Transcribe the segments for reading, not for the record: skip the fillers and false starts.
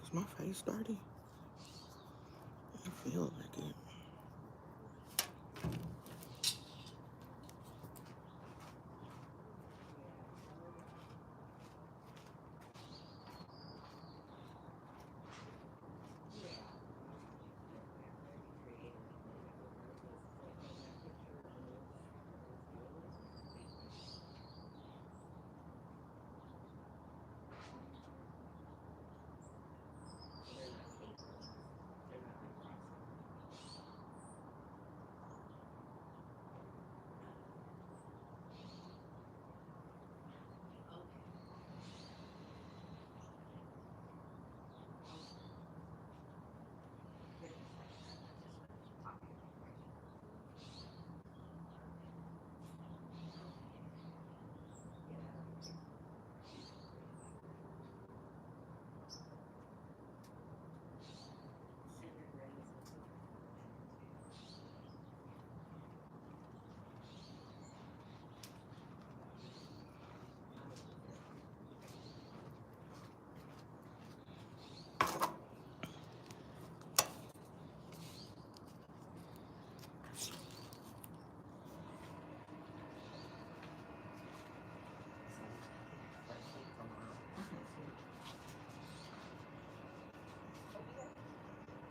Is my face dirty? I feel like it.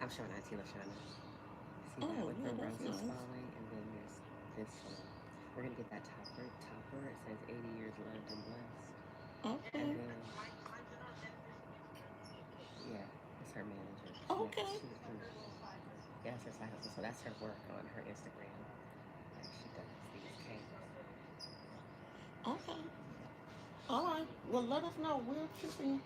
I'm showing Auntie Lashana. See that Oh, with yeah, the that's roses nice. falling, and then there's this one. We're gonna get that topper. Topper. It says 80 years loved and blessed. And Okay. then yeah, it's her manager. Okay. She was doing. Yeah, that's her side hustle. So that's her work on her Instagram. Like she does these cakes. Okay. All right. Well, let us know. We're shipping.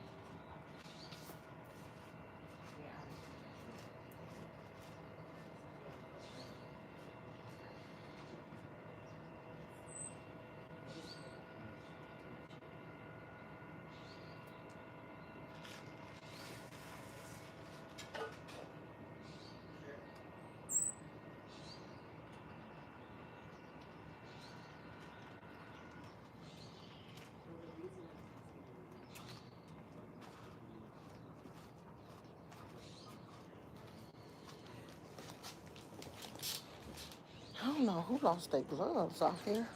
I don't know who lost their gloves out here.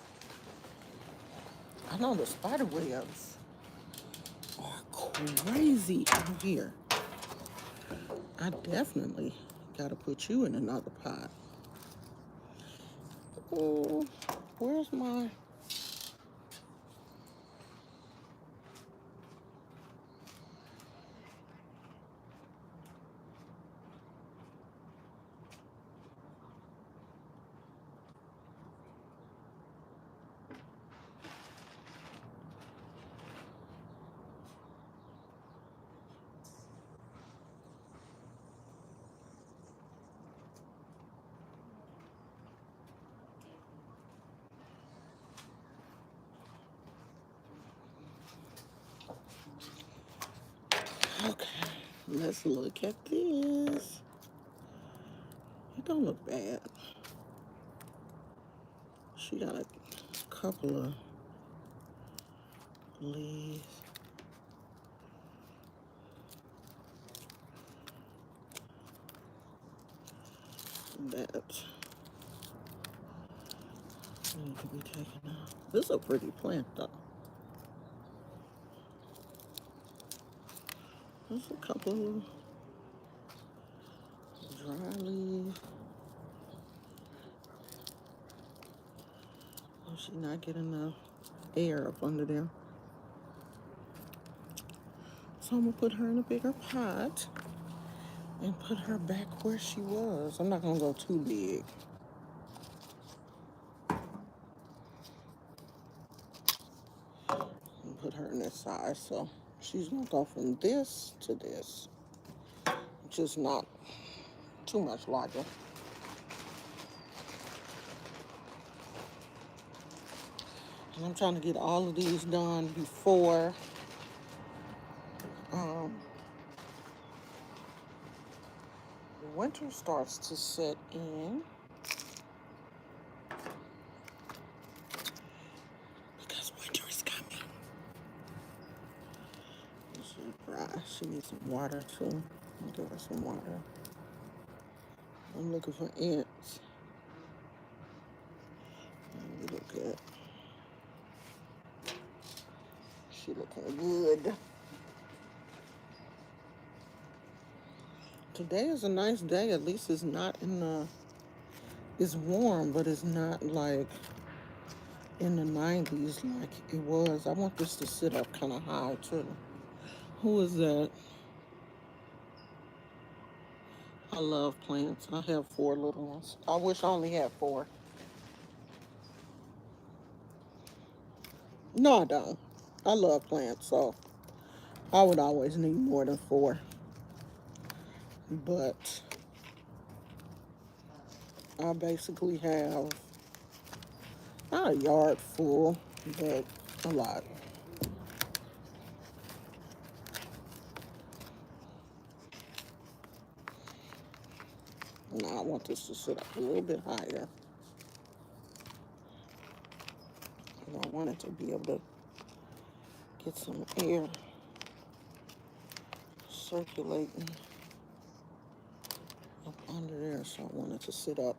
I know the spider webs are crazy out here. I definitely got to put you in another pot. Oh, where's my... Okay, let's look at this. It don't look bad. She got a couple of leaves. That need to be taken out. This is a pretty plant though. There's a couple of dry leaves. Oh, she not getting enough air up under there. So I'm gonna put her in a bigger pot and put her back where she was. I'm not gonna go too big. And put her in this size. So she's gonna go from this to this. Just not too much larger. And I'm trying to get all of these done before um, winter starts to set in. Because winter is coming. This is dry. She needs some water too. I'll give her some water. I'm looking for ants. You look good. She looking good. Today is a nice day. At least it's not in the. It's warm, but it's not like in the 90s like it was. I want this to sit up kind of high too. Who is that? I love plants. I have 4 little ones. I wish I only had 4. No, I don't. I love plants, so I would always need more than 4. But I basically have not a yard full, but a lot. Now I want this to sit up a little bit higher. I want it to be able to get some air circulating up under there, so I want it to sit up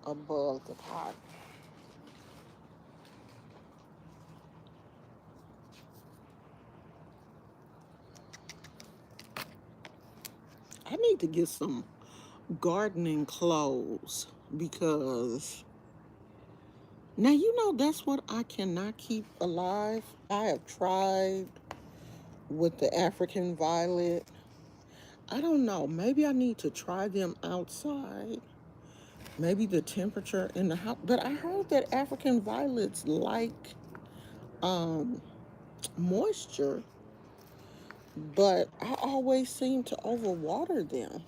above the pot. I need to get some gardening clothes because now you know that's what I cannot keep alive. I have tried with the African violet. I don't know. Maybe I need to try them outside. Maybe the temperature in the house. But I heard that African violets like um, moisture, but I always seem to overwater them.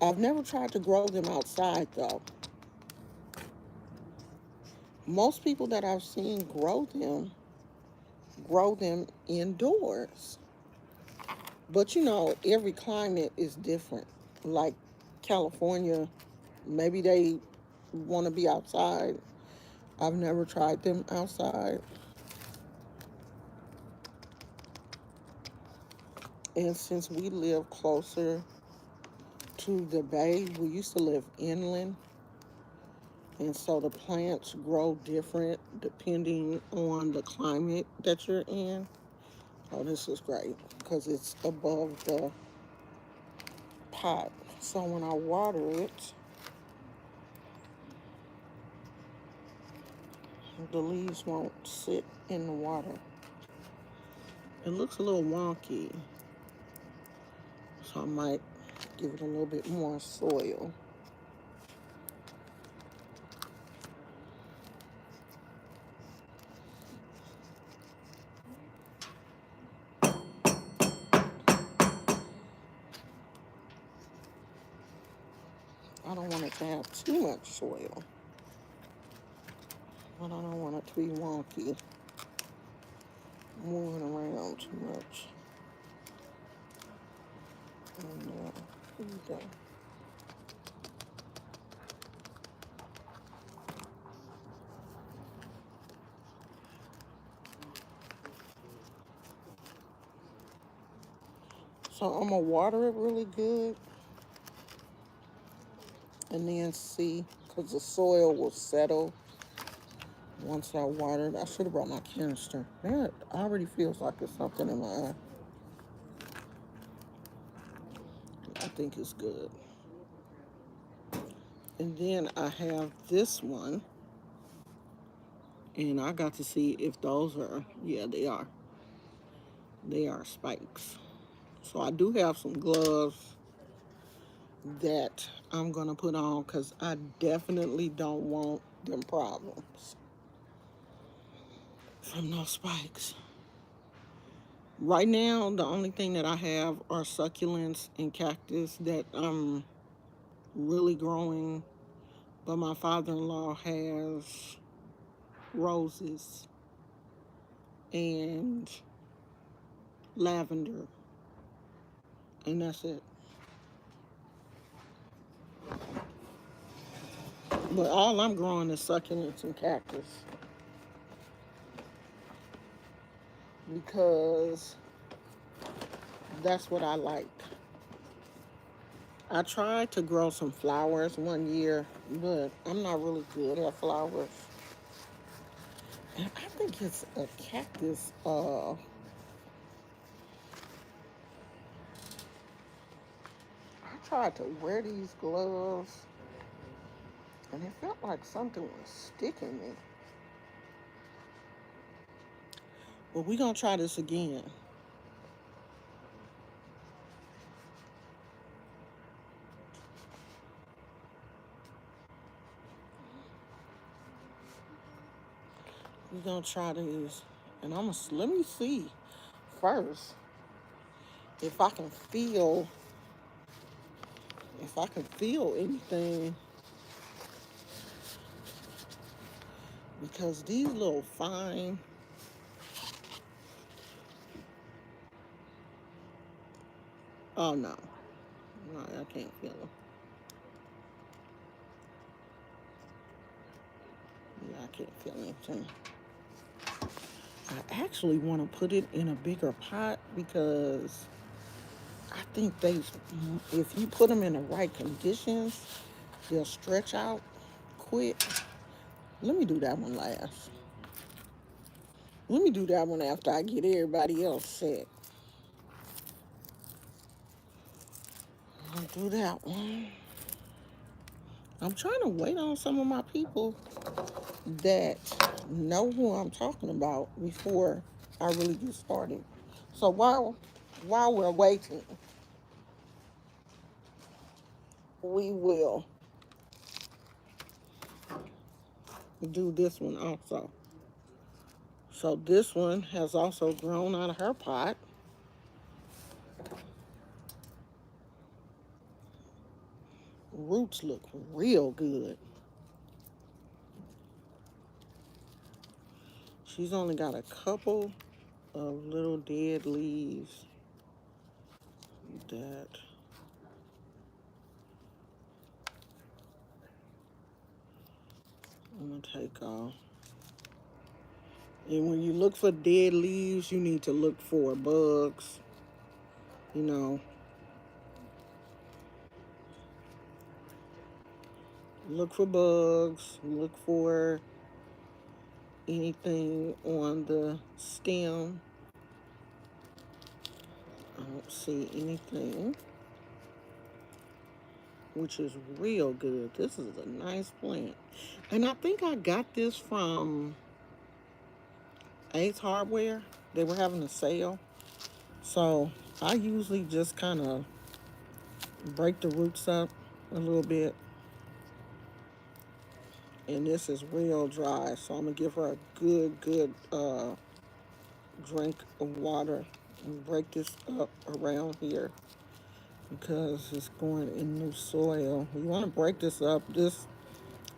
I've never tried to grow them outside though. Most people that I've seen grow them indoors. But you know, every climate is different. Like California, maybe they want to be outside. I've never tried them outside. And since we live closer to the bay, we used to live inland. And so the plants grow different depending on the climate that you're in. Oh, this is great because it's above the pot. So when I water it, the leaves won't sit in the water. It looks a little wonky, so I might give it a little bit more soil. I don't want it to have too much soil, but I don't want it to be wonky, moving around too much. And here we go. So I'm gonna water it really good and then see, because the soil will settle once I water it. I should have brought my canister. That already feels like there's something in my eye. I think it's good. And then I have this one, and I got to see if those are, yeah, they are. They are spikes. So I do have some gloves that I'm gonna put on because I definitely don't want them problems from those spikes. Right now, the only thing that I have are succulents and cactus that I'm really growing. But my father-in-law has roses and lavender, and that's it. But all I'm growing is succulents and cactus because That's what I like. I tried to grow some flowers one year, but I'm not really good at flowers. And I think it's a cactus. I tried to wear these gloves, and it felt like something was sticking me. But we're gonna try this again. We're gonna try this, and I'm gonna let me see first if I can feel anything, because these little fine. Oh no, no, I can't feel them. Yeah, I can't feel anything. I actually want to put it in a bigger pot because I think if you put them in the right conditions, they'll stretch out quick. Let me do that one last. Let me do that one after I get everybody else set. I'll do that one. I'm trying to wait on some of my people that know who I'm talking about before I really get started. So while we're waiting, we will do this one also. So this one has also grown out of her pot. Roots look real good. She's only got a couple of little dead leaves that I'm gonna take off. And when you look for dead leaves, you need to look for bugs, you know. Look for bugs, look for anything on the stem. I don't see anything, which is real good. This is a nice plant. And I think I got this from Ace Hardware. They were having a sale. So I usually just kind of break the roots up a little bit. And this is real dry. So I'm going to give her a good drink of water and break this up around here because it's going in new soil. You want to break this up.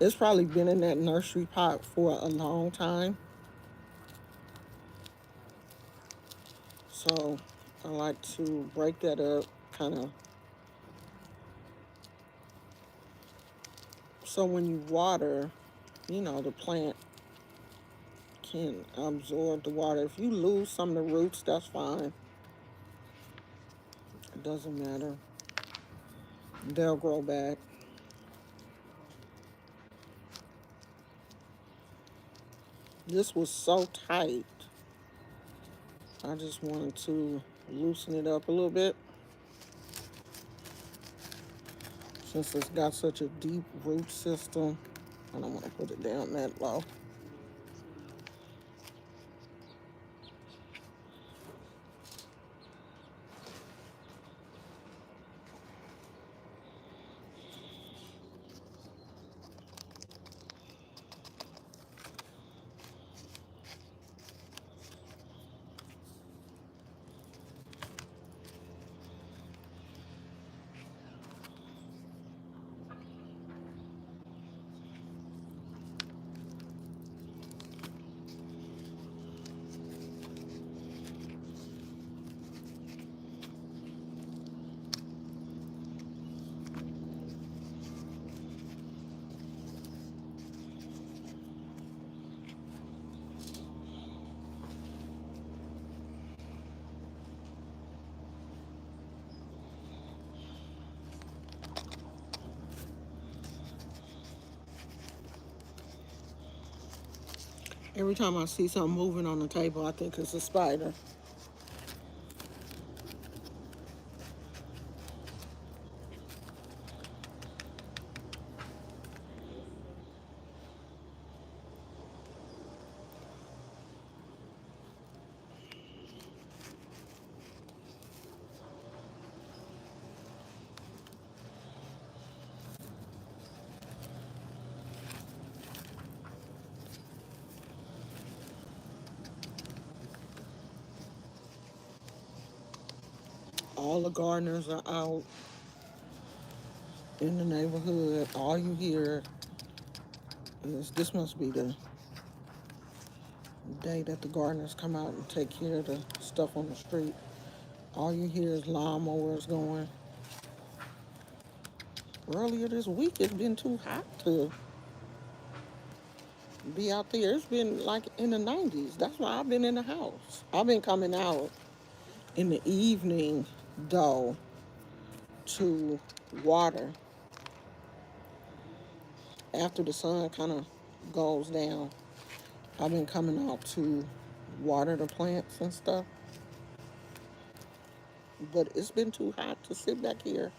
It's probably been in that nursery pot for a long time. So I like to break that up kind of so when you water, the plant can absorb the water. If you lose some of the roots, that's fine. It doesn't matter. They'll grow back. This was so tight. I just wanted to loosen it up a little bit since it's got such a deep root system. I don't want to put it down that low. Every time I see something moving on the table, I think it's a spider. All the gardeners are out in the neighborhood. All you hear is this must be the day that the gardeners come out and take care of the stuff on the street. All you hear is lawnmowers going. Earlier this week, it's been too hot to be out there. It's been like in the 90s. That's why I've been in the house. I've been coming out in the evening, though, to water after the sun kind of goes down. I've been coming out to water the plants and stuff, but it's been too hot to sit back here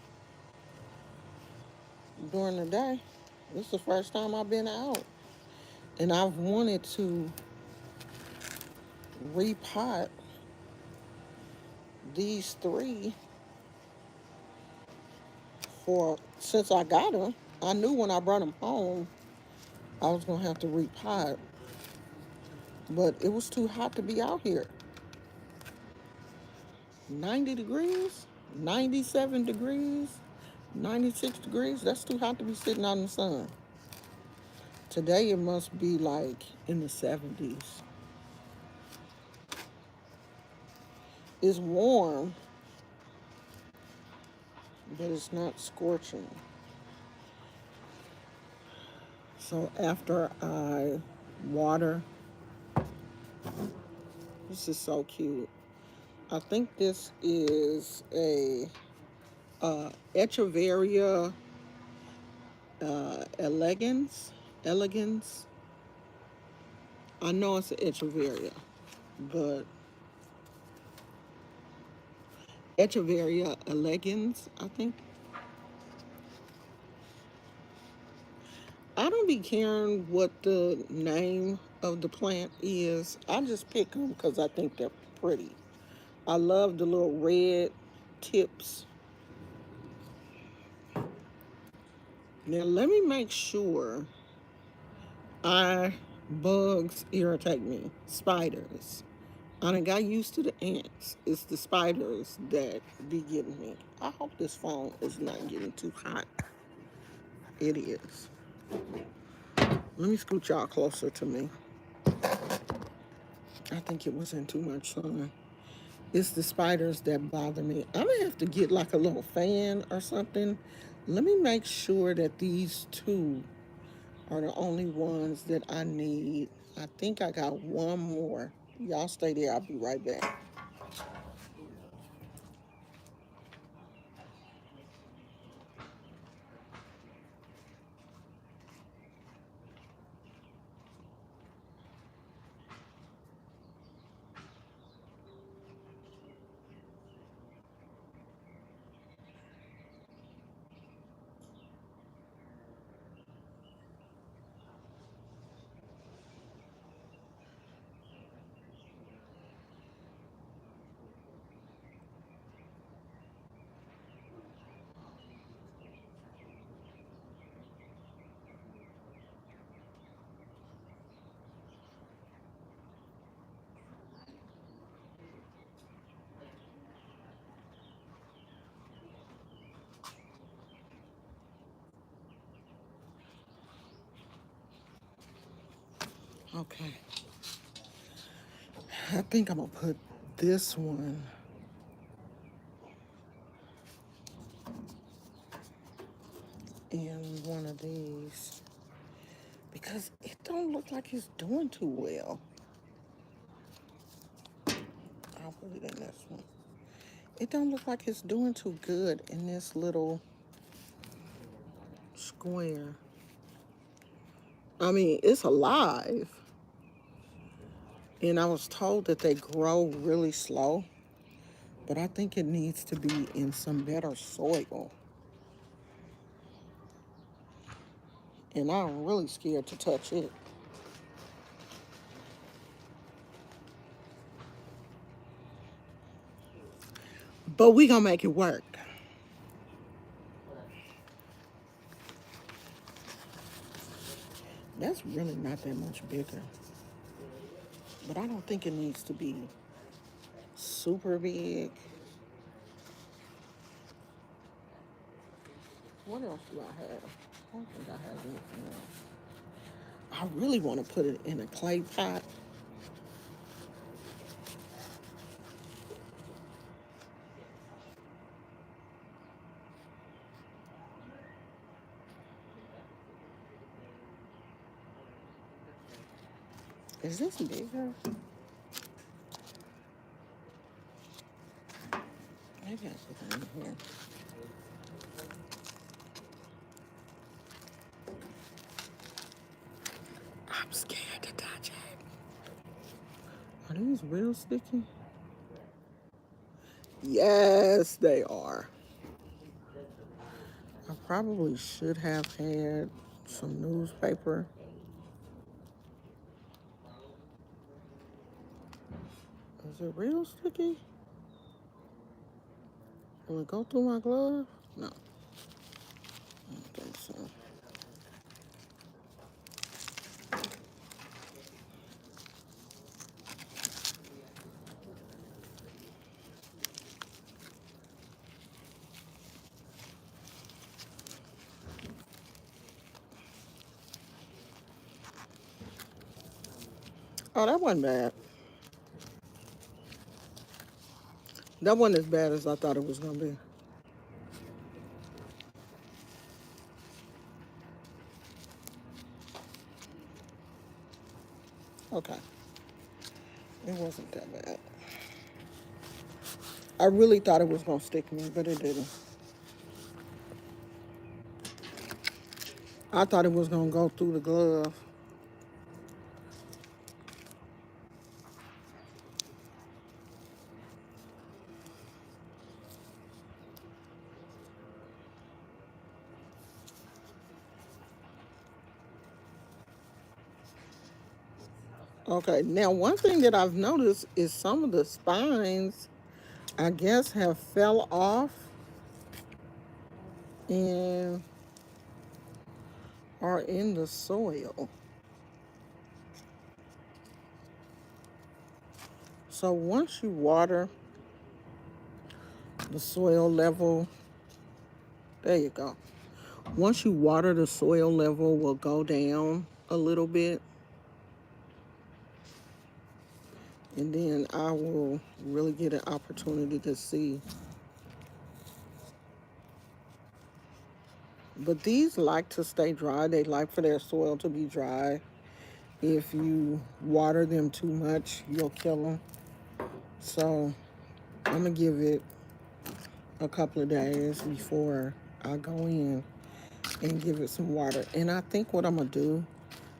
during the day. This is the first time I've been out, and I've wanted to repot these three for since I got them. I knew when I brought them home I was gonna have to repot, but it was too hot to be out here. 90 degrees, 97 degrees, 96 degrees. That's too hot to be sitting out in the sun. Today it must be like in the 70s. It's warm, but it's not scorching. So after I water, this is so cute. I think this is a Echeveria elegans. Elegans. I know it's an Echeveria, but Echeveria elegans, I think. I don't be caring what the name of the plant is. I just pick them because I think they're pretty. I love the little red tips. Now let me make sure I bugs irritate me. Spiders. I done got used to the ants. It's the spiders that be getting me. I hope this phone is not getting too hot. It is. Let me scoot y'all closer to me. I think it was in too much sun. It's the spiders that bother me. I'm gonna have to get like a little fan or something. Let me make sure that these two are the only ones that I need. I think I got one more. Y'all stay there. I'll be right back. Okay. I think I'm gonna put this one in one of these because it don't look like it's doing too well. I'll put it in this one. It don't look like it's doing too good in this little square. I mean, it's alive, And I was told that they grow really slow, but I think it needs to be in some better soil. And I'm really scared to touch it. But we gonna make it work. That's really not that much bigger. But I don't think it needs to be super big. What else do I have? I don't think I have anything else. I really want to put it in a clay pot. Is this bigger? Maybe I put it in here. I'm scared to touch it. Are these real sticky? Yes, they are. I probably should have had some newspaper. Is it real sticky? Will it go through my glove? No, I don't think so. Oh, that wasn't bad. That wasn't as bad as I thought it was going to be. Okay, it wasn't that bad. I really thought it was going to stick me, but it didn't. I thought it was going to go through the glove. Okay, now one thing that I've noticed is some of the spines, I guess, have fell off and are in the soil. So once you water the soil level, there you go. Once you water, the soil level will go down a little bit, and then I will really get an opportunity to see. But these like to stay dry. They like for their soil to be dry. If you water them too much, you'll kill them. So I'm gonna give it a couple of days before I go in and give it some water. And I think what I'm gonna do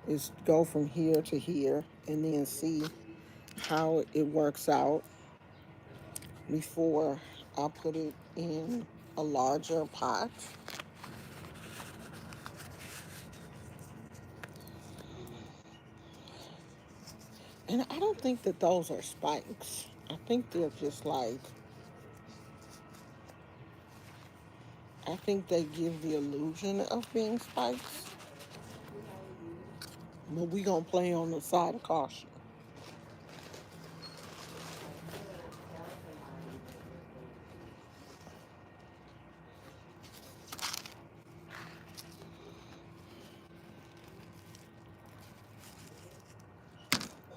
is go from here to here and then see how it works out before I put it in a larger pot. And I don't think that those are spikes. I think they're just like, I think they give the illusion of being spikes. But we gonna play on the side of caution.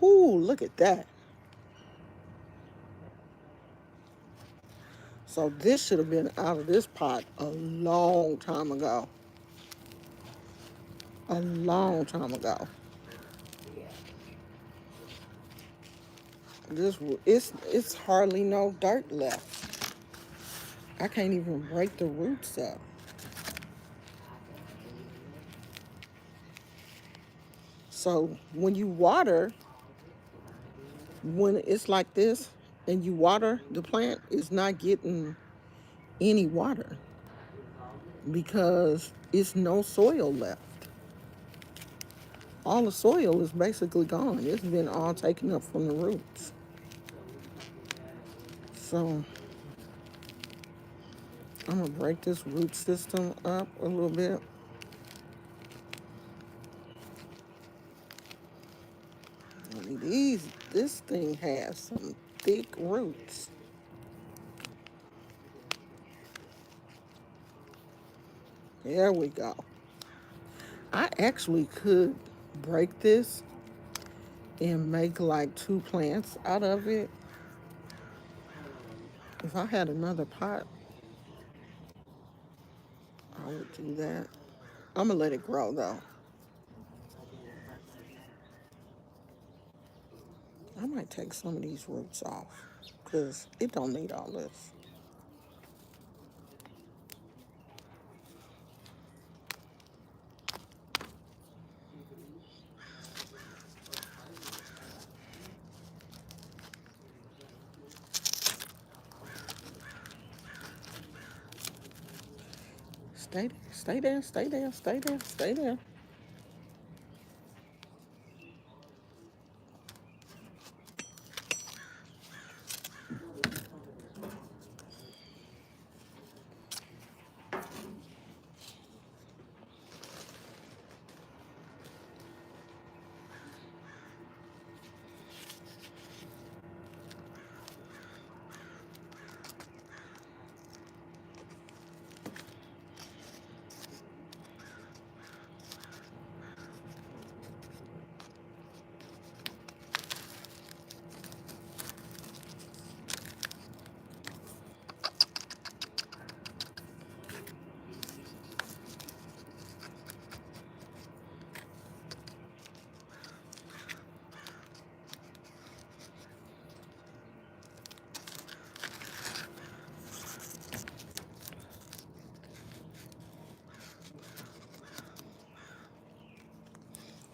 Ooh, look at that. So this should have been out of this pot a long time ago. A long time ago. It's hardly no dirt left. I can't even break the roots up. So when you water, When it's like this and you water, the plant is not getting any water because it's no soil left. All the soil is basically gone. It's been all taken up from the roots. So I'm gonna break this root system up a little bit. I mean, this thing has some thick roots. There we go. I actually could break this and make like two plants out of it. If I had another pot, I would do that. I'm gonna let it grow though. I might take some of these roots off because it don't need all this. Stay there, stay there, stay there, stay there, stay there.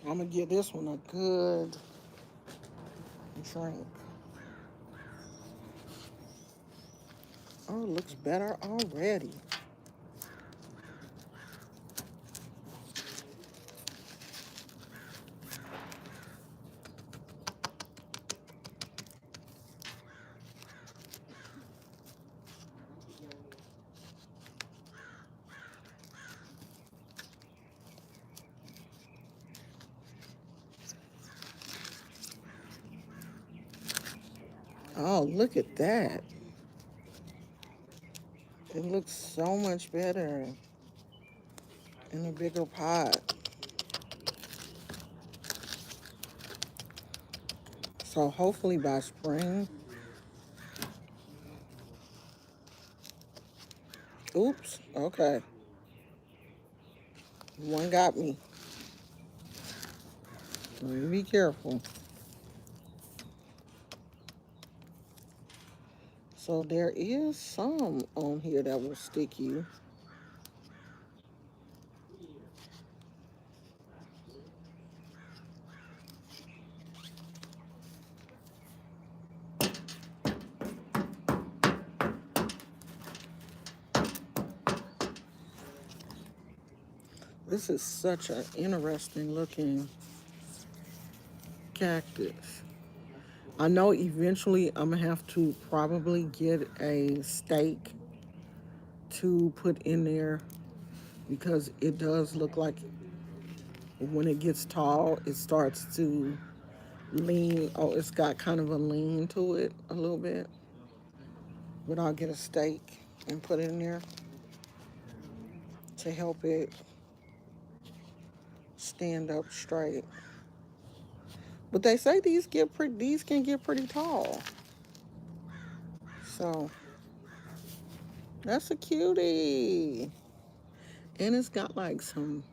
I'm gonna give this one a good drink. Oh, it looks better already. Oh, look at that. It looks so much better in a bigger pot. So hopefully by spring. Oops, okay. One got me. Let me be careful. So there is some on here that will stick you. This is such an interesting looking cactus. I know eventually I'm gonna have to probably get a stake to put in there because it does look like when it gets tall, it starts to lean. Oh, it's got kind of a lean to it a little bit. But I'll get a stake and put it in there to help it stand up straight. But they say these can get pretty tall. So that's a cutie. And it's got like some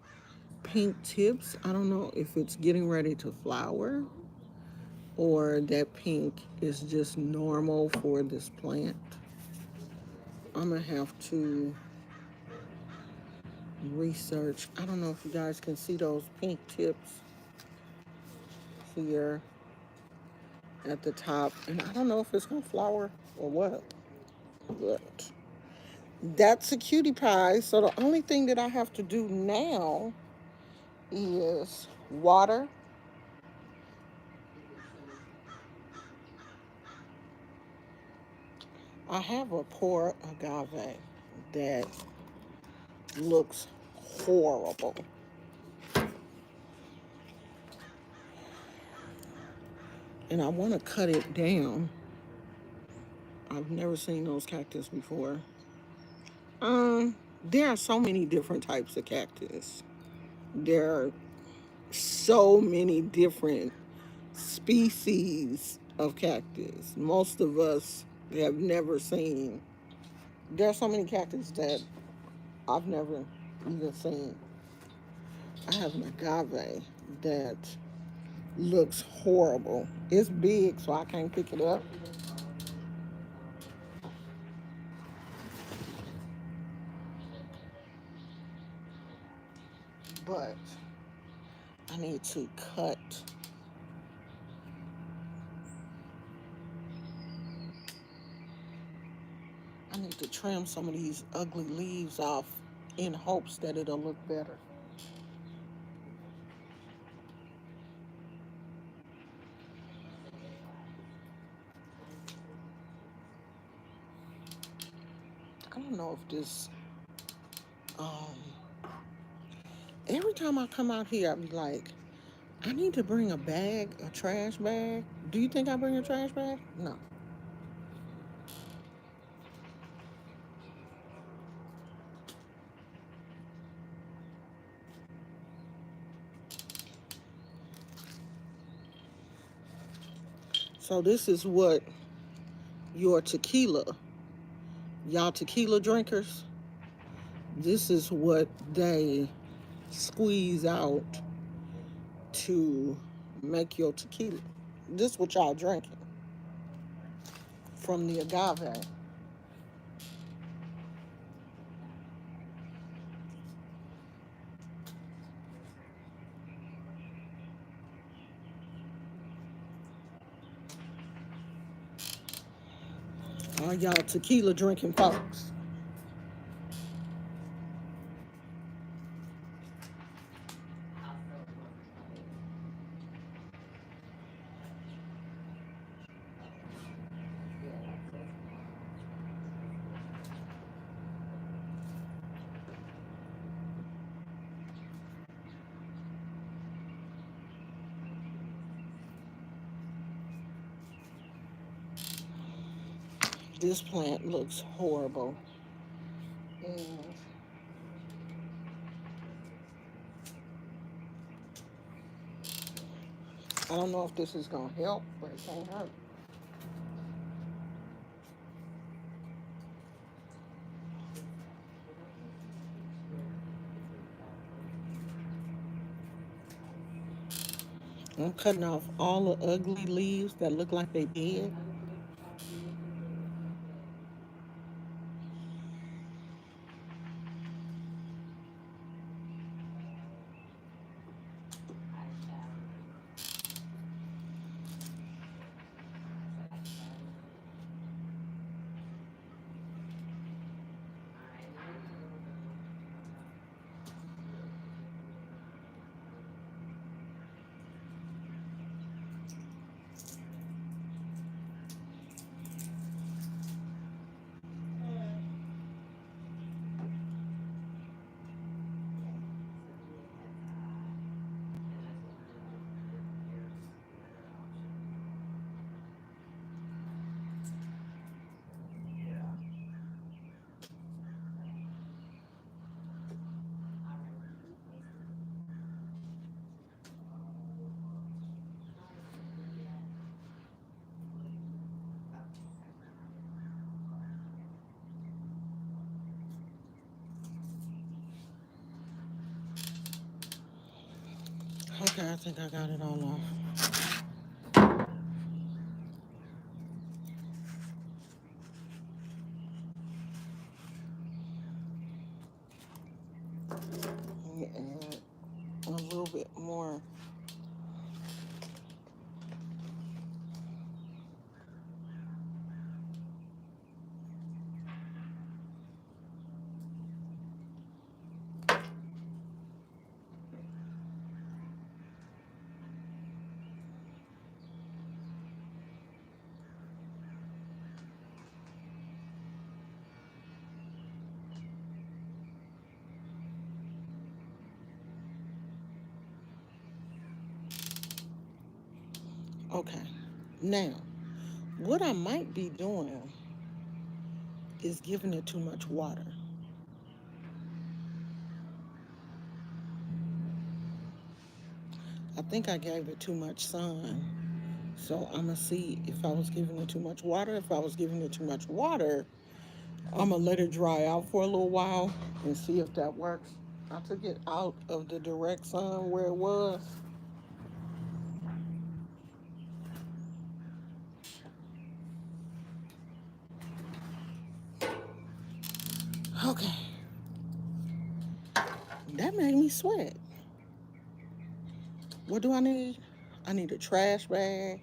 pink tips. I don't know if it's getting ready to flower or that pink is just normal for this plant. I'm gonna have to research. I don't know if you guys can see those pink tips here. at the top, and I don't know if it's gonna flower or what, but that's a cutie pie. So the only thing that I have to do now is water. I have a poor agave that looks horrible. And I want to cut it down. I've never seen those cactus before. There are so many different types of cactus. There are so many different species of cactus. Most of us have never seen. There are so many cactus that I've never even seen. I have an agave that looks horrible. It's big, so I can't pick it up. But I need to cut. I need to trim some of these ugly leaves off in hopes that it'll look better. I don't know if this. Um, every time I come out here, I be like, I need to bring a bag, a trash bag. Do you think I bring a trash bag? No. So this is what your tequila, y'all tequila drinkers, this is what they squeeze out to make your tequila. This is what y'all drinking from the agave. All y'all tequila drinking folks. This plant looks horrible. And I don't know if this is gonna help, but it can't hurt. I'm cutting off all the ugly leaves that look like they dead. Okay, I think I got it all off. Let me add a little bit more Okay. Now, what I might be doing is giving it too much water. I think I gave it too much sun. So I'm gonna see if I was giving it too much water. If I was giving it too much water, I'm gonna let it dry out for a little while and see if that works. I took it out of the direct sun where it was. Okay, that made me sweat. What do I need? I need a trash bag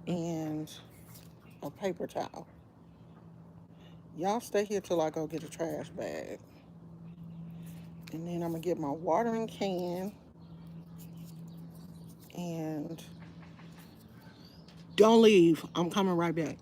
and a paper towel. Y'all stay here till I go get a trash bag. And then I'm gonna get my watering can and don't leave. I'm coming right back.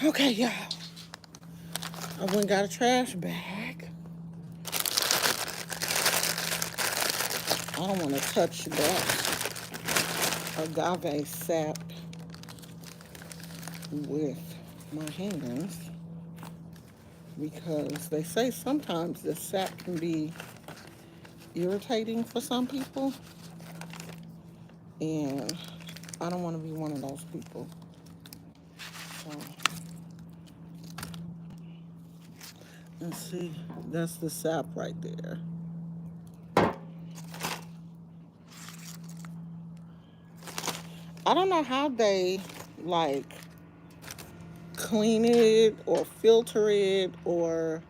Okay, y'all. I went and got a trash bag. I don't want to touch that agave sap with my hands because they say sometimes the sap can be irritating for some people, and I don't want to be one of those people. So, let's see. That's the sap right there. I don't know how they like clean it or filter it or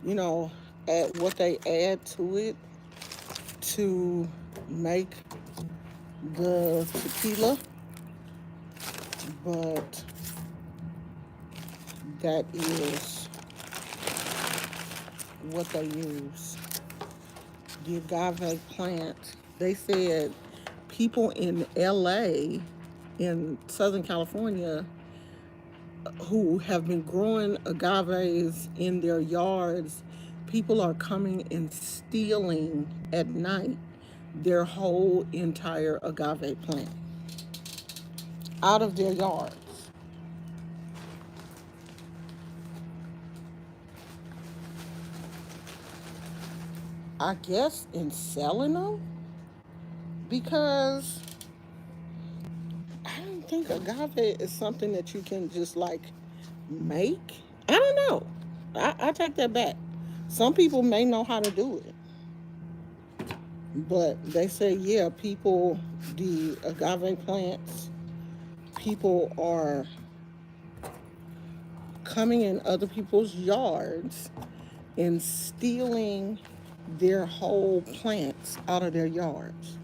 you know add what they add to it to make the tequila, but that is what they use. The agave plant. They said people in LA, in Southern California, who have been growing agaves in their yards, people are coming and stealing at night their whole entire agave plant out of their yards. I guess in selling them because I don't think agave is something that you can just like make. I don't know. I take that back. Some people may know how to do it, but they say, yeah, people, the agave plants, people are coming in other people's yards and stealing. their whole plants out of their yards.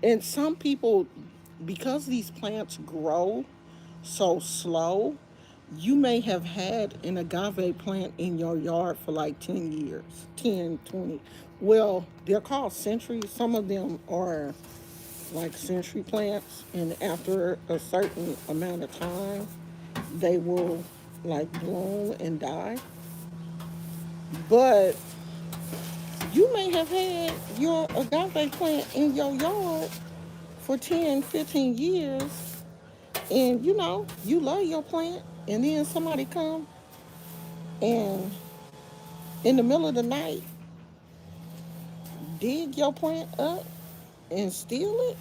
And some people, because these plants grow so slow, you may have had an agave plant in your yard for like 10 years, 10, 20. Well, they're called centuries. Some of them are like century plants, and after a certain amount of time, they will like bloom and die. But you may have had your agave plant in your yard for 10, 15 years, and you love your plant, and then somebody come and in the middle of the night dig your plant up and steal it.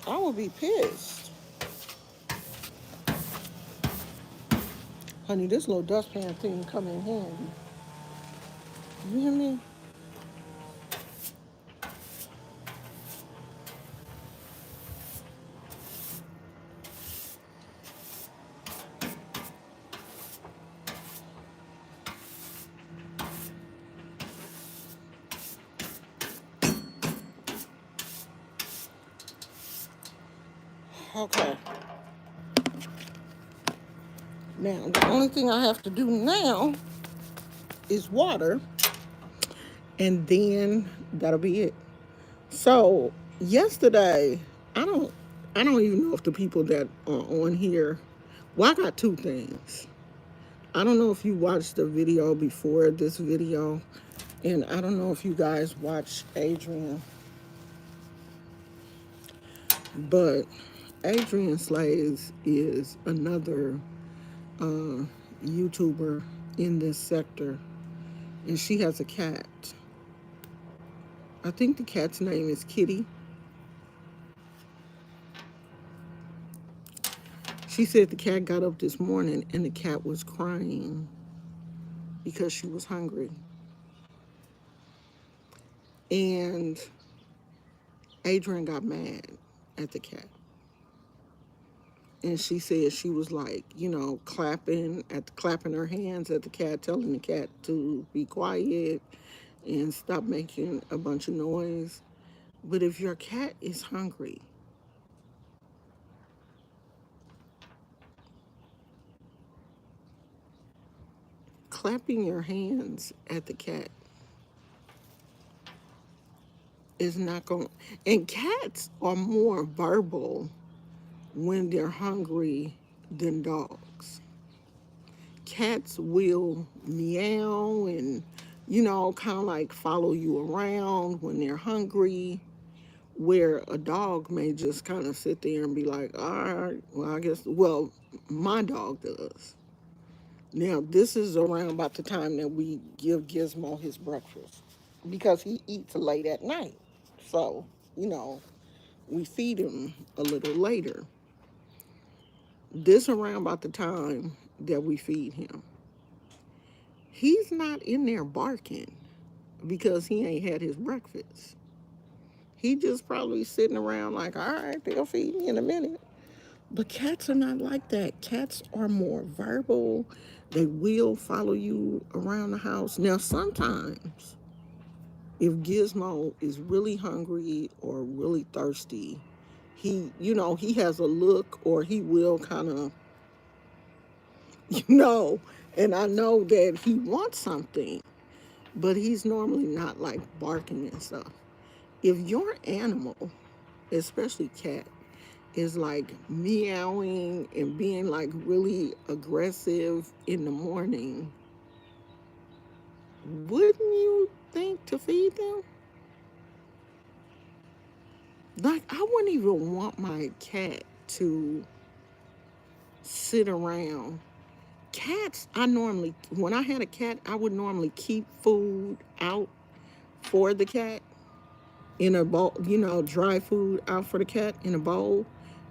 I would be pissed. Honey, this little dustpan thing come in handy. You hear me? Okay. Now, the only thing I have to do now is water, and then that'll be it. So, yesterday, I don't I don't even know if the people that are on here, well, I got two things. I don't know if you watched the video before this video, and I don't know if you guys watch Adrian, but Adrian Slays is another uh, YouTuber in this sector, and she has a cat. I think the cat's name is Kitty. She said the cat got up this morning and the cat was crying because she was hungry. And Adrian got mad at the cat. And she said she was like, clapping her hands at the cat, telling the cat to be quiet and stop making a bunch of noise. But if your cat is hungry, clapping your hands at the cat is not going. And cats are more verbal when they're hungry than dogs. Cats will meow and, kind of like follow you around when they're hungry, where a dog may just kind of sit there and be like, all right, well, I guess, well, my dog does. Now, this is around about the time that we give Gizmo his breakfast because he eats late at night. So, you know, we feed him a little later. This around about the time that we feed him. He's not in there barking because he ain't had his breakfast. He just probably sitting around like, all right, they'll feed me in a minute. But cats are not like that. Cats are more verbal. They will follow you around the house. Now, sometimes, if Gizmo is really hungry or really thirsty, he has a look, or he will kind of, you know, and I know that he wants something, but he's normally not like barking and stuff. If your animal, especially cat, is like meowing and being like really aggressive in the morning, wouldn't you think to feed them? Like, I wouldn't even want my cat to sit around. Cats, when I had a cat, I would normally keep food out for the cat in a bowl, dry food out for the cat in a bowl.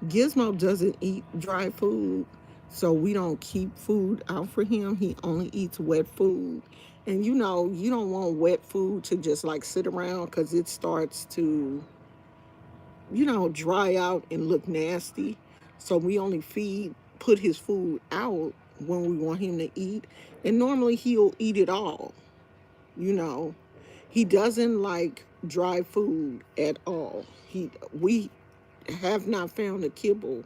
Gizmo doesn't eat dry food, so we don't keep food out for him. He only eats wet food. And you don't want wet food to just like sit around because it starts to, dry out and look nasty. So we only put his food out when we want him to eat. And normally he'll eat it all, you know. He doesn't like dry food at all. We have not found a kibble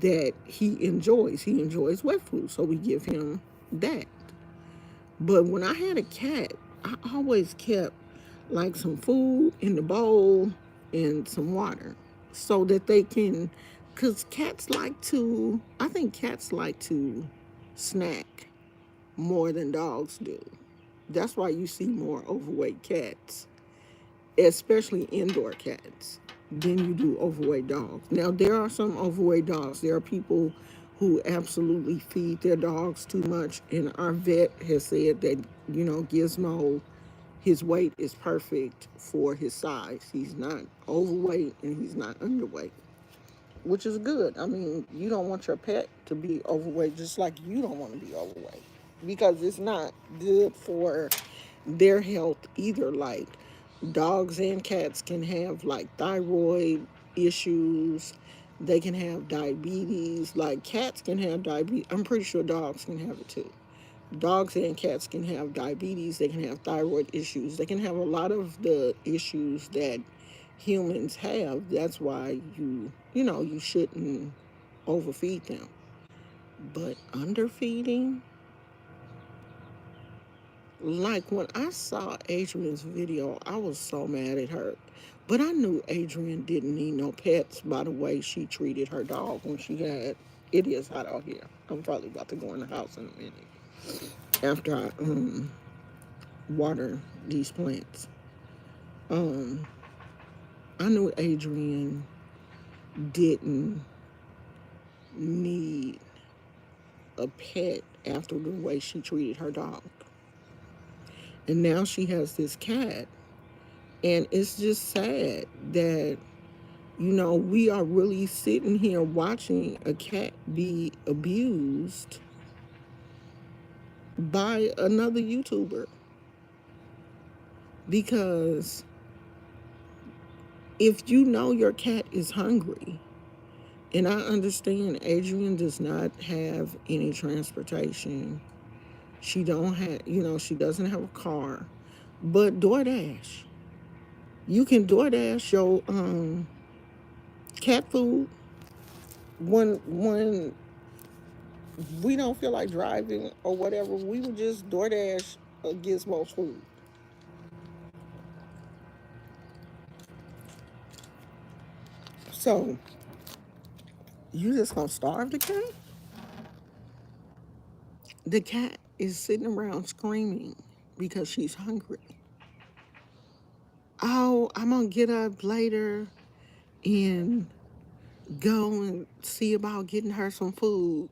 that he enjoys. He enjoys wet food, so we give him that. But when I had a cat, I always kept like some food in the bowl and some water so that they can, because I think cats like to snack more than dogs do. That's why you see more overweight cats, especially indoor cats, than you do overweight dogs. Now, there are some overweight dogs. There are people who absolutely feed their dogs too much, and our vet has said that, Gizmo, his weight is perfect for his size. He's not overweight and he's not underweight, which is good. I mean, you don't want your pet to be overweight just like you don't want to be overweight because it's not good for their health either. Like, dogs and cats can have like thyroid issues, they can have diabetes. Like, cats can have diabetes. I'm pretty sure dogs can have it too. Dogs and cats can have diabetes, they can have thyroid issues, they can have a lot of the issues that humans have. That's why you shouldn't overfeed them. But underfeeding, like when I saw Adrian's video, I was so mad at her. But I knew Adrian didn't need no pets by the way she treated her dog when she had. It is hot out here. I'm probably about to go in the house in a minute after I water these plants. Um, I knew Adrian didn't need a pet after the way she treated her dog. And now she has this cat. And it's just sad that, we are really sitting here watching a cat be abused by another YouTuber. Because if you know your cat is hungry, and I understand Adrian does not have any transportation. She doesn't have a car. But DoorDash. You can DoorDash your cat food when we don't feel like driving or whatever. We would just DoorDash Gizmo's food. So you just gonna starve the cat? The cat is sitting around screaming because she's hungry. Oh, I'm gonna get up later and go and see about getting her some food.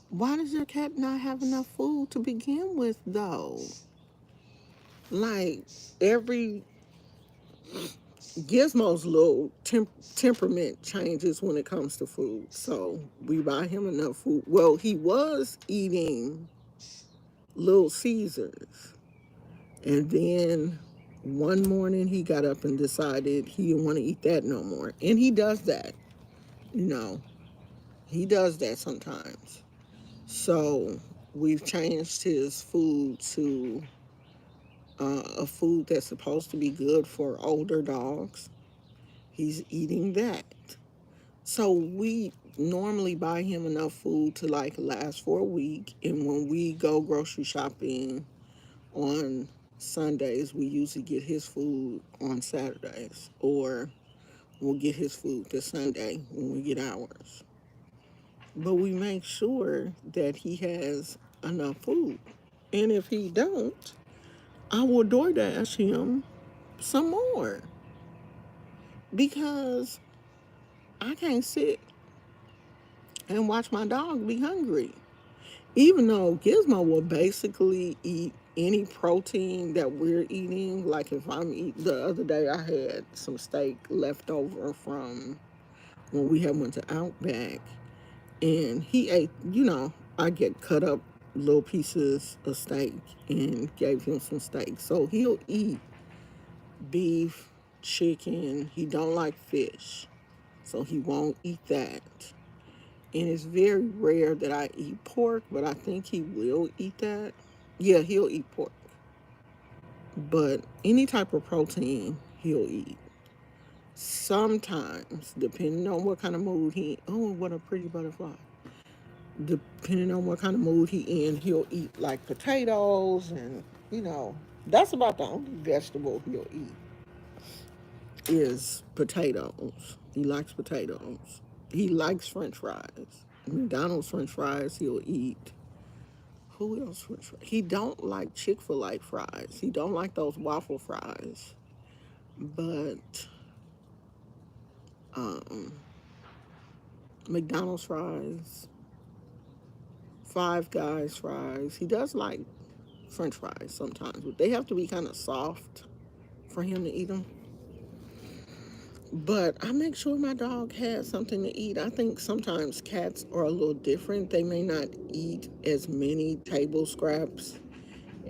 Why does your cat not have enough food to begin with, though? Like, every Gizmo's little temperament changes when it comes to food. So we buy him enough food. Well, he was eating Little Caesars. And then one morning he got up and decided he didn't want to eat that no more. And he does that, you know. He does that sometimes. So we've changed his food to a food that's supposed to be good for older dogs. He's eating that. So we normally buy him enough food to like last for a week. And when we go grocery shopping on Sundays, we usually get his food on Saturdays, or we'll get his food this Sunday when we get ours. But we make sure that he has enough food. And if he don't, I will DoorDash him some more because I can't sit and watch my dog be hungry. Even though Gizmo will basically eat any protein that we're eating. Like if I'm eating, the other day I had some steak left over from when we had went to Outback, and he ate. I get cut up little pieces of steak and gave him some steak, so he'll eat beef, chicken. He don't like fish, so he won't eat that. And it's very rare that I eat pork, but I think he will eat that. Yeah, he'll eat pork. But any type of protein, he'll eat. Sometimes, depending on what kind of mood he, oh, what a pretty butterfly. Depending on what kind of mood he in, he'll eat like potatoes and, you know, that's about the only vegetable he'll eat is potatoes. He likes potatoes. He likes French fries. McDonald's French fries he'll eat. Who else French fries? He don't like Chick-fil-A fries. He don't like those waffle fries. But um, McDonald's fries, Five Guys fries. He does like French fries sometimes, but they have to be kind of soft for him to eat them. But I make sure my dog has something to eat. I think sometimes cats are a little different. They may not eat as many table scraps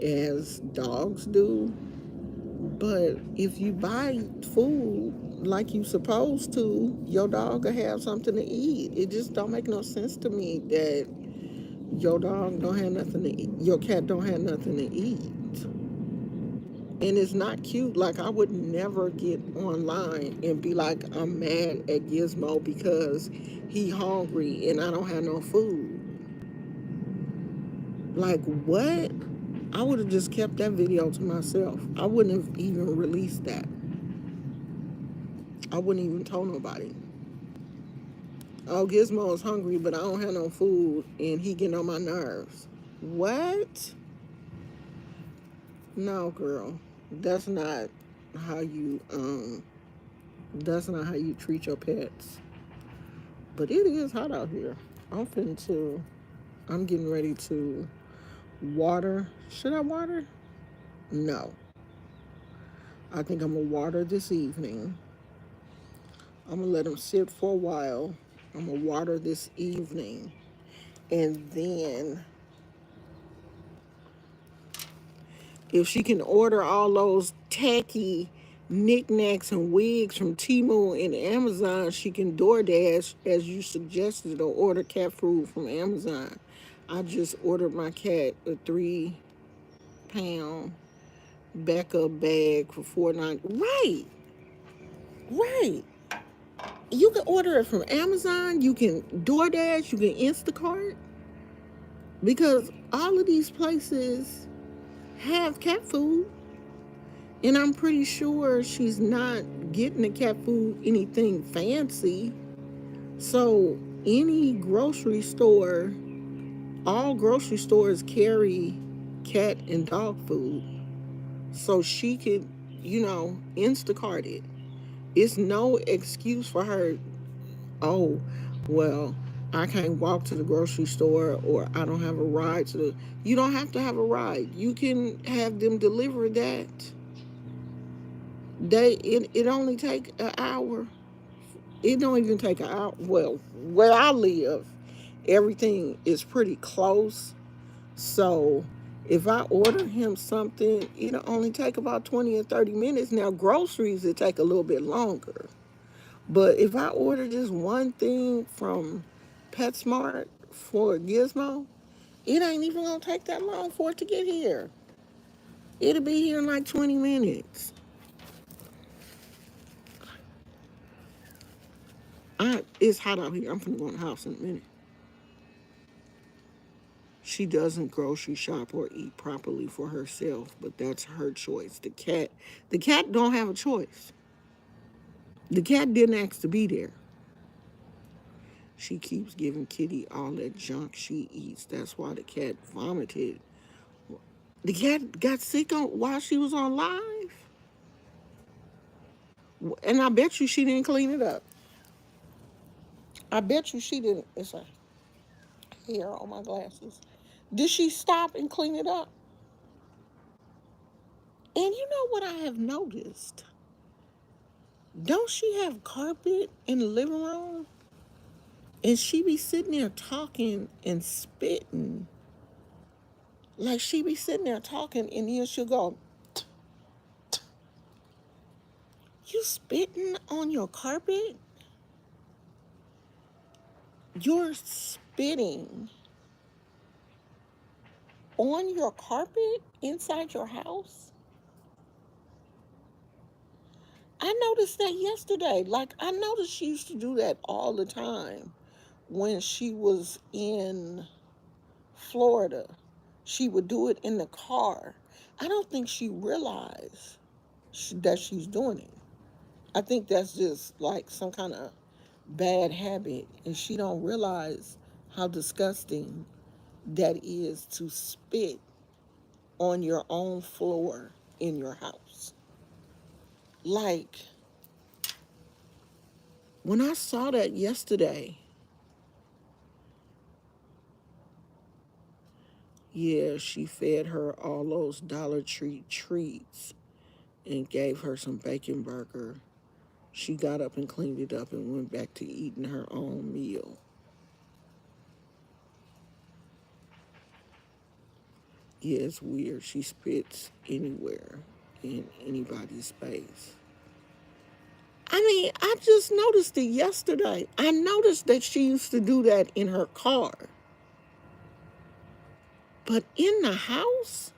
as dogs do. But if you buy food like you supposed to, your dog will have something to eat. It just don't make no sense to me that your dog don't have nothing to eat. Your cat don't have nothing to eat. And it's not cute. Like, I would never get online and be like, I'm mad at Gizmo because he hungry and I don't have no food. Like, what? I would have just kept that video to myself. I wouldn't have even released that. I wouldn't even tell nobody. Oh, Gizmo is hungry, but I don't have no food and he getting on my nerves. What? No, girl. That's not how you that's not how you treat your pets. But it is hot out here. I'm getting ready to water. Should I water? No. I think I'm gonna water this evening. I'm gonna let them sit for a while. I'm gonna water this evening. And then if she can order all those tacky knickknacks and wigs from Temu and Amazon, she can DoorDash, as you suggested, or order cat food from Amazon. I just ordered my cat a 3 pound backup bag for $4.90. Right, right. You can order it from Amazon. You can DoorDash. You can Instacart, because all of these places have cat food. And I'm pretty sure she's not getting the cat food anything fancy. So any grocery store, all grocery stores carry cat and dog food. So she could, Instacart it. It's no excuse for her, oh, well, I can't walk to the grocery store or I don't have a ride to the. You don't have to have a ride. You can have them deliver that. It only take an hour. It don't even take an hour. Well, where I live, everything is pretty close. So if I order him something, it'll only take about 20 or 30 minutes. Now groceries it take a little bit longer. But if I order just one thing from PetSmart for Gizmo, it ain't even gonna take that long for it to get here. It'll be here in like 20 minutes. It's hot out here. I'm gonna go in the house in a minute. She doesn't grocery shop or eat properly for herself, but that's her choice. The cat don't have a choice. The cat didn't ask to be there. She keeps giving Kitty all that junk she eats. That's why the cat vomited. The cat got sick while she was on live, and I bet you she didn't clean it up. I bet you she didn't. It's a hair on my glasses. Did she stop and clean it up? And you know what I have noticed? Don't she have carpet in the living room? And she be sitting there talking and spitting. Like she be sitting there talking and then she'll go, you spitting on your carpet? you're spitting on your carpet inside your house. I noticed that yesterday. Like, I noticed she used to do that all the time when she was in Florida. She would do it in the car. I don't think she realized that she's doing it. I think that's just like some kind of bad habit, and she don't realize how disgusting that is to spit on your own floor in your house. Like, when I saw that yesterday, yeah, she fed her all those Dollar Tree treats and gave her some bacon burger. She got up and cleaned it up and went back to eating her own meal. Yeah, it's weird. She spits anywhere in anybody's space. I mean, I just noticed it yesterday. I noticed that she used to do that in her car. But in the house,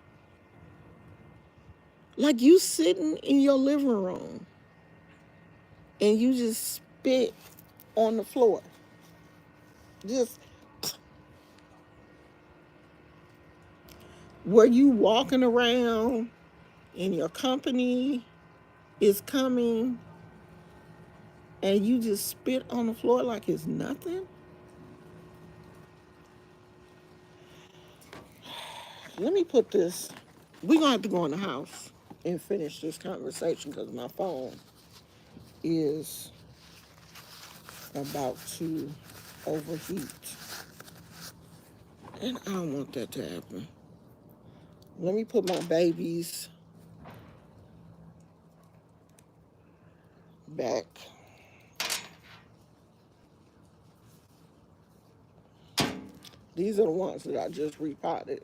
like you sitting in your living room and you just spit on the floor. Just were you walking around and your company is coming and you just spit on the floor like it's nothing? Let me put this. We're going to have to go in the house and finish this conversation because my phone is about to overheat. And I don't want that to happen. Let me put my babies back. These are the ones that I just repotted.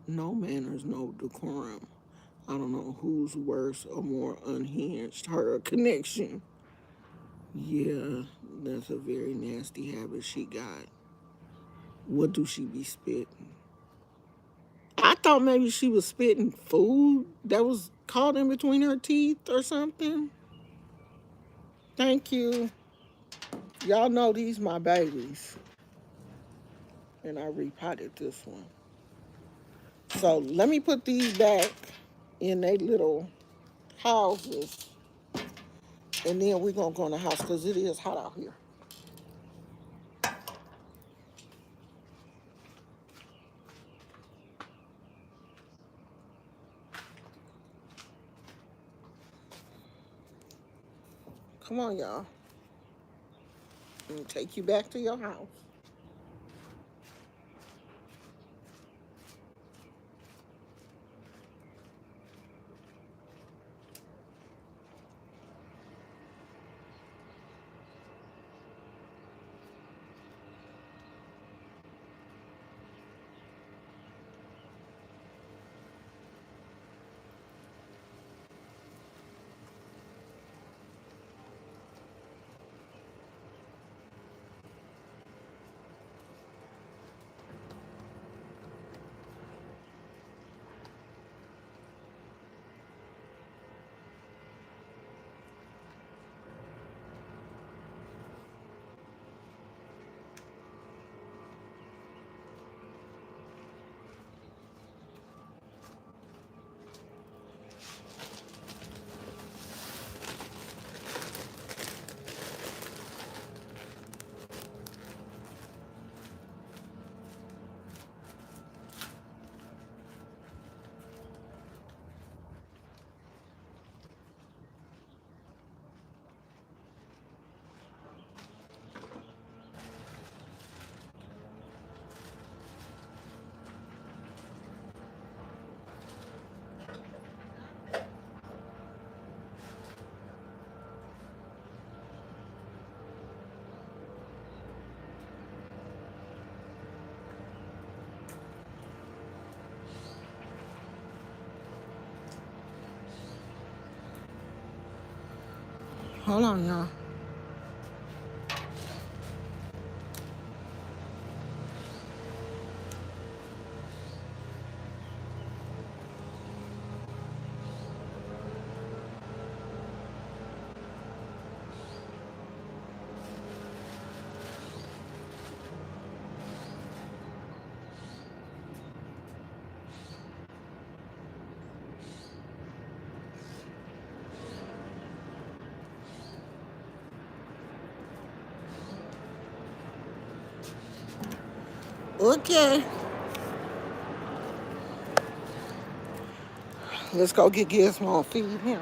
No manners, no decorum. I don't know who's worse or more unhinged, her connection. Yeah, that's a very nasty habit she got. What do she be spitting? I thought maybe she was spitting food that was caught in between her teeth or something. Thank you. Y'all know these my babies. And I repotted this one. So let me put these back in their little houses. And then we're going to go in the house because it is hot out here. Come on, y'all. I'm going to take you back to your house. Hold on, y'all. Okay. Let's go get Gizmo and feed him.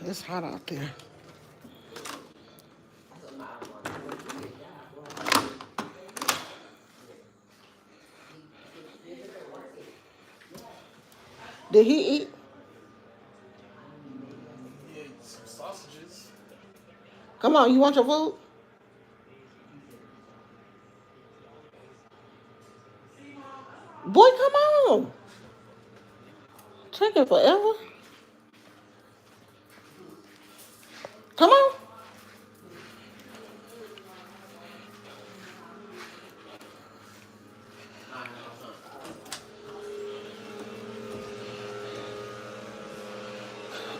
It's hot out there. Did he eat? Come on, you want your food? Boy, come on. Taking forever. Come on.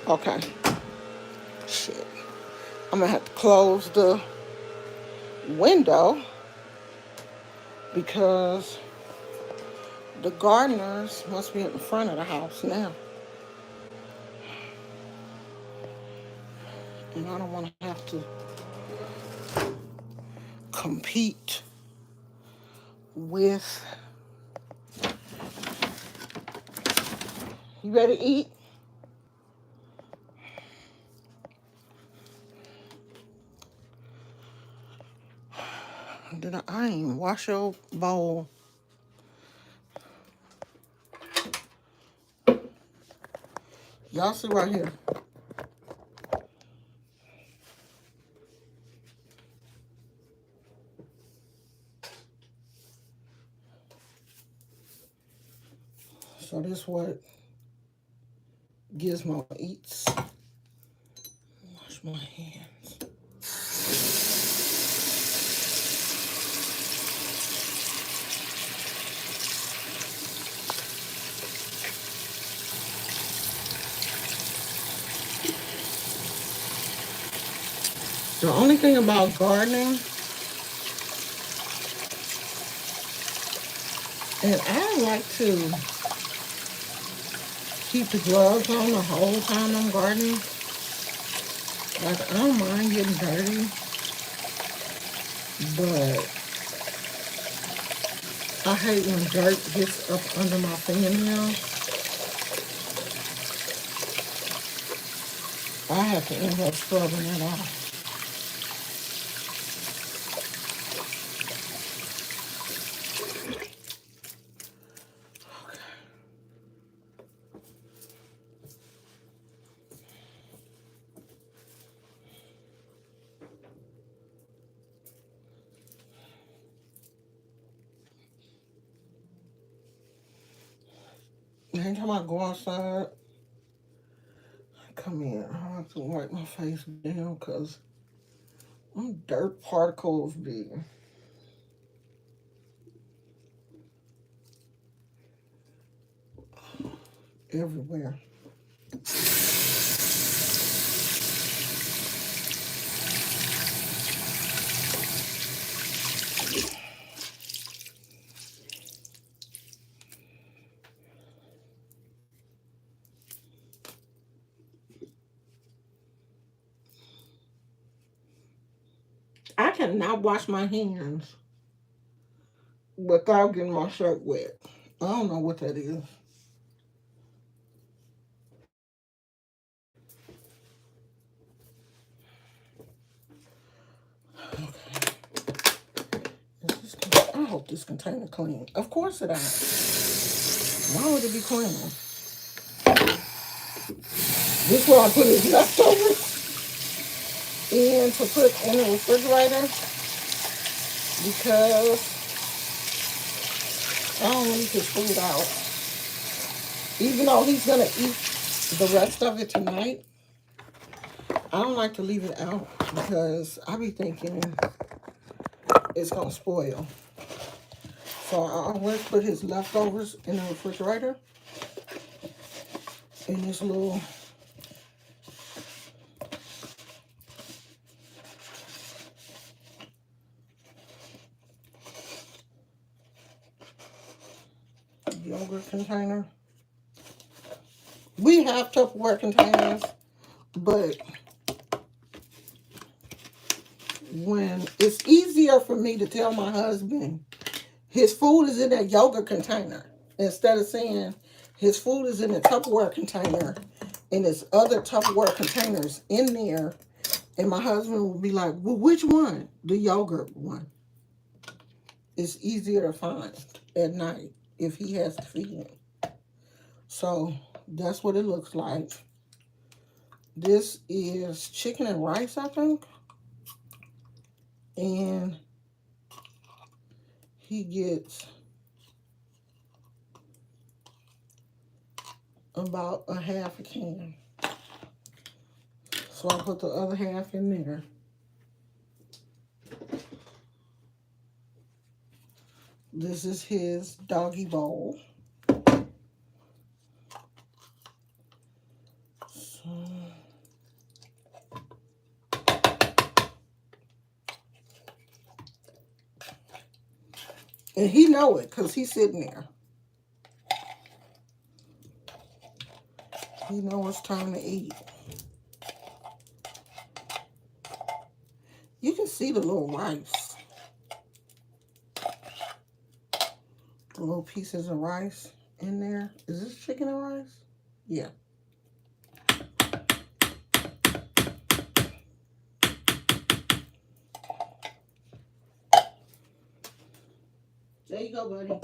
Okay. Shit. I'm gonna have to close the window because the gardeners must be at the front of the house now. And I don't want to have to compete with. You ready to eat? Did I ain't even wash your bowl? Y'all see right here. So this what Gizmo eats. Wash my hands. The only thing about gardening, and I like to keep the gloves on the whole time I'm gardening. Like, I don't mind getting dirty, but I hate when dirt gets up under my fingernails. I have to end up scrubbing it off. Anytime I go outside, I come in, I have to wipe my face down because dirt particles be everywhere. I cannot wash my hands without getting my shirt wet. I don't know what that is. I hope this container clean. Of course it ain't. Why would it be clean? This is where I put his leftovers in to put in the refrigerator because I don't leave his food out. Even though he's gonna eat the rest of it tonight, I don't like to leave it out because I be thinking it's gonna spoil. So I always put his leftovers in the refrigerator in this little yogurt container. We have Tupperware containers, but when it's easier for me to tell my husband his food is in that yogurt container instead of saying his food is in a Tupperware container and there's other Tupperware containers in there. And my husband will be like, well, which one? The yogurt one. It's easier to find at night if he has to feed him. So that's what it looks like. This is chicken and rice, I think. And he gets about a half a can. So I put the other half in there. This is his doggy bowl. So, and he know it because he's sitting there. He know it's time to eat. You can see the little rice. The little pieces of rice in there. Is this chicken and rice? Yeah. There you go, buddy.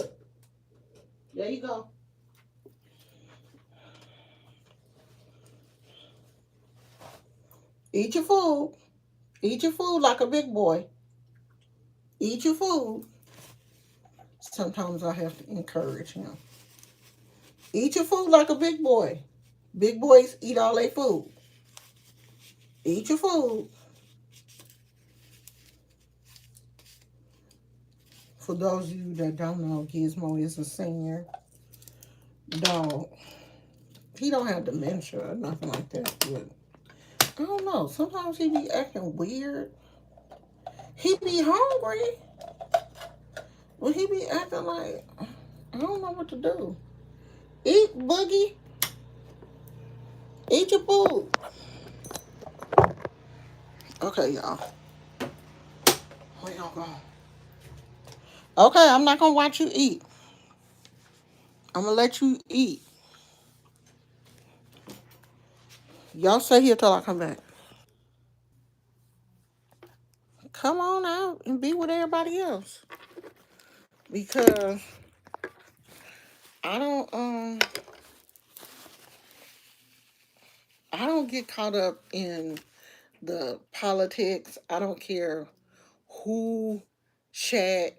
There you go. Eat your food. Eat your food like a big boy. Eat your food. Sometimes I have to encourage him. Eat your food like a big boy. Big boys eat all their food. Eat your food. For those of you that don't know, Gizmo is a senior dog. He don't have dementia or nothing like that, but I don't know. Sometimes he be acting weird. He be hungry, but he be acting like I don't know what to do. Eat, Boogie. Eat your food. Okay, y'all. Where y'all go? Okay, I'm not gonna watch you eat. I'm gonna let you eat. Y'all stay here till I come back. Come on out and be with everybody else because I don't I don't get caught up in the politics. I don't care who chat.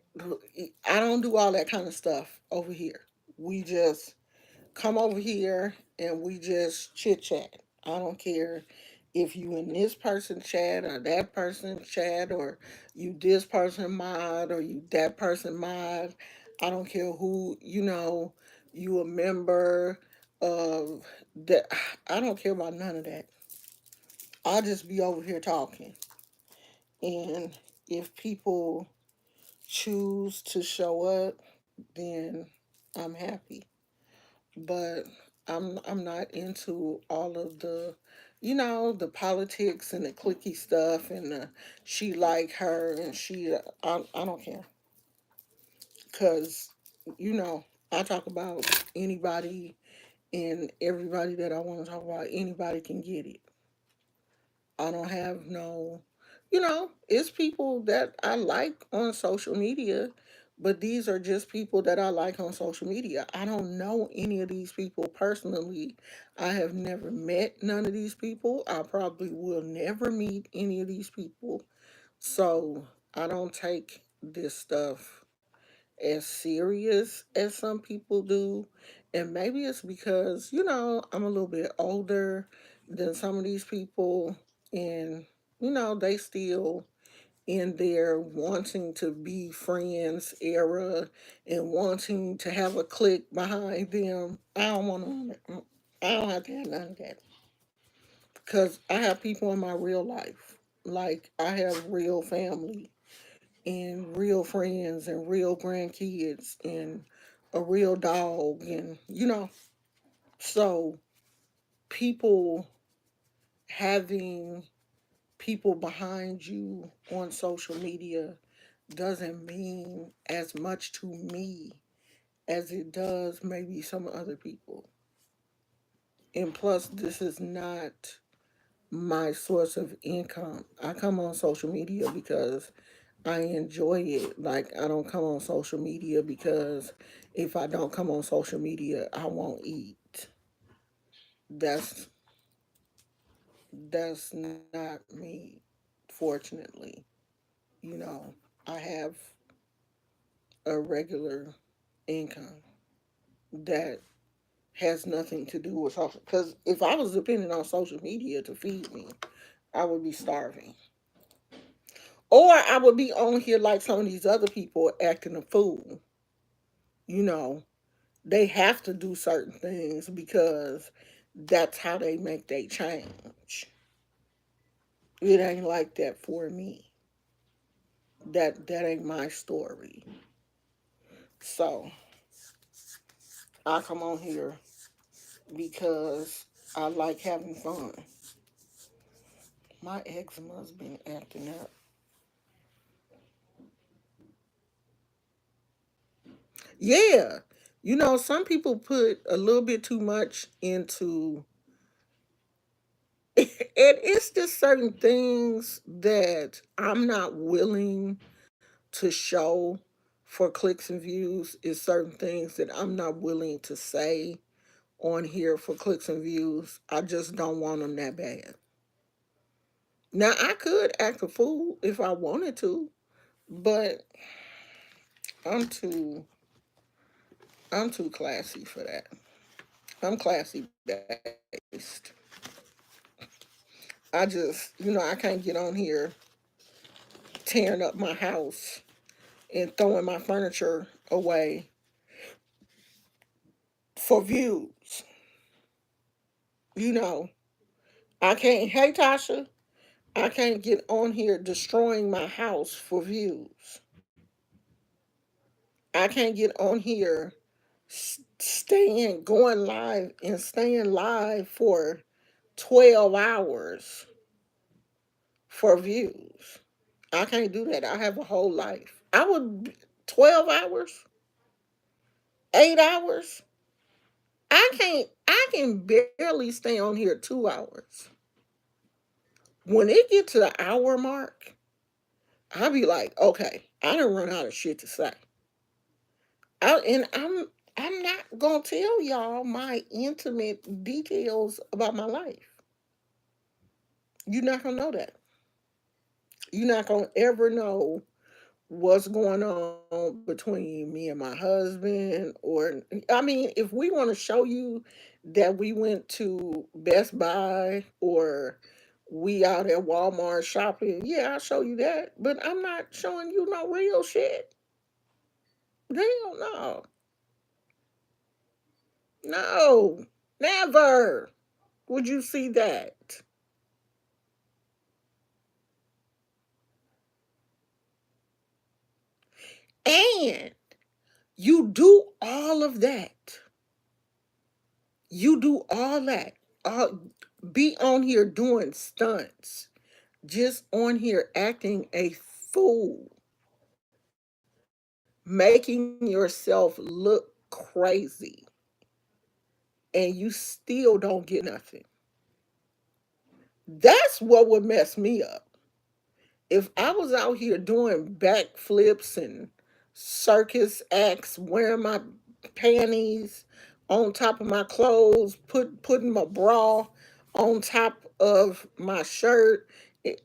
I don't do all that kind of stuff over here. We just come over here and we just chit chat. I don't care if you in this person chat or that person chat or you this person mod or you that person mod. I don't care who, you a member of that. I don't care about none of that. I'll just be over here talking. And if people choose to show up, then I'm happy. But I'm not into all of the politics and the clicky stuff and the she like her and I don't care because you know I talk about anybody and everybody that I want to talk about. Anybody can get it. I don't have it's people that I like on social media, but these are just people that I like on social media. I don't know any of these people personally. I have never met none of these people. I probably will never meet any of these people. So I don't take this stuff as serious as some people do. And maybe it's because, I'm a little bit older than some of these people. And, they still in their wanting to be friends era and wanting to have a clique behind them. I don't want to, I don't have to have none of that. Because I have people in my real life. Like, I have real family and real friends and real grandkids and a real dog. And, so people having people behind you on social media doesn't mean as much to me as it does maybe some other people. And plus, this is not my source of income. I come on social media because I enjoy it. Like, I don't come on social media because if I don't come on social media, I won't eat. That's that's not me, fortunately. You know, I have a regular income that has nothing to do with social. Because if I was depending on social media to feed me, I would be starving. Or I would be on here like some of these other people acting a fool. You know, they have to do certain things because that's how they make their change. It ain't like that for me. That ain't my story. So I come on here because I like having fun. My eczema's been acting up. Yeah. Some people put a little bit too much into and it's just certain things that I'm not willing to show for clicks and views. Is certain things that I'm not willing to say on here for clicks and views. I just don't want them that bad. Now I could act a fool if I wanted to, but I'm too I'm too classy for that. I'm classy based. I can't get on here tearing up my house and throwing my furniture away for views. You know, I can't, hey Tasha, I can't get on here destroying my house for views. I can't get on here going live and staying live for 12 hours for views. I can't do that. I have a whole life. 12 hours, 8 hours. I can barely stay on here 2 hours. When it get to the hour mark, I'll be like, okay, I done run out of shit to say. And I'm not gonna tell y'all my intimate details about my life. You're not gonna know that. You're not gonna ever know what's going on between me and my husband. Or I mean, if we want to show you that we went to Best Buy or we out at Walmart shopping, yeah, I'll show you that. But I'm not showing you no real shit. Hell no. No. Never would you see that. And you do all of that. You do all that. All, be on here doing stunts. Just on here acting a fool. Making yourself look crazy. And you still don't get nothing. That's what would mess me up. If I was out here doing backflips and circus acts, wearing my panties on top of my clothes, putting my bra on top of my shirt,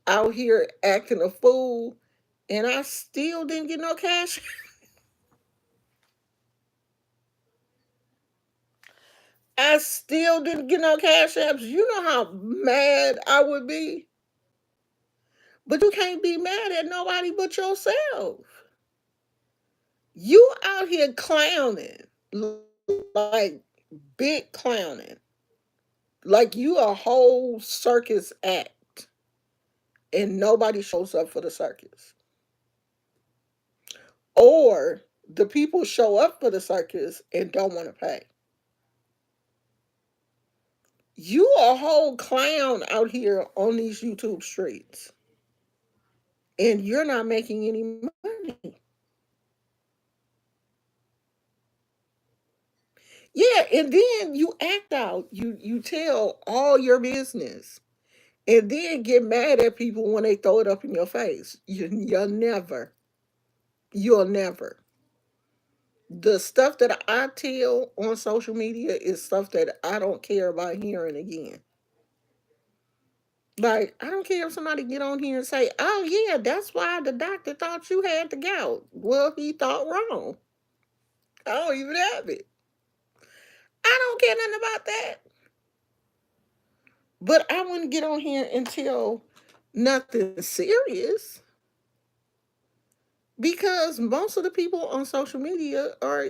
out here acting a fool, and I still didn't get no cash. I still didn't get no cash apps. You know how mad I would be? But you can't be mad at nobody but yourself. You out here clowning, like big clowning, like you a whole circus act, and nobody shows up for the circus. Or the people show up for the circus and don't want to pay. You a whole clown out here on these YouTube streets, and you're not making any money. Yeah, and then you act out. You tell all your business, and then get mad at people when they throw it up in your face. You'll never. The stuff that I tell on social media is stuff that I don't care about hearing again. Like, I don't care if somebody get on here and say, "Oh yeah, that's why the doctor thought you had the gout." Well, he thought wrong. I don't even have it. I don't care nothing about that. But I wouldn't get on here and tell nothing serious because most of the people on social media are,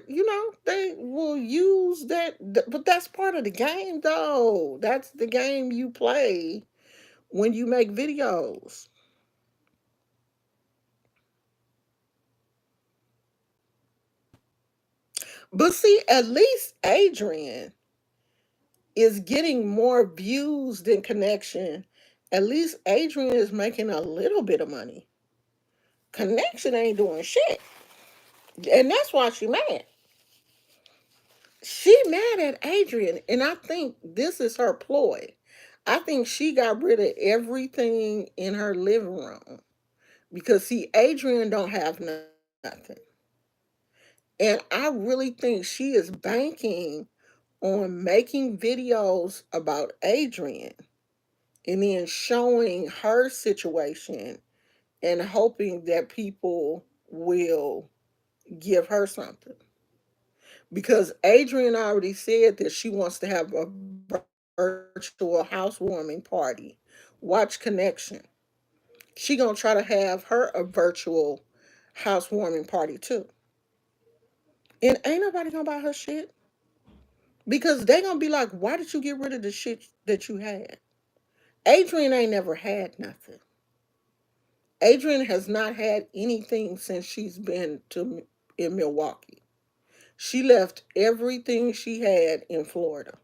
they will use that. But that's part of the game, though. That's the game you play when you make videos. But see, at least Adrian is getting more views than Connection. At least Adrian is making a little bit of money. Connection ain't doing shit. And that's why she mad. She mad at Adrian, and I think this is her ploy. I think she got rid of everything in her living room because see, Adrian don't have nothing, and I really think she is banking on making videos about Adrian and then showing her situation and hoping that people will give her something. Because Adrian already said that she wants to have a virtual housewarming party. Watch Connection. She gonna try to have her a virtual housewarming party too. And ain't nobody gonna buy her shit. Because they gonna be like, why did you get rid of the shit that you had? Adrian ain't never had nothing. Adrian has not had anything since she's been to in Milwaukee. She left everything she had in Florida.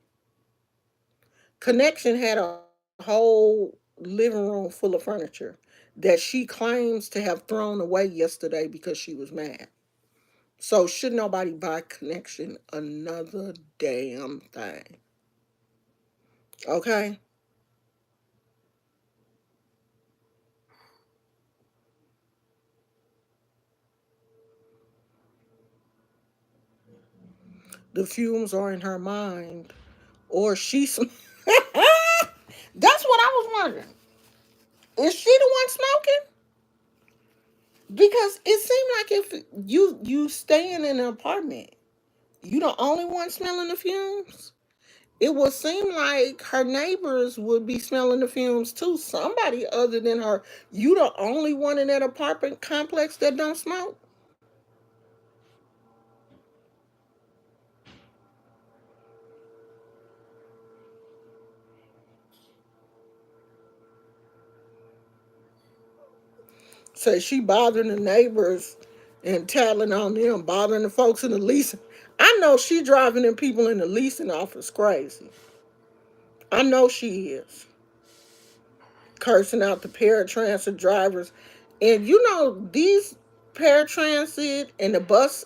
Connection had a whole living room full of furniture that she claims to have thrown away yesterday because she was mad. So should nobody buy Connection another damn thing? Okay? The fumes are in her mind. Or she's That's what I was wondering. Is she the one smoking? Because it seemed like if you stay in an apartment, you the only one smelling the fumes. It would seem like her neighbors would be smelling the fumes too. Somebody other than her. You the only one in that apartment complex that don't smoke. So she bothering the neighbors and telling on them, bothering the folks in the leasing. I know she driving them people in the leasing office crazy. I know she is. Cursing out the paratransit drivers. And these paratransit and the bus,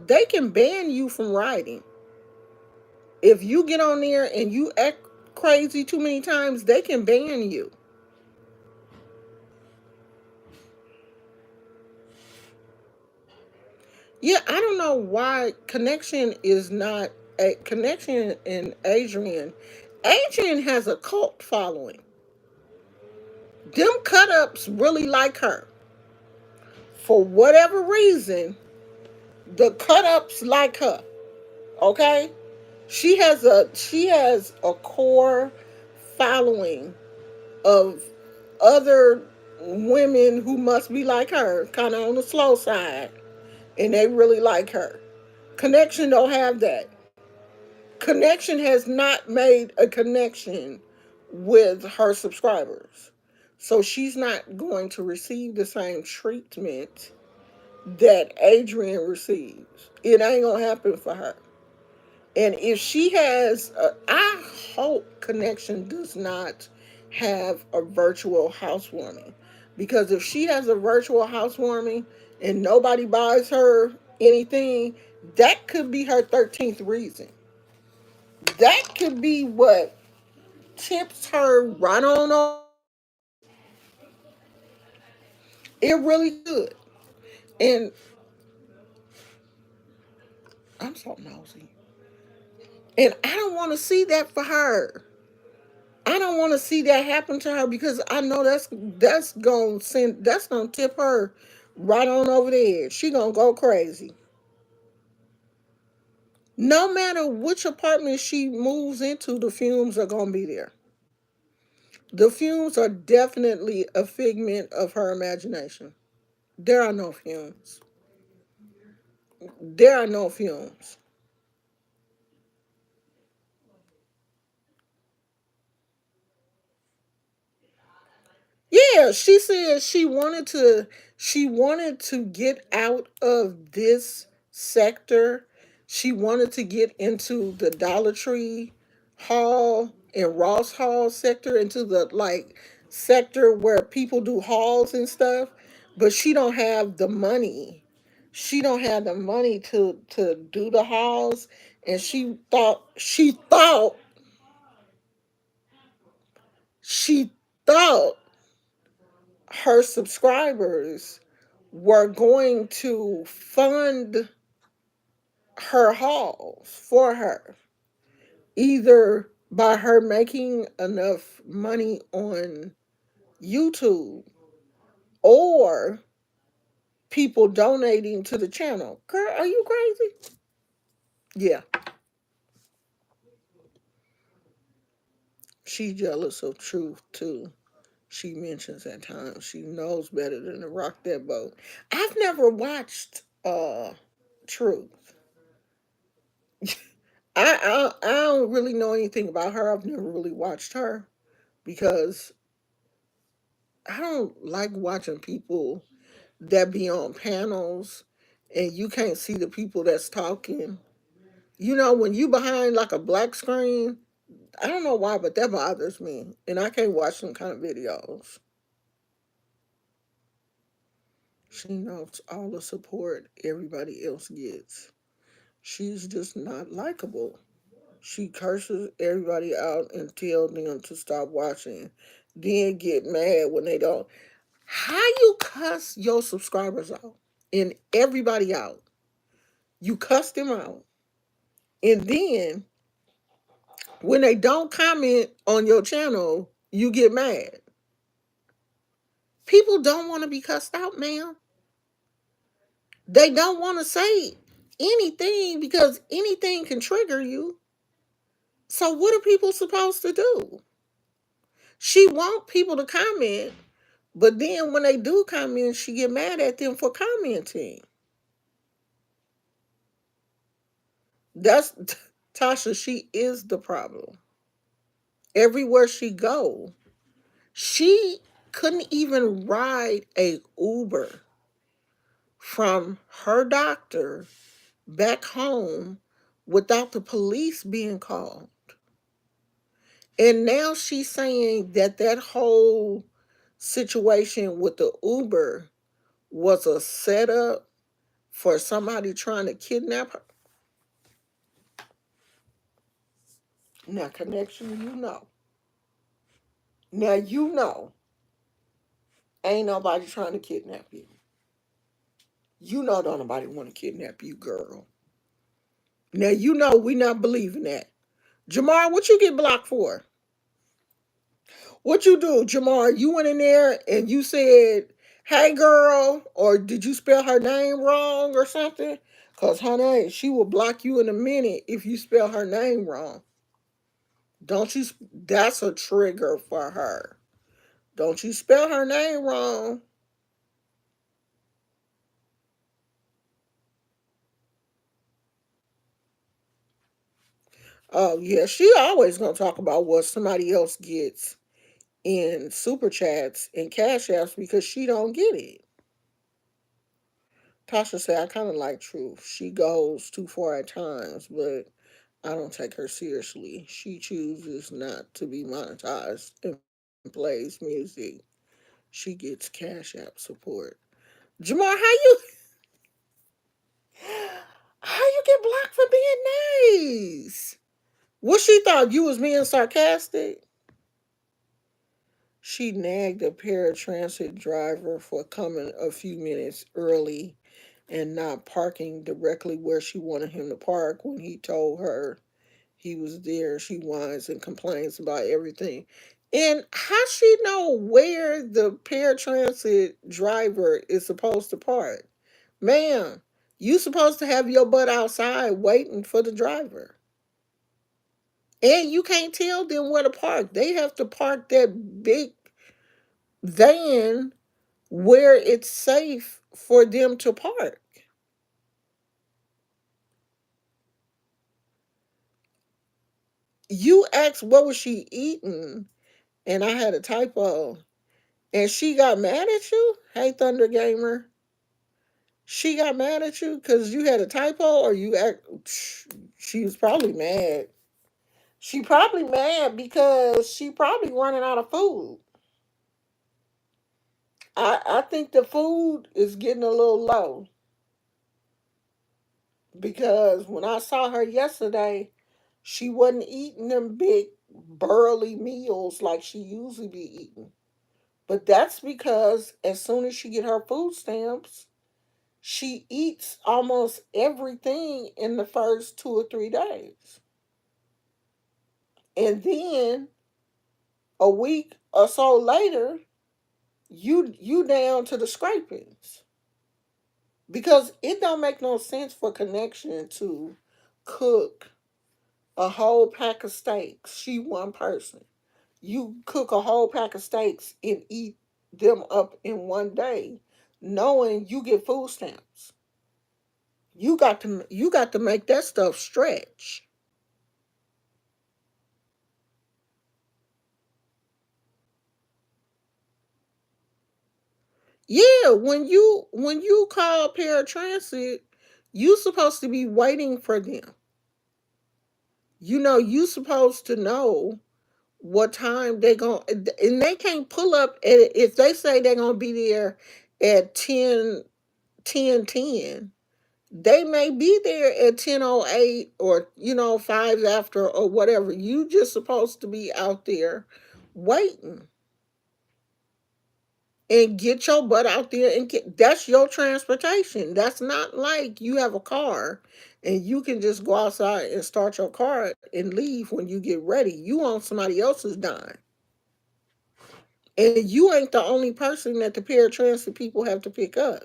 they can ban you from riding. If you get on there and you act crazy too many times, they can ban you. Yeah, I don't know why Connection is not a Connection and Adrian. Adrian has a cult following. Them cut ups really like her. For whatever reason, the cut ups like her. Okay? She has a core following of other women who must be like her, kind of on the slow side, and they really like her. Connection don't have that. Connection has not made a connection with her subscribers. So she's not going to receive the same treatment that Adrian receives. It ain't going to happen for her. And if she has, I hope Connection does not have a virtual housewarming. Because if she has a virtual housewarming and nobody buys her anything, that could be her 13th reason. That could be what tips her right on over. It really could. And I'm so nosy. And I don't want to see that for her. I don't want to see that happen to her because I know that's gonna tip her right on over the edge. She gonna go crazy. No matter which apartment she moves into, the fumes are gonna be there. The fumes are definitely a figment of her imagination. There are no fumes. There are no fumes. Yeah, she said she wanted to get out of this sector. She wanted to get into the Dollar Tree Hall and Ross Hall sector, into the like sector where people do halls and stuff, but she don't have the money. She don't have the money to do the halls, and she thought her subscribers were going to fund her hauls for her, either by her making enough money on YouTube or people donating to the channel. Girl, are you crazy? Yeah, she jealous of Truth too. She mentions at times she knows better than to rock that boat. I've never watched Truth. I don't really know anything about her. I've never really watched her because I don't like watching people that be on panels and you can't see the people that's talking. You know, when you behind like a black screen, I don't know why, but that bothers me. And I can't watch them kind of videos. She knows all the support everybody else gets. She's just not likable. She curses everybody out and tells them to stop watching, then get mad when they don't. How you cuss your subscribers out and everybody out? You cuss them out, and then when they don't comment on your channel, you get mad. People don't want to be cussed out, man. They don't want to say anything because anything can trigger you. So what are people supposed to do? She want people to comment, but then when they do comment, she get mad at them for commenting. That's Tasha. She is the problem. Everywhere she go, she couldn't even ride a Uber from her doctor back home without the police being called. And now she's saying that that whole situation with the Uber was a setup for somebody trying to kidnap her. Now, Connection, you know. Now, you know, ain't nobody trying to kidnap you. You know, don't nobody want to kidnap you, girl. Now, you know, we not believing that. Jamar, what you get blocked for? What you do, Jamar? You went in there and you said, "Hey, girl," or did you spell her name wrong or something? Cause honey, she will block you in a minute if you spell her name wrong. Don't you? That's a trigger for her. Don't you spell her name wrong. Oh yeah, she always gonna talk about what somebody else gets in super chats and cash apps because she don't get it. Tasha said, I kind of like Truth. She goes too far at times, but I don't take her seriously. She chooses not to be monetized and plays music. She gets cash app support. Jamar, how you get blocked for being nice? What she thought you was being sarcastic? She nagged a paratransit driver for coming a few minutes early and not parking directly where she wanted him to park when he told her he was there. She whines and complains about everything. And how she know where the paratransit driver is supposed to park? Ma'am, you supposed to have your butt outside waiting for the driver. And you can't tell them where to park. They have to park that big van where it's safe for them to park. You asked what was she eating, and I had a typo, and she got mad at you. Hey, Thunder Gamer, she got mad at you because you had a typo, or you act. She was probably mad. She probably mad because she probably running out of food. I think the food is getting a little low because when I saw her yesterday, she wasn't eating them big burly meals like she usually be eating. But that's because as soon as she get her food stamps, she eats almost everything in the first 2 or 3 days. And then a week or so later, you down to the scrapings. Because it don't make no sense for connection to cook a whole pack of steaks. She one person. You cook a whole pack of steaks and eat them up in one day, knowing you get food stamps. You got to make that stuff stretch. Yeah, when you call paratransit, you supposed to be waiting for them. You supposed to know what time they going, and they can't pull up if they say they're gonna be there at 10, 10, 10. They may be there at 10:08 or 5 after or whatever. You just supposed to be out there waiting and get your butt out there and that's your transportation. That's not like you have a car and you can just go outside and start your car and leave when you get ready. You on somebody else's dime. And you ain't the only person that the paratransit people have to pick up.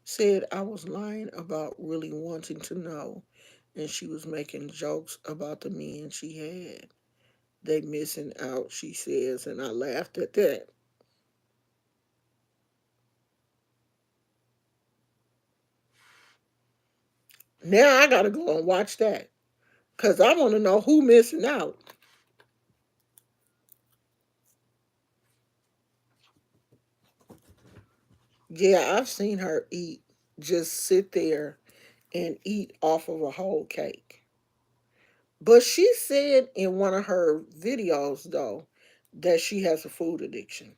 Said I was lying about really wanting to know, and she was making jokes about the men she had. They missing out, she says, and I laughed at that. Now I gotta go and watch that. Cause I wanna know who missing out. Yeah, I've seen her eat. Just sit there and eat off of a whole cake. But she said in one of her videos though that she has a food addiction.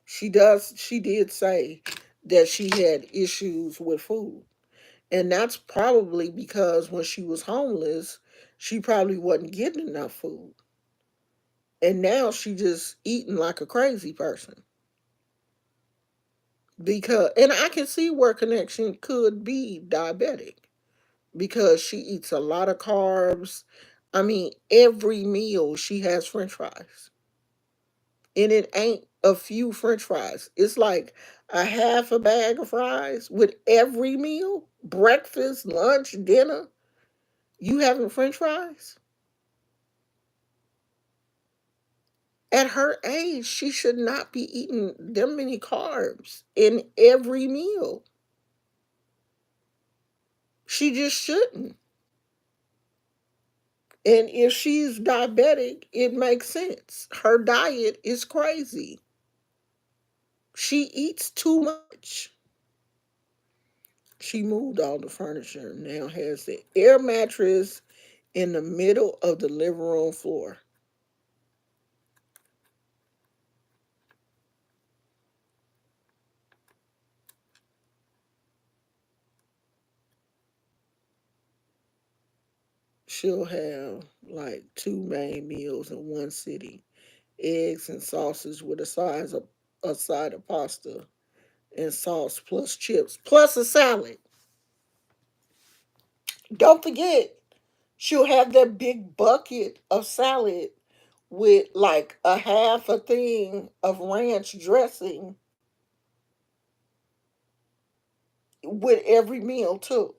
She did say that she had issues with food. And that's probably because when she was homeless, she probably wasn't getting enough food. And now she just eating like a crazy person. Because and I can see where connection could be diabetic because she eats a lot of carbs. I mean, every meal she has french fries. And it ain't a few French fries. It's like a half a bag of fries with every meal, breakfast, lunch, dinner. You having French fries? At her age, she should not be eating them many carbs in every meal. She just shouldn't. And if she's diabetic, it makes sense. Her diet is crazy. She eats too much. She moved all the furniture, now has the air mattress in the middle of the living room floor. She'll have like two main meals in one sitting, eggs and sausage with a side of pasta and sauce plus chips plus a salad. Don't forget, she'll have that big bucket of salad with like a half a thing of ranch dressing with every meal too.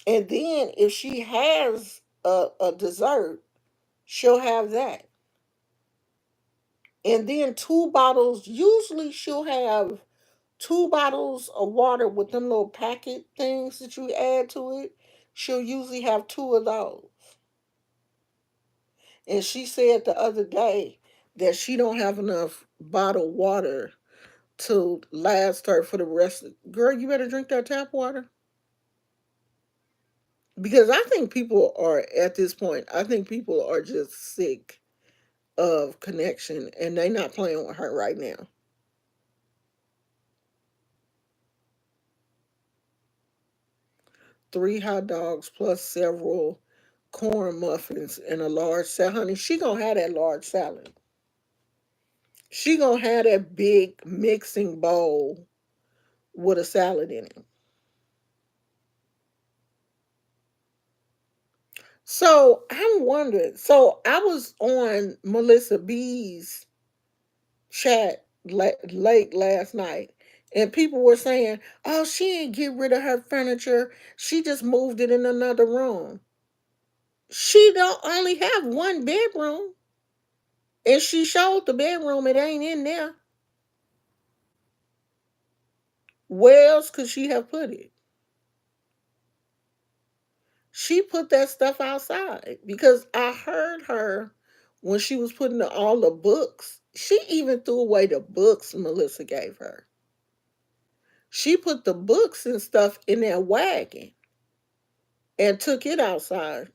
And then if she has a dessert, she'll have that. And then two bottles, usually she'll have two bottles of water with them little packet things that you add to it. She'll usually have two of those. And she said the other day that she don't have enough bottled water to last her for the rest of. Girl, you better drink that tap water. Because I think people are at this point, I think people are just sick of connection and they not playing with her right now. Three hot dogs plus several corn muffins and a large salad. Honey, she gonna have that large salad. She gonna have that big mixing bowl with a salad in it. So I'm wondering. So I was on Melissa B's chat late last night, and people were saying, "Oh, she ain't get rid of her furniture. She just moved it in another room. She don't only have one bedroom, and she showed the bedroom. It ain't in there. Where else could she have put it? She put that stuff outside because I heard her when she was putting all the books. She even threw away the books Melissa gave her. She put the books and stuff in that wagon and took it outside.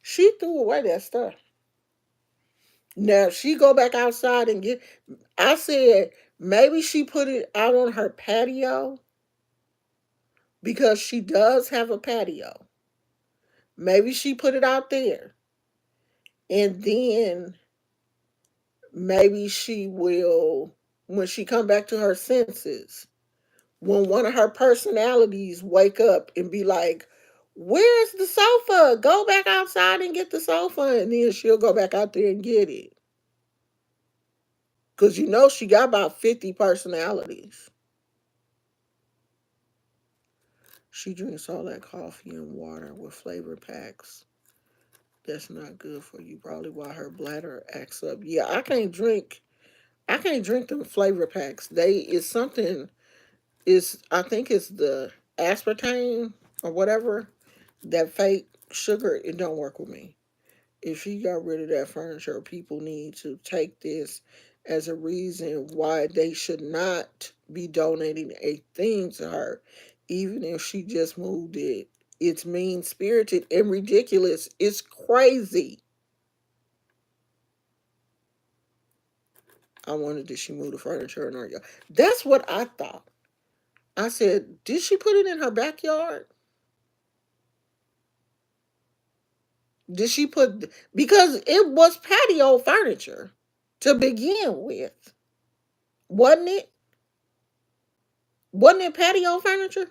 She threw away that stuff. Now she go back outside and get. I said maybe she put it out on her patio because she does have a patio. Maybe she put it out there, and then maybe she will when she come back to her senses. When one of her personalities wake up and be like, "Where's the sofa? Go back outside and get the sofa," and then she'll go back out there and get it. Cause you know she got about 50 personalities. She drinks all that coffee and water with flavor packs. That's not good for you. Probably why her bladder acts up. Yeah, I can't drink them flavor packs. They is something is I think it's the aspartame or whatever. That fake sugar, it don't work with me. If she got rid of that furniture, people need to take this as a reason why they should not be donating a thing to her, even if she just moved it. It's mean spirited and ridiculous. It's crazy. I wondered, did she move the furniture in her yard? That's what I thought. I said, did she put it in her backyard? Did she put because it was patio furniture to begin with, wasn't it? Wasn't it patio furniture?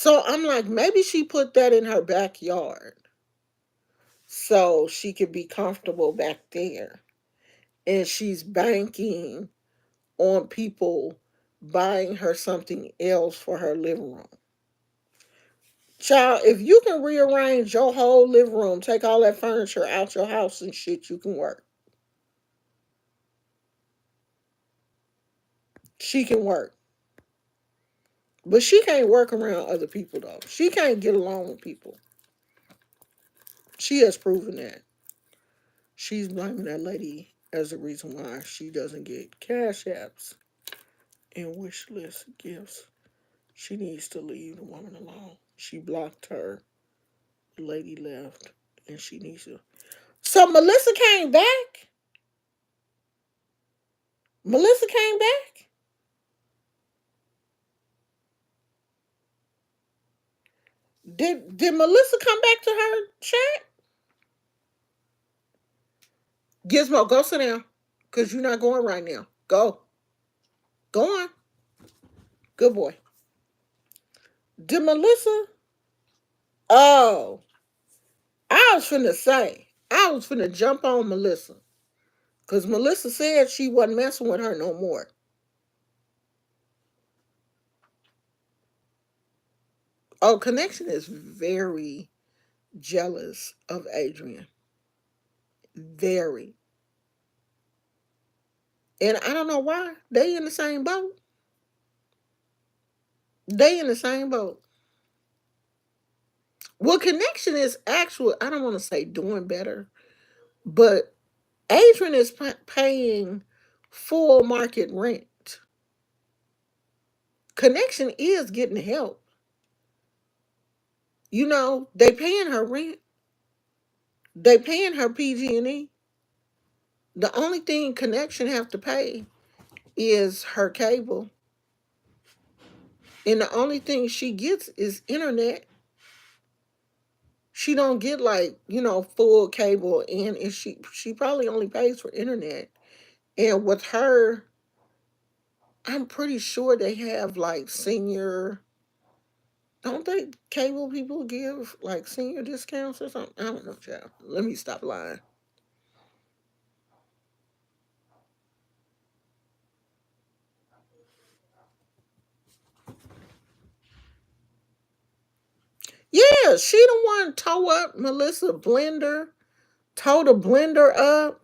So I'm like, maybe she put that in her backyard so she could be comfortable back there. And she's banking on people buying her something else for her living room. Child, if you can rearrange your whole living room, take all that furniture out your house and shit, you can work. She can work. But she can't work around other people though. She can't get along with people. She has proven that. She's blaming that lady as the reason why she doesn't get cash apps and wish list gifts. She needs to leave the woman alone. She blocked her. The lady left, and she needs to. So Melissa came back. Melissa came back. Did Melissa come back to her chat? Gizmo, go sit down, cause you're not going right now. Go on. Good boy. Did Melissa? Oh, I was finna say. I was finna jump on Melissa, cause Melissa said she wasn't messing with her no more. Oh, Connection is very jealous of Adrian. Very. And I don't know why. They in the same boat. They in the same boat. Well, Connection is actually, I don't want to say doing better, but Adrian is paying full market rent. Connection is getting help. You know, they paying her rent. They paying her PG&E. The only thing Connection have to pay is her cable. And the only thing she gets is internet. She don't get like, full cable, and if she probably only pays for internet. And with her, I'm pretty sure they have like senior, don't they, cable people give like senior discounts or something? I don't know, child. Let me stop lying. Yeah, she the one tore up Melissa blender, tore the blender up.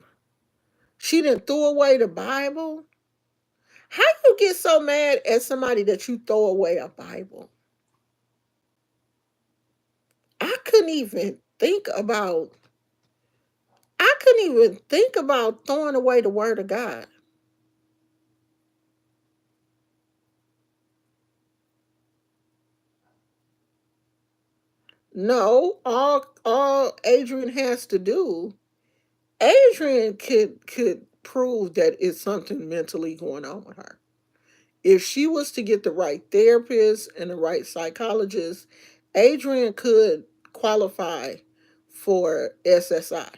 She didn't throw away the Bible. How you get so mad at somebody that you throw away a Bible? I couldn't even think about I couldn't even think about throwing away the word of God. No, all Adrian has to do, Adrian could prove that it's something mentally going on with her. If she was to get the right therapist and the right psychologist, Adrian could qualify for SSI.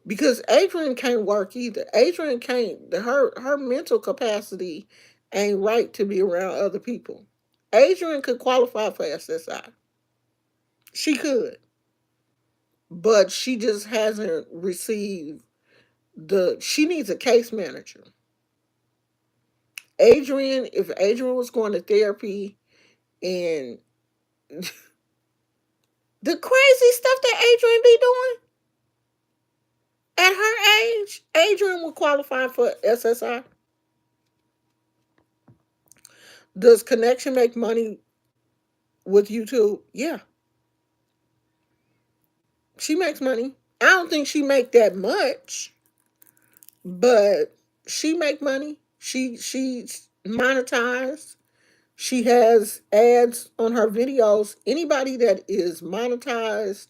Because Adrian can't work either. Adrian can't, her mental capacity ain't right to be around other people. Adrian could qualify for SSI. She could, but she just hasn't received she needs a case manager. Adrian, if Adrian was going to therapy and the crazy stuff that Adrian be doing at her age, Adrian would qualify for SSI. Does Connection make money with YouTube? Yeah, she makes money. I don't think she make that much, but she make money. She's monetized. She has ads on her videos. Anybody that is monetized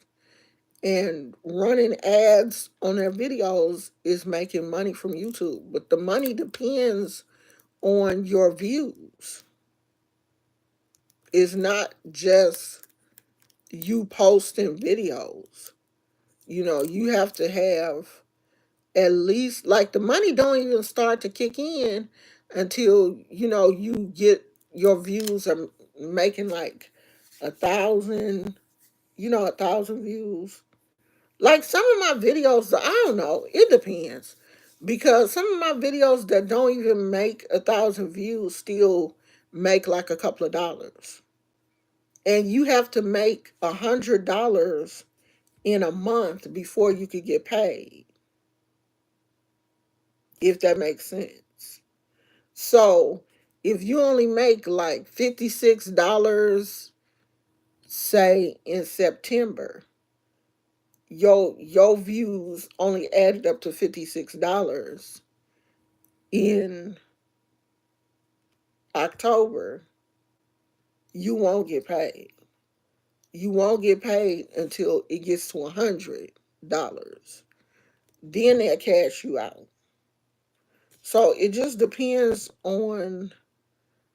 and running ads on their videos is making money from YouTube. But the money depends on your views. It's not just you posting videos. You have to have at least, like, the money don't even start to kick in until you get your views are making like 1,000, 1,000 views. Like some of my videos, I don't know, it depends. Because some of my videos that don't even make 1,000 views still make like a couple of dollars. And you have to make $100 in a month before you could get paid, if that makes sense. So if you only make like $56, say in September, your views only added up to $56 in October, you won't get paid. You won't get paid until it gets to $100. Then they'll cash you out. So it just depends on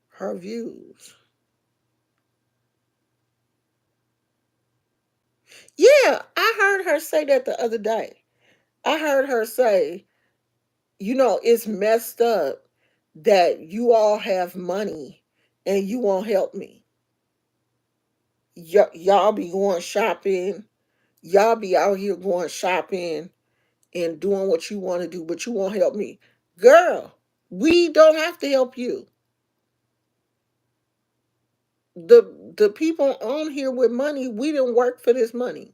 her views. Yeah, I heard her say that the other day. I heard her say, it's messed up that you all have money and you won't help me. Y'all be going shopping. Y'all be out here going shopping and doing what you want to do, but you won't help me. Girl, we don't have to help you. The people on here with money, we didn't work for this money.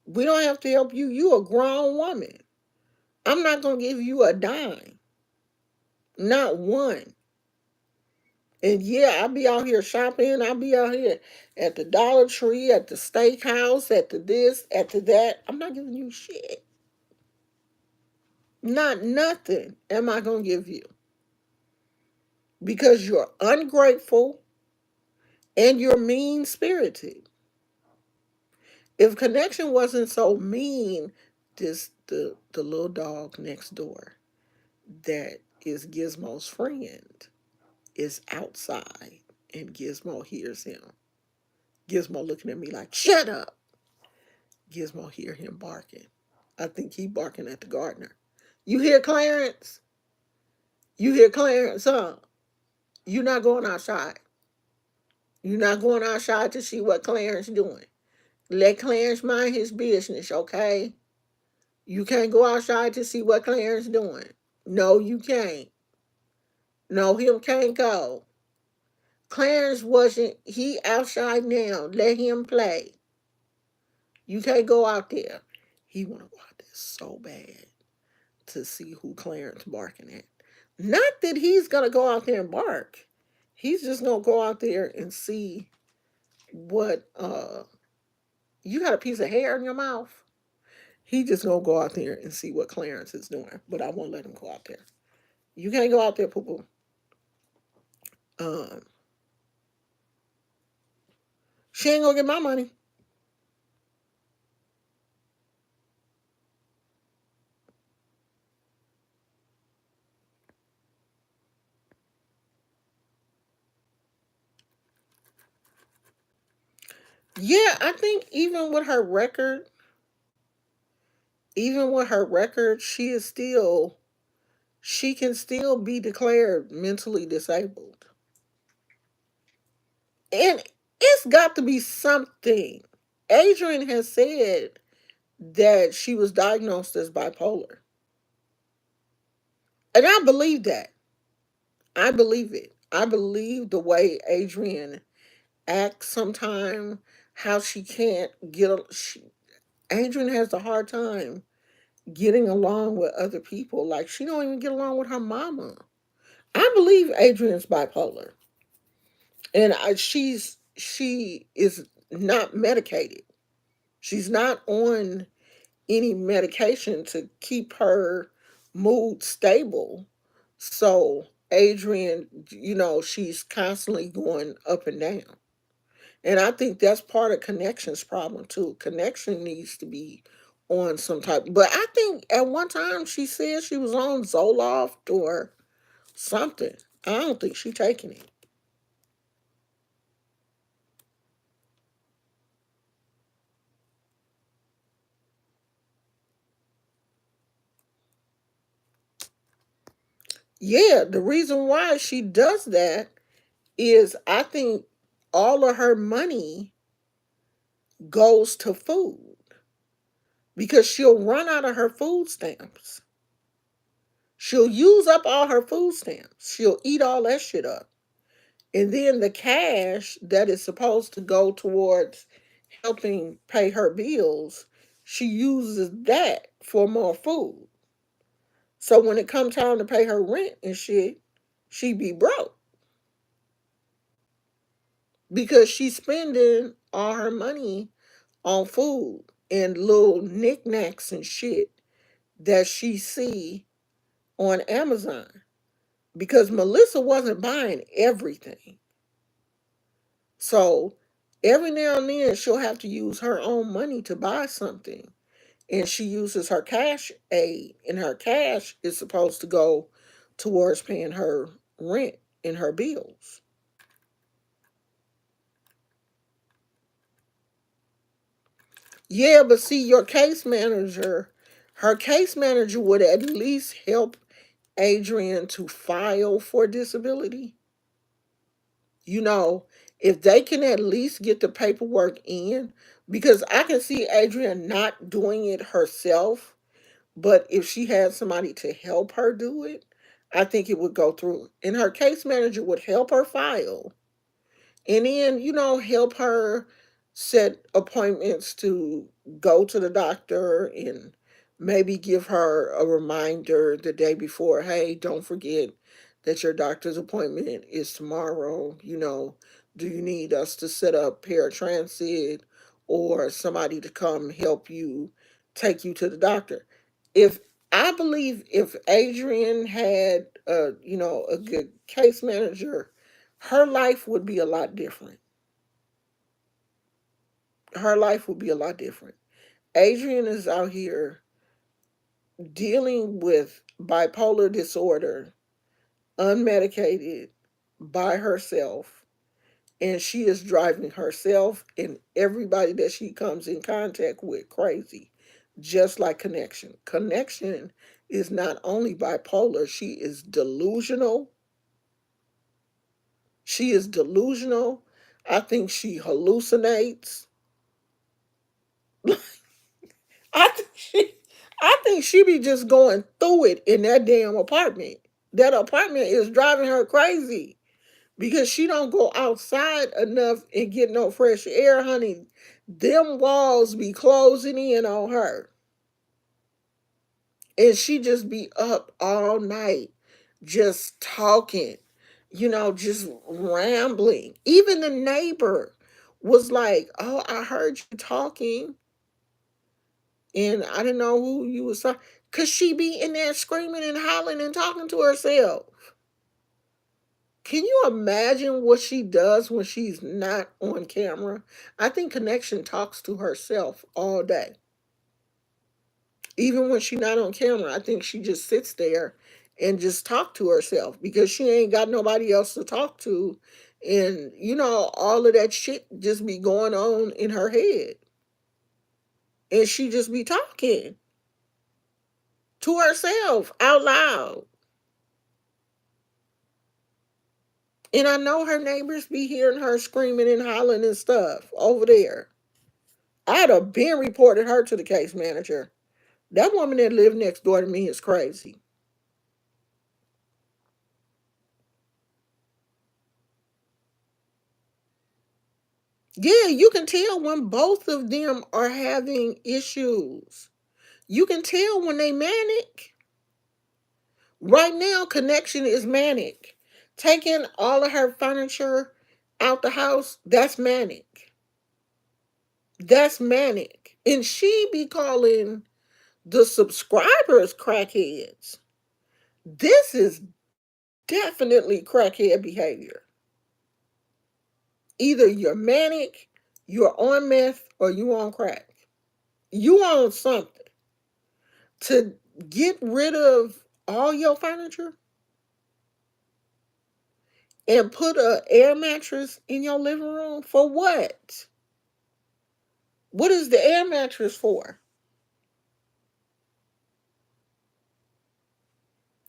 We don't have to help you. You a grown woman. I'm not gonna give you a dime. Not one. And yeah, I'll be out here shopping. I'll be out here at the Dollar Tree, at the steakhouse, at the this, at the that. I'm not giving you shit. Not nothing am I gonna give you. Because you're ungrateful and you're mean spirited. If connection wasn't so mean, the little dog next door that is Gizmo's friend is outside and Gizmo hears him. Gizmo looking at me like, shut up. Gizmo hear him barking. I think he barking at the gardener. You hear Clarence? You hear Clarence, huh? You not going outside. You not going outside to see what Clarence doing. Let Clarence mind his business, okay? You can't go outside to see what Clarence doing. No, you can't. No, him can't go. Clarence wasn't, he outside now. Let him play. You can't go out there. He want to go out there so bad to see who Clarence barking at. Not that he's going to go out there and bark. He's just going to go out there and see what, you got a piece of hair in your mouth. He just going to go out there and see what Clarence is doing. But I won't let him go out there. You can't go out there, poo-poo. Um, she ain't going to get my money. Yeah, I think even with her record, she can still be declared mentally disabled. And it's got to be something. Adrian has said that she was diagnosed as bipolar. And I believe that. I believe it. I believe the way Adrian acts sometimes, how she can't Adrian has a hard time getting along with other people. Like she don't even get along with her mama. I believe Adrian's bipolar. And she is not medicated. She's not on any medication to keep her mood stable. So Adrian, she's constantly going up and down. And I think that's part of Connection's problem too. Connection needs to be on some type. But I think at one time she said she was on Zoloft or something. I don't think she's taking it. Yeah, the reason why she does that is I think all of her money goes to food because she'll run out of her food stamps. She'll use up all her food stamps. She'll eat all that shit up. And then the cash that is supposed to go towards helping pay her bills, she uses that for more food. So when it comes time to pay her rent and shit, she be broke because she's spending all her money on food and little knickknacks and shit that she see on Amazon. Because Melissa wasn't buying everything. So every now and then she'll have to use her own money to buy something. And she uses her cash aid, and her cash is supposed to go towards paying her rent and her bills. Yeah, but see, her case manager would at least help Adrian to file for disability. You know, if they can at least get the paperwork in, because I can see Adrian not doing it herself, but if she had somebody to help her do it, I think it would go through. And her case manager would help her file and then help her set appointments to go to the doctor and maybe give her a reminder the day before, hey, don't forget that your doctor's appointment is tomorrow. Do you need us to set up paratransit or somebody to come help you take you to the doctor? If I believe if Adrian had a good case manager, her life would be a lot different. Her life would be a lot different. Adrian is out here dealing with bipolar disorder, unmedicated, by herself, and she is driving herself and everybody that she comes in contact with crazy, just like Connection. Connection is not only bipolar, she is delusional. She is delusional. I think she hallucinates. I think she, I think she be just going through it in that damn apartment. That apartment is driving her crazy because she don't go outside enough and get no fresh air, honey. Them walls be closing in on her, and she just be up all night, just talking, just rambling. Even the neighbor was like, "Oh, I heard you talking." And I didn't know who you was talking. Cause she be in there screaming and hollering and talking to herself. Can you imagine what she does when she's not on camera? I think Connection talks to herself all day. Even when she's not on camera, I think she just sits there and just talk to herself because she ain't got nobody else to talk to. And all of that shit just be going on in her head. And she just be talking to herself out loud. And I know her neighbors be hearing her screaming and hollering and stuff over there. I'd have been reported her to the case manager. That woman that lived next door to me is crazy. Yeah, you can tell when both of them are having issues. You can tell when they manic. Right now, Connection is manic. Taking all of her furniture out the house, that's manic. That's manic. And she be calling the subscribers crackheads. This is definitely crackhead behavior. Either you're manic, you're on meth, or you on crack. You on something. To get rid of all your furniture and put a air mattress in your living room for what? What is the air mattress for?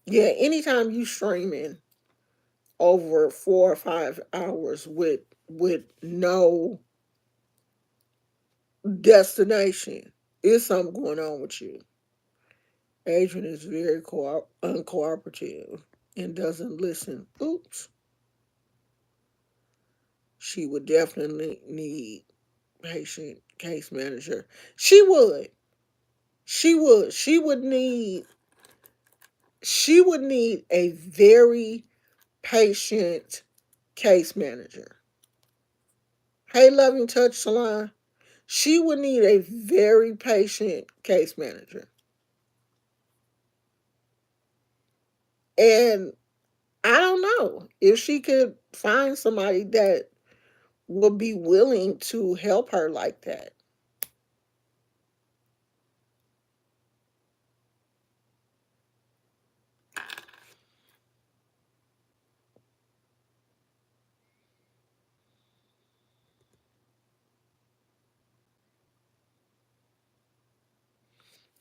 Yeah, anytime you streaming, over 4 or 5 hours with no destination. Is something going on with you. Adrian is very uncooperative and doesn't listen. Oops. She would definitely need patient case manager. She would. She would. She would need a very patient case manager. Hey, Loving Touch Salon. She would need a very patient case manager. And I don't know if she could find somebody that would be willing to help her like that.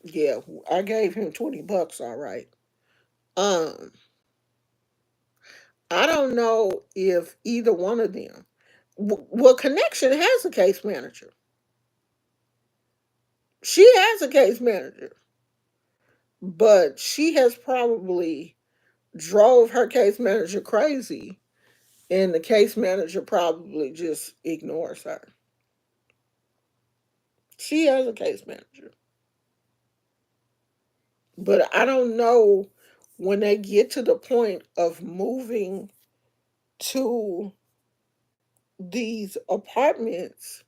Yeah, I gave him $20. All right. Um, I don't know if either one of them. Well, Connection has a case manager. She has a case manager, but she has probably drove her case manager crazy, and the case manager probably just ignores her. She has a case manager, but I don't know when they get to the point of moving to these apartments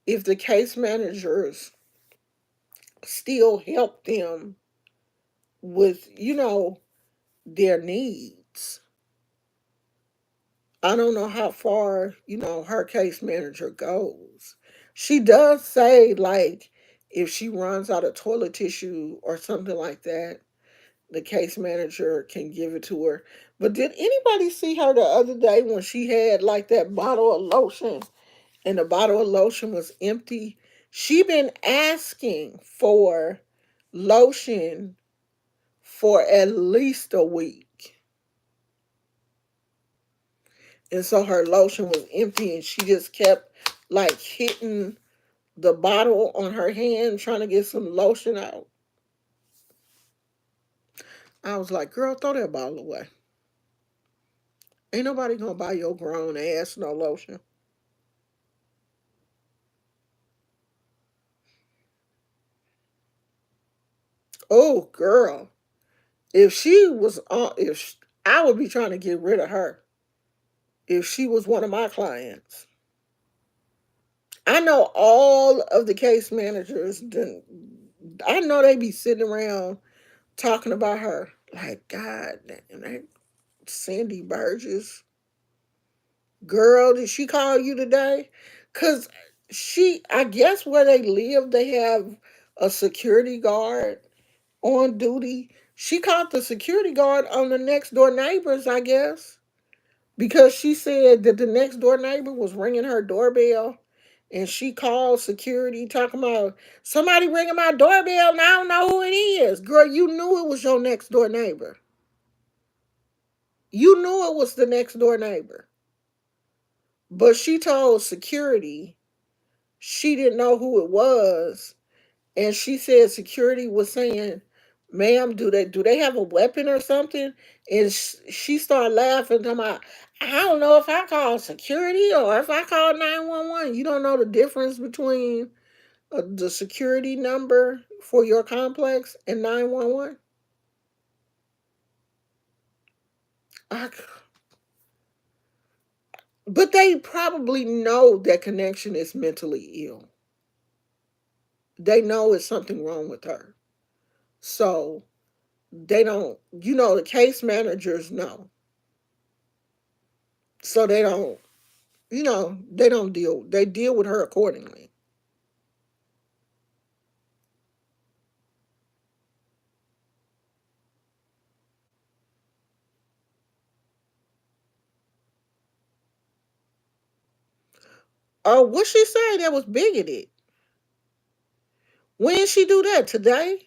if the case managers still help them with, their needs. I don't know how far, her case manager goes. She does say, like, if she runs out of toilet tissue or something like that, the case manager can give it to her. But did anybody see her the other day when she had like that bottle of lotion and the bottle of lotion was empty? She been asking for lotion for at least a week. And so her lotion was empty and she just kept like hitting the bottle on her hand trying to get some lotion out. I was like, girl, throw that bottle away. Ain't nobody gonna buy your grown ass no lotion. Oh, girl. If she was on, I would be trying to get rid of her if she was one of my clients. I know all of the case managers. I know they be sitting around talking about her. Like, God damn, that Cindy Burgess. Girl, did she call you today? Because I guess where they live, they have a security guard on duty. She called the security guard on the next door neighbors, I guess, because she said that the next door neighbor was ringing her doorbell and she called security talking about somebody ringing my doorbell and I don't know who it is. Girl, you knew it was your next door neighbor. You knew it was the next door neighbor. But she told security she didn't know who it was. And she said security was saying, ma'am, do they have a weapon or something? And she started laughing, talking about, I don't know if I call security or if I call 911. You don't know the difference between the security number for your complex and 911? I, but they probably know that Connection is mentally ill. They know it's something wrong with her. So they don't, the case managers know. So they deal with her accordingly. Oh, what she say that was bigoted? When she do that? Today?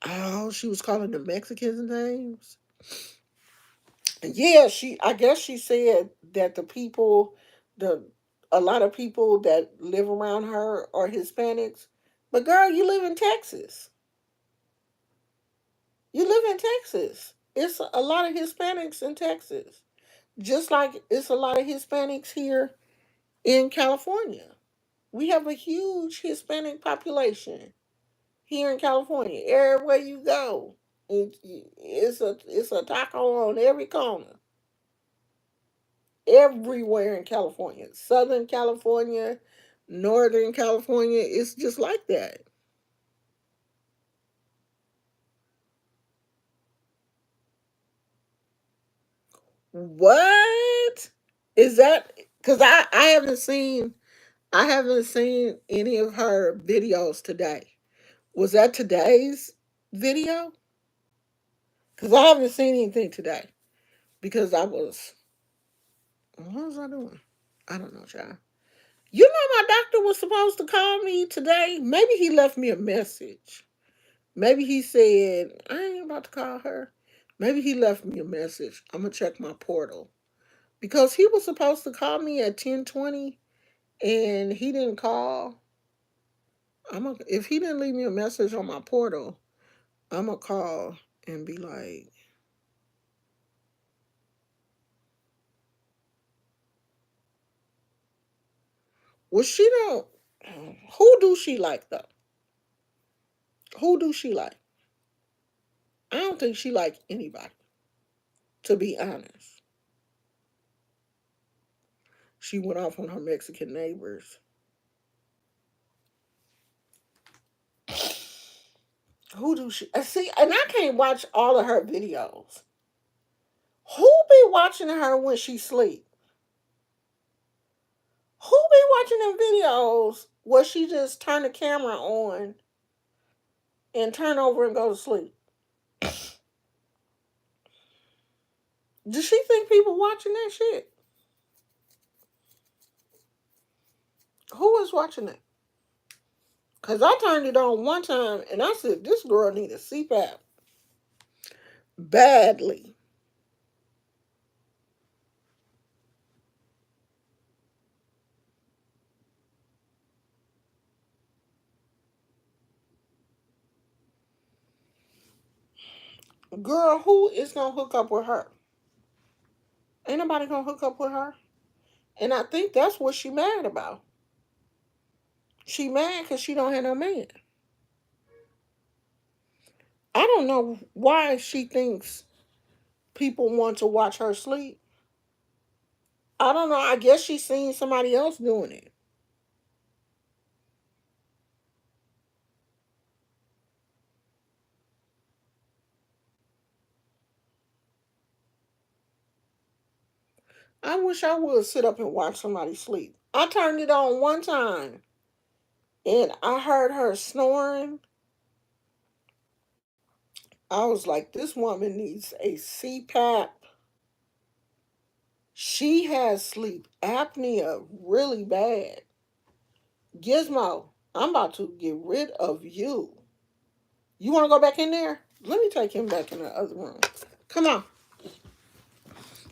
Oh, she was calling the Mexicans names. Yeah, I guess she said that the a lot of people that live around her are Hispanics. But girl, you live in Texas. You live in Texas. It's a lot of Hispanics in Texas. Just like it's a lot of Hispanics here in California. We have a huge Hispanic population here in California. Everywhere you go, it's a taco on every corner. Everywhere in California, Southern California, Northern California, it's just like that. What is that? Because I haven't seen any of her videos today. Was that today's video? Because I haven't seen anything today. Because what was I doing? I don't know, child. You know, my doctor was supposed to call me today. Maybe he left me a message. Maybe he said, I ain't about to call her. Maybe he left me a message. I'm going to check my portal. Because he was supposed to call me at 10:20 and he didn't call. If he didn't leave me a message on my portal, I'm going to call and be like, well, she don't. Who do she like, though? Who do she like? I don't think she like anybody, to be honest. She went off on her Mexican neighbors. Who do she see? And I can't watch all of her videos. Who be watching her when she sleep? Who be watching them videos where she just turn the camera on and turn over and go to sleep? Does she think people watching that shit? Who is watching it? Cause I turned it on one time and I said this girl need a CPAP badly. Girl, who is gonna hook up with her? Ain't nobody gonna hook up with her. And I think that's what she mad about. She mad because she don't have no man. I don't know why she thinks people want to watch her sleep. I don't know. I guess she's seen somebody else doing it. I wish I would sit up and watch somebody sleep. I turned it on one time and I heard her snoring. I was like, this woman needs a CPAP. She has sleep apnea really bad. Gizmo, I'm about to get rid of you. You want to go back in there? Let me take him back in the other room. Come on,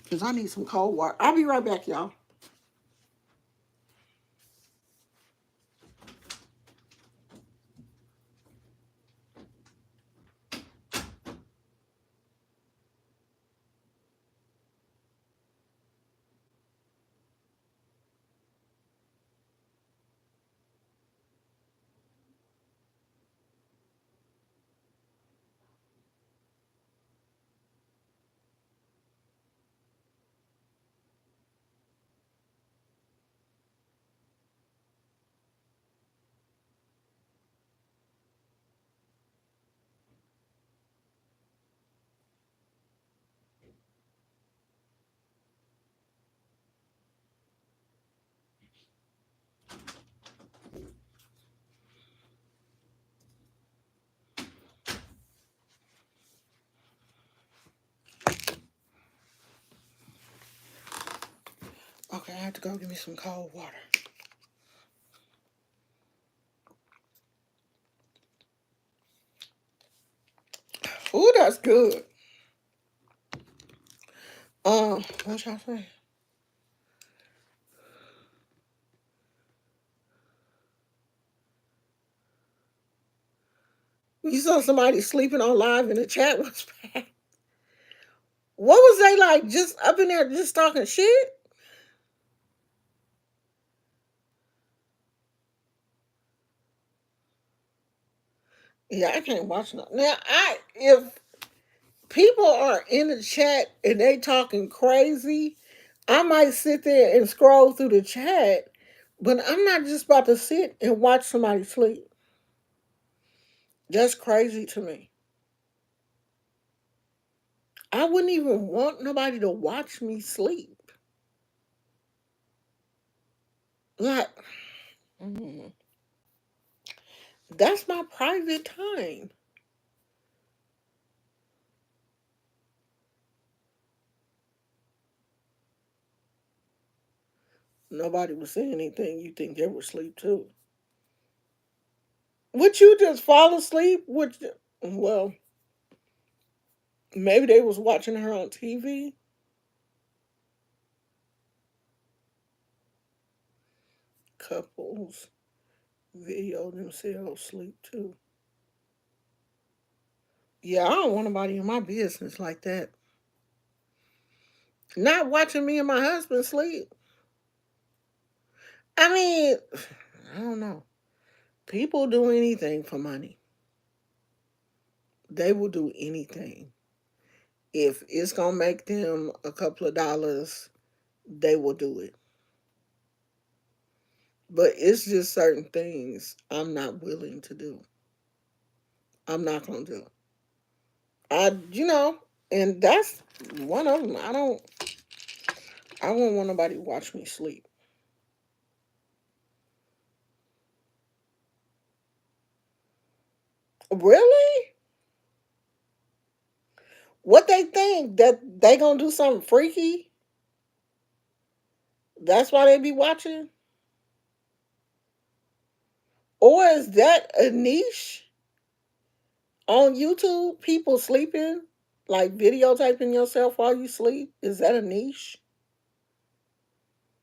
because I need some cold water. I'll be right back, y'all. Okay, I have to go get me some cold water. Oh, that's good. What y'all say? You saw somebody sleeping on live and the chat was packed. What was they like? Just up in there, just talking shit? Yeah, I can't watch no. Now, if people are in the chat and they talking crazy, I might sit there and scroll through the chat, but I'm not just about to sit and watch somebody sleep. That's crazy to me. I wouldn't even want nobody to watch me sleep. Like, mm, that's my private time. Nobody was saying anything. You think they were asleep too? Would you just fall asleep? Well, maybe they was watching her on TV. Couples video themselves sleep too. Yeah, I don't want nobody in my business like that. Not watching me and my husband sleep. I mean, I don't know. People do anything for money. They will do anything. If it's gonna make them a couple of dollars, they will do it. But it's just certain things I'm not willing to do. I'm not gonna do. And that's one of them. I won't want nobody to watch me sleep. Really? What they think that they gonna do something freaky? That's why they be watching? Or is that a niche on YouTube? People sleeping, like videotaping yourself while you sleep. Is that a niche?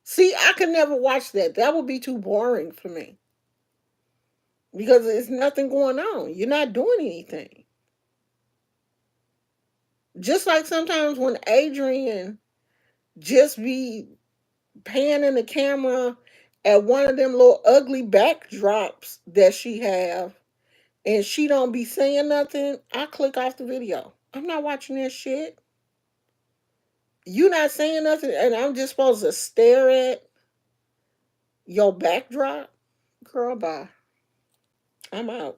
See, I could never watch that. That would be too boring for me because there's nothing going on. You're not doing anything. Just like sometimes when Adrian just be panning the camera at one of them little ugly backdrops that she have and she don't be saying nothing, I click off the video. I'm not watching that shit. You not saying nothing and I'm just supposed to stare at your backdrop? Girl, bye. I'm out.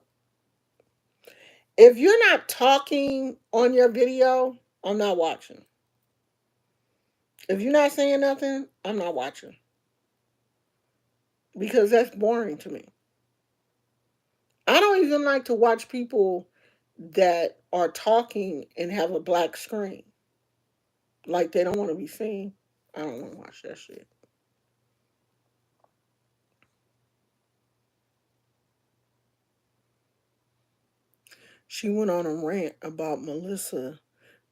If you're not talking on your video, I'm not watching. If you're not saying nothing, I'm not watching. Because that's boring to me. I don't even like to watch people that are talking and have a black screen. Like they don't want to be seen. I don't want to watch that shit. She went on a rant about Melissa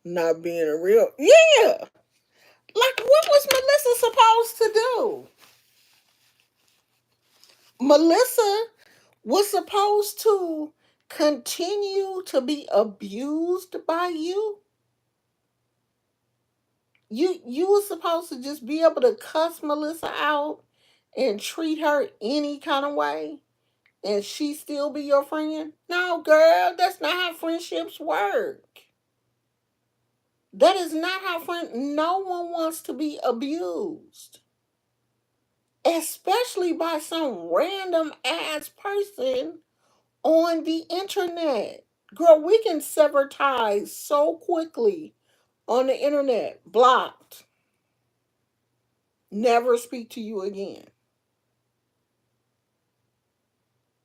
not being a real. Yeah! Like, what was Melissa supposed to do? Melissa was supposed to continue to be abused by you. You were supposed to just be able to cuss Melissa out and treat her any kind of way and she still be your friend? No, girl, that's not how friendships work. That is not how no one wants to be abused. Especially by some random ass person on the internet. Girl, we can sever ties so quickly on the internet. Blocked. Never speak to you again.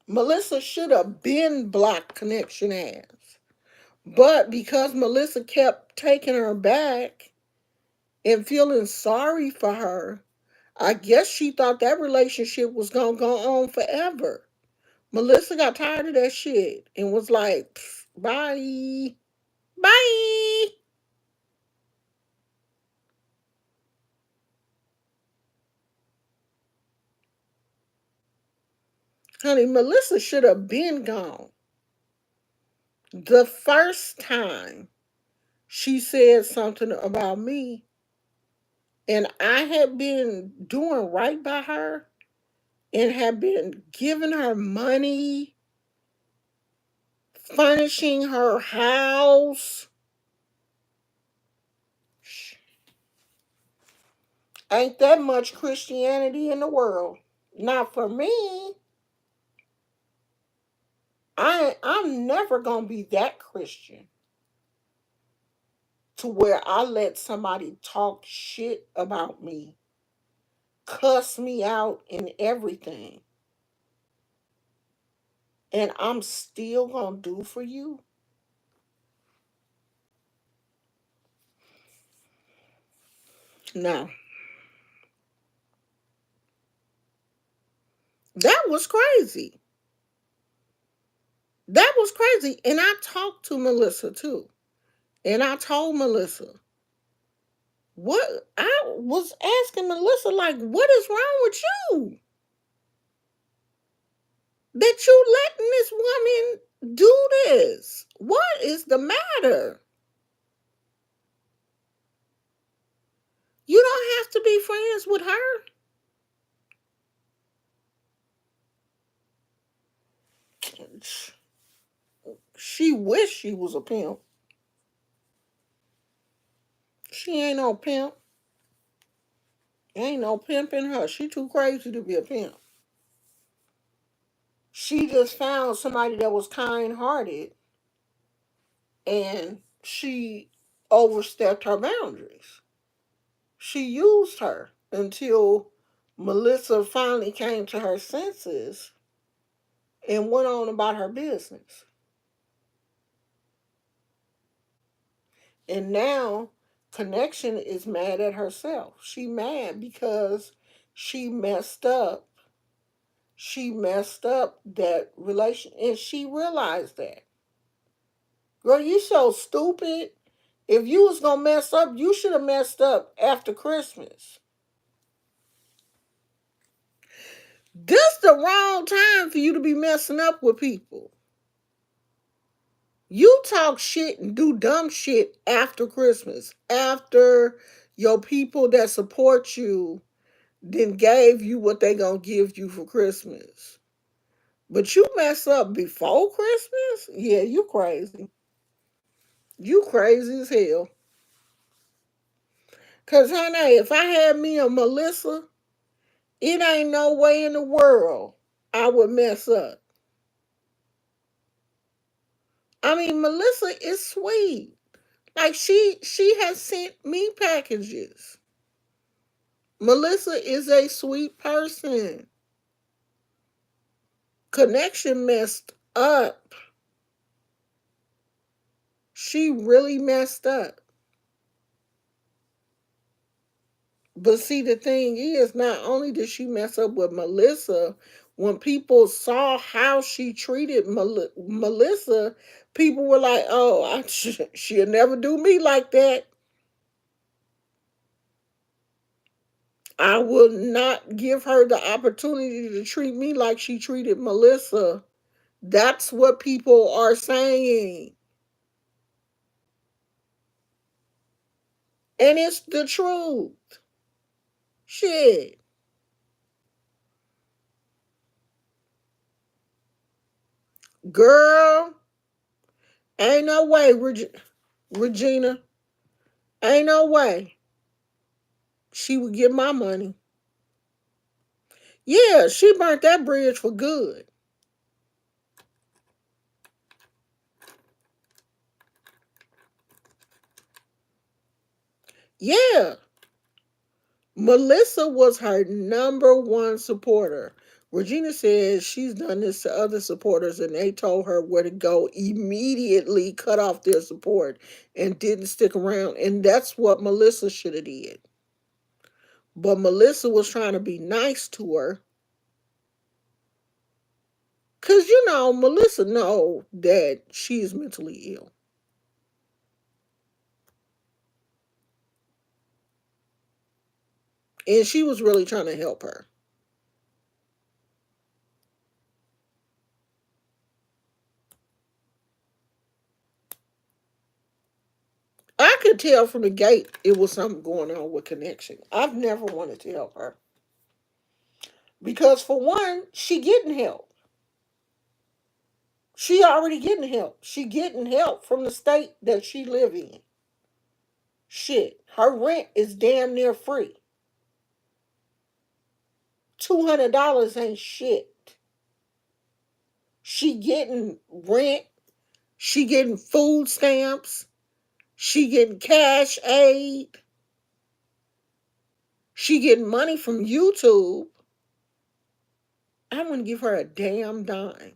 Melissa should have been blocked connection ass. But because Melissa kept taking her back and feeling sorry for her, I guess she thought that relationship was going to go on forever. Melissa got tired of that shit and was like, bye. Bye. Honey, Melissa should have been gone. The first time she said something about me, and I had been doing right by her and had been giving her money, furnishing her house. Ain't that much Christianity in the world. Not for me. I'm never gonna be that Christian to where I let somebody talk shit about me, cuss me out and everything, and I'm still gonna do for you. No, that was crazy. That was crazy. And I talked to Melissa too. And I told Melissa, what I was asking Melissa, like, what is wrong with you? That you letting this woman do this? What is the matter? You don't have to be friends with her. She wished she was a pimp. She ain't no pimp. Ain't no pimp in her. She too crazy to be a pimp. She just found somebody that was kind hearted and she overstepped her boundaries. She used her until Melissa finally came to her senses and went on about her business. And now Connection is mad at herself. She mad because she messed up. She messed up that relation and she realized that. Girl, you so stupid. If you was gonna mess up, you should have messed up after Christmas. This the wrong time for you to be messing up with people. You talk shit and do dumb shit after Christmas, after your people that support you then gave you what they gonna give you for Christmas. But you mess up before Christmas? Yeah, you crazy. You crazy as hell. Cause honey, if I had me a Melissa, it ain't no way in the world I would mess up. I mean, Melissa is sweet. Like she has sent me packages. Melissa is a sweet person. Connection messed up. She really messed up. But see, the thing is, not only did she mess up with Melissa, when people saw how she treated Melissa, people were like, "Oh, she'll never do me like that. I will not give her the opportunity to treat me like she treated Melissa." That's what people are saying. And it's the truth. Shit. Girl, ain't no way, Regina. Ain't no way she would get my money. Yeah, she burnt that bridge for good. Yeah, Melissa was her number one supporter. Regina says she's done this to other supporters and they told her where to go, immediately cut off their support and didn't stick around. And that's what Melissa should have did. But Melissa was trying to be nice to her. Cause Melissa know that she's mentally ill. And she was really trying to help her. I could tell from the gate it was something going on with connection. I've never wanted to help her. Because for one, she getting help. She already getting help. She getting help from the state that she live in. Shit. Her rent is damn near free. $200 ain't shit. She getting rent. She getting food stamps. She getting cash aid. She getting money from YouTube. I wouldn't give her a damn dime.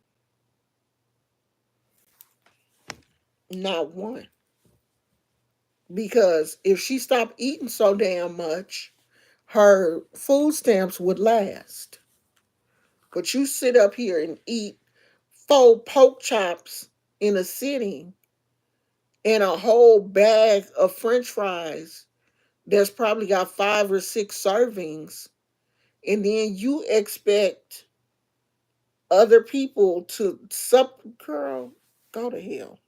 Not one. Because if she stopped eating so damn much, her food stamps would last. But you sit up here and eat 4 pork chops in a sitting and a whole bag of French fries that's probably got 5 or 6 servings, and then you expect other people to sup. Girl, go to hell.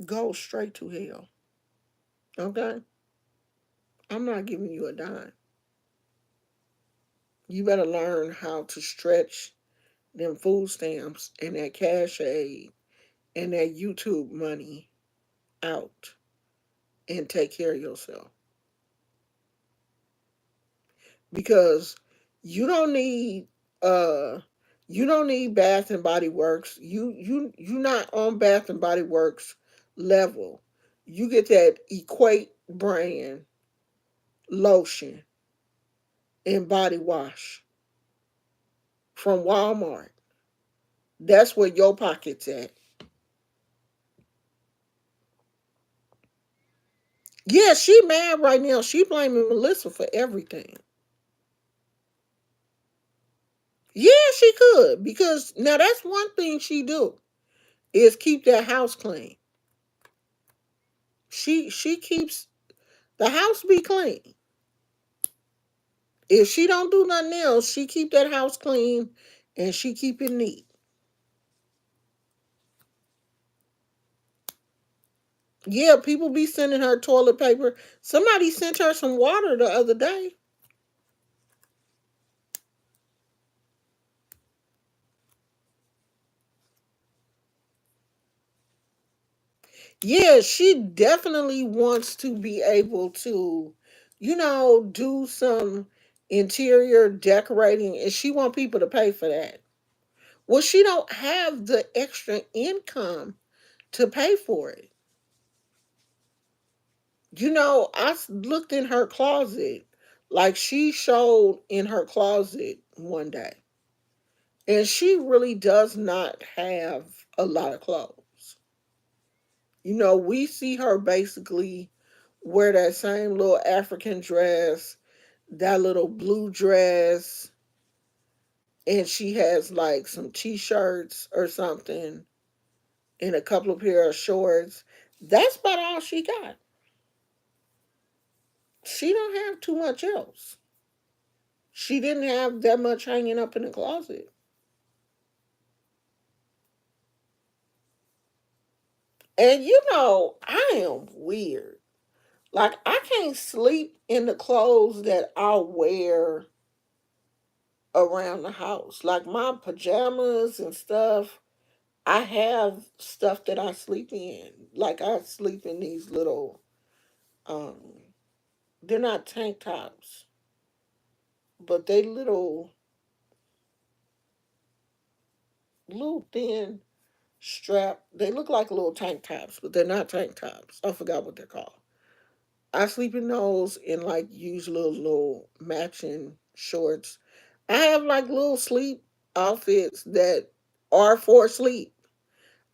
Go straight to hell. Okay? I'm not giving you a dime. You better learn how to stretch them food stamps and that cash aid and that YouTube money out and take care of yourself. Because you don't need uh you don't need Bath and Body Works. You not on Bath and Body Works level. You get that Equate brand lotion and body wash from Walmart. That's where your pocket's at. Yeah, she mad right now. She blaming Melissa for everything. Yeah, she could, because now that's one thing she do is keep that house clean. She keeps the house be clean. If she don't do nothing else, she keep that house clean and she keep it neat. Yeah, people be sending her toilet paper. Somebody sent her some water the other day. Yeah, she definitely wants to be able to, do some interior decorating, and she want people to pay for that. Well, she don't have the extra income to pay for it. Looked in her closet, like she showed in her closet one day, and she really does not have a lot of clothes. We see her basically wear that same little African dress, that little blue dress, and she has like some t-shirts or something and a couple of pair of shorts. That's about all she got. She don't have too much else. She didn't have that much hanging up in the closet. And I am weird. Like, I can't sleep in the clothes that I'll wear around the house. Like my pajamas and stuff, I have stuff that I sleep in. Like I sleep in these little um they're not tank tops, but they little thin strap. They look like little tank tops, but they're not tank tops. I forgot what they're called. I sleep in those and like use little matching shorts. I have like little sleep outfits that are for sleep.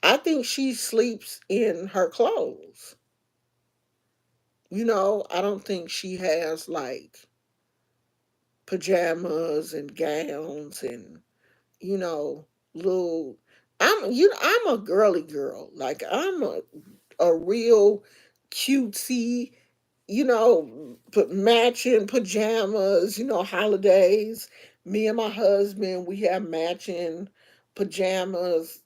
I think she sleeps in her clothes. I don't think she has like pajamas and gowns and you know little I'm a girly girl. Like I'm a real cutesy, put matching pajamas, holidays. Me and my husband, we have matching pajamas.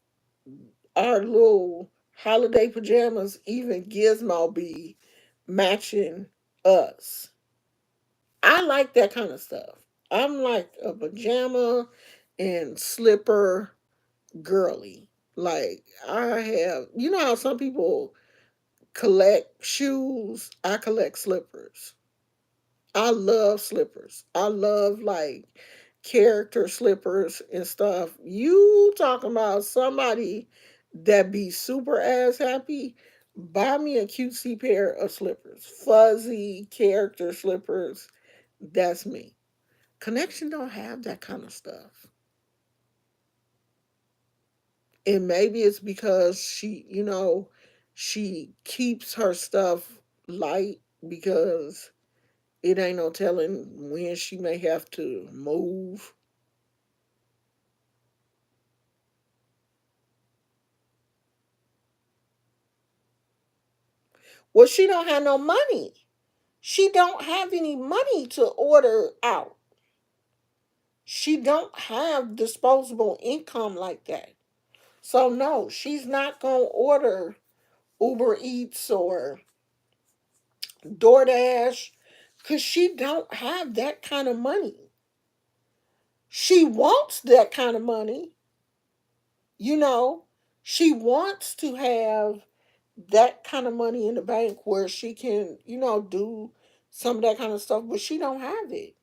Our little holiday pajamas, even Gizmo be matching us. I like that kind of stuff. I'm like a pajama and slipper girly. Like I have, how some people collect shoes? I collect slippers. I love slippers. I love like character slippers and stuff. You talking about somebody that be super ass happy? Buy me a cutesy pair of slippers. Fuzzy character slippers. That's me. Connection don't have that kind of stuff. And maybe it's because she keeps her stuff light because it ain't no telling when she may have to move. Well, she don't have no money. She don't have any money to order out. She don't have disposable income like that. So no, she's not going to order Uber Eats or DoorDash cuz she don't have that kind of money. She wants that kind of money, you know. She wants to have that kind of money in the bank where she can, do some of that kind of stuff, but she don't have it.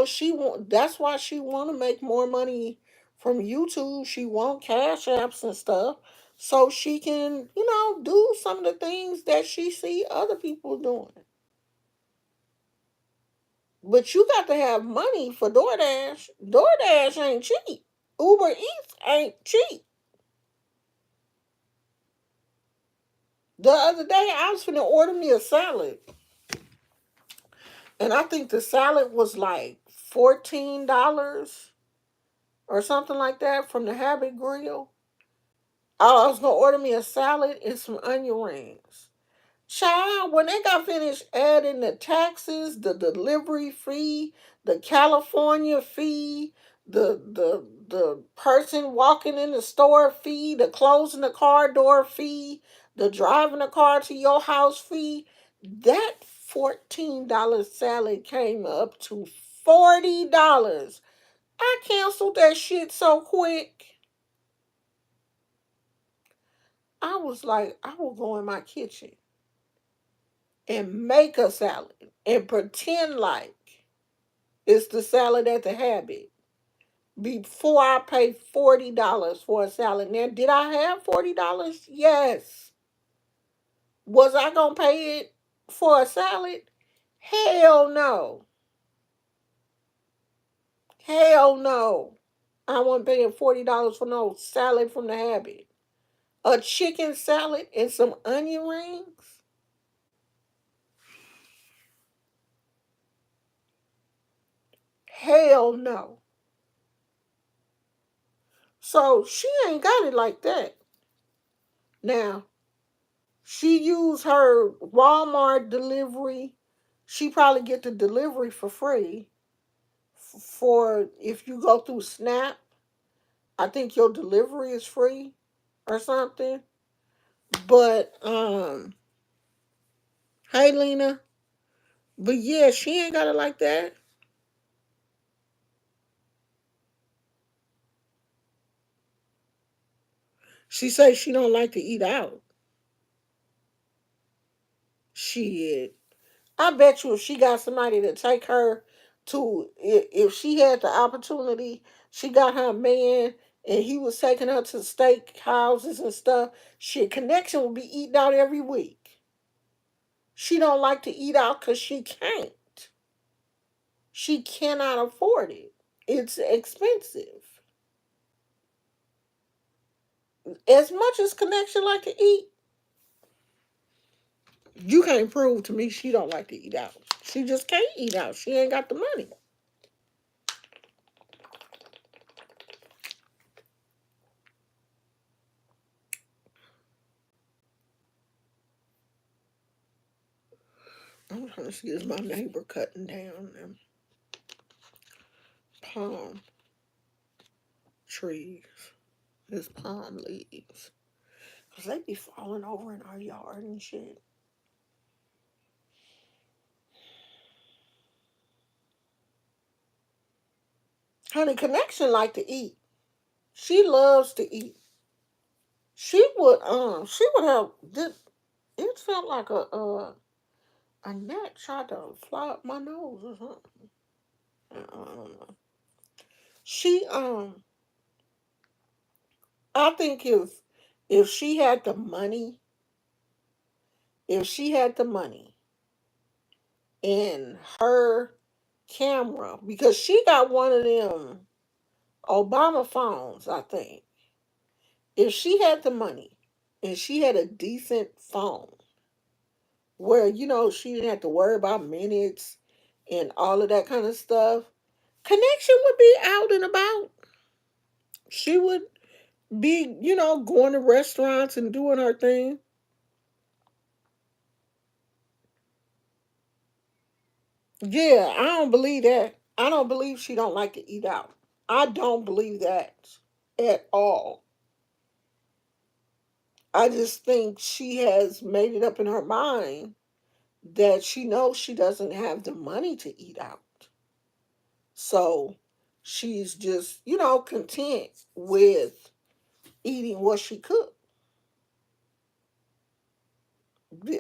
She want that's why she want to make more money from YouTube. She want cash apps and stuff so she can, do some of the things that she see other people doing. But you got to have money for DoorDash. DoorDash ain't cheap. Uber Eats ain't cheap. The other day I was finna order me a salad, and I think the salad was like $14 or something like that from the Habit Grill. I was gonna order me a salad and some onion rings. Child, when they got finished adding the taxes, the delivery fee, the California fee, the person walking in the store fee, the closing the car door fee, the driving the car to your house fee, that $14 salad came up to $40. I canceled that shit so quick. I was like, I will go in my kitchen and make a salad and pretend like it's the salad at the Habit before I pay $40 for a salad. Now, did I have $40? Yes. Was I gonna pay it for a salad? Hell no. Hell no. I wasn't paying $40 for no salad from the Habit. A chicken salad and some onion rings? Hell no. So she ain't got it like that. Now, she used her Walmart delivery. She probably get the delivery for free for if you go through Snap. I think your delivery is free or something. But hey Lena. But yeah, she ain't got it like that. She says she don't like to eat out. Shit. I bet you if she got somebody to take her to, if she had the opportunity, she got her man and he was taking her to steak houses and stuff, shit, Connection would be eating out every week. She don't like to eat out because she can't. She cannot afford it. It's expensive. As much as Connection like to eat, you can't prove to me she don't like to eat out. She just can't eat out. She ain't got the money. I'm trying to see, is my neighbor cutting down them palm trees, his palm leaves. Because they be falling over in our yard and shit. Honey, Connection like to eat. She loves to eat. She would have, it felt like a gnat tried to fly up my nose or something. I don't know. She, I think if she had the money, if she had the money in her camera, because she got one of them Obama phones, I think. If she had the money and she had a decent phone where, she didn't have to worry about minutes and all of that kind of stuff, Connection would be out and about. She would be, going to restaurants and doing her thing. Yeah, I don't believe that. I don't believe she don't like to eat out. I don't believe that at all. I just think she has made it up in her mind that she knows she doesn't have the money to eat out. So she's just, content with eating what she cooked.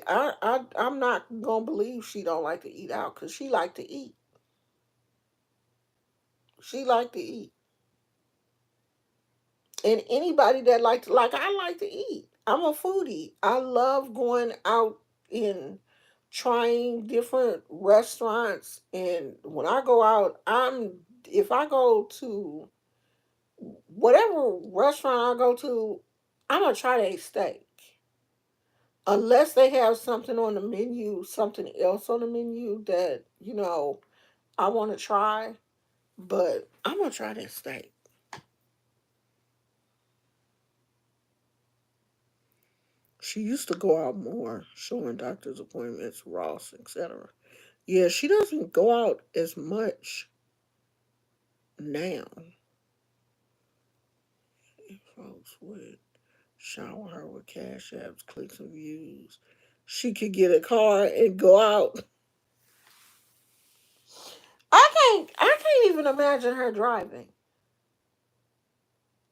I'm not gonna believe she don't like to eat out because she like to eat. She like to eat. And anybody that like I like to eat. I'm a foodie. I love going out and trying different restaurants. And when I go out, if I go to whatever restaurant I go to, I'm gonna try a steak. Unless they have something on the menu, something else on the menu that, I want to try. But I'm gonna try that steak. She used to go out more, showing doctor's appointments, Ross, etc. Yeah, she doesn't go out as much now. Folks would shower her with cash apps, clicks, and views. She could get a car and go out. I can't even imagine her driving.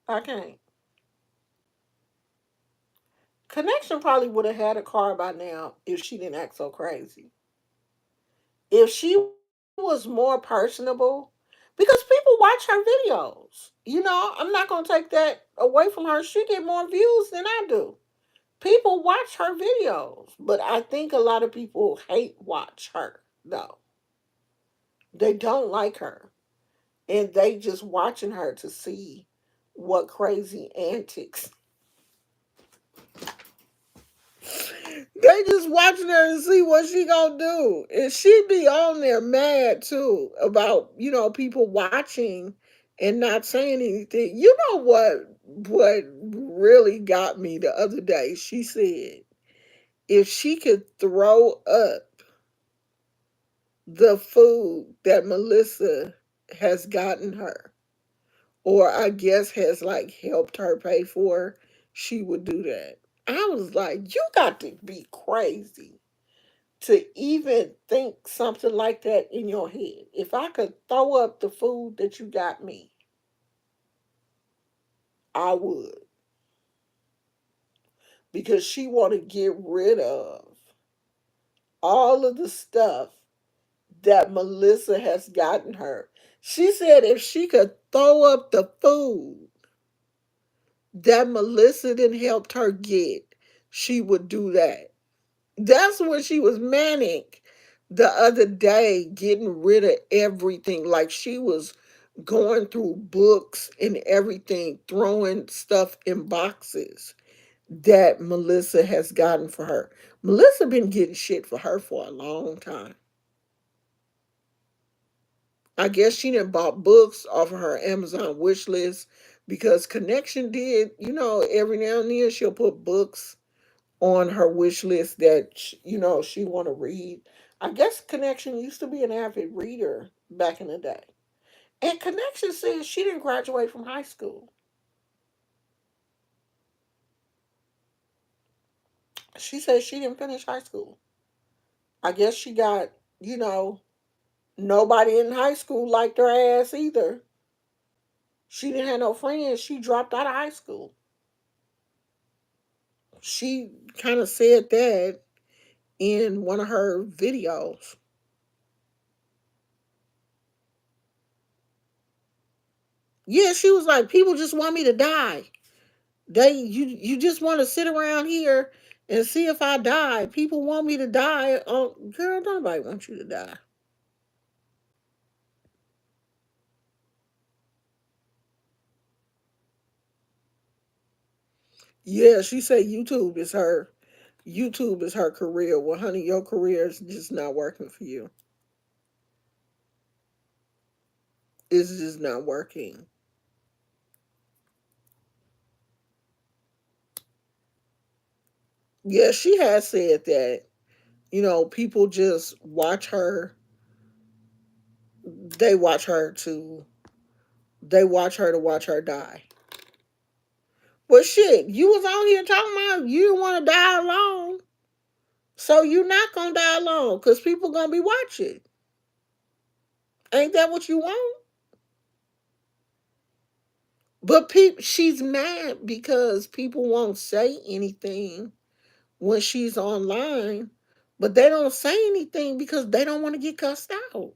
I can't. Connection probably would have had a car by now if she didn't act so crazy. If she was more personable, because people watch her videos. I'm not going to take that away from her. She get more views than I do. People watch her videos, but I think a lot of people hate watch her though. They don't like her, and they just watching her to see what crazy antics. They just watching her and see what she gonna do. And she be on there mad too about, people watching and not saying anything. You know what really got me the other day? She said if she could throw up the food that Melissa has gotten her, or I guess has like helped her pay for, she would do that. I was like, you got to be crazy to even think something like that in your head. If I could throw up the food that you got me, I would. Because she want to get rid of all of the stuff that Melissa has gotten her. She said if she could throw up the food that Melissa didn't helped her get, she would do that. That's when she was manic the other day, getting rid of everything. Like she was going through books and everything, throwing stuff in boxes that Melissa has gotten for her. Melissa been getting shit for her for a long time. I guess she done bought books off of her Amazon wish list because Connection did, every now and then she'll put books on her wish list that she want to read. I guess Connection used to be an avid reader back in the day. And Connection says she didn't graduate from high school. She says she didn't finish high school. I guess she got, you know, nobody in high school liked her ass either. She didn't have no friends. She dropped out of high school. She kind of said that in one of her videos. Yeah, she was like, people just want me to die. You just want to sit around here and see if I die. People want me to die. Oh, girl, nobody wants you to die. Yeah, she said YouTube is her career. Well, honey, your career is just not working for you. It's just not working. Yeah, she has said that, people just watch her. They watch her to they watch her die. But shit, you was on here talking about you didn't want to die alone. So you're not gonna die alone because people gonna be watching. Ain't that what you want? But she's mad because people won't say anything when she's online, but they don't say anything because they don't want to get cussed out.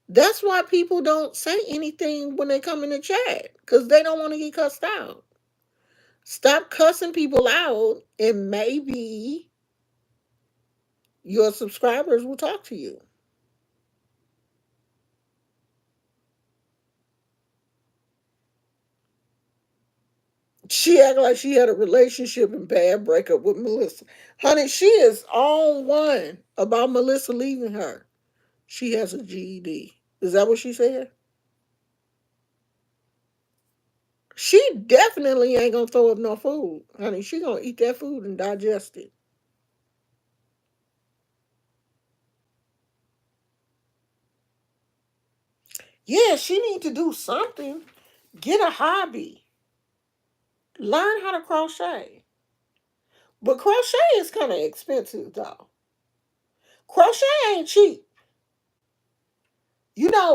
That's why people don't say anything when they come in the chat because they don't want to get cussed out. Stop cussing people out, and maybe your subscribers will talk to you. She acted like she had a relationship and bad breakup with Melissa. Honey, she is on one about Melissa leaving her. She has a GED. Is that what she said? She definitely ain't gonna throw up no food. Honey, she gonna eat that food and digest it. Yeah, she need to do something. Get a hobby. Learn how to crochet. But crochet is kind of expensive though. Crochet ain't cheap.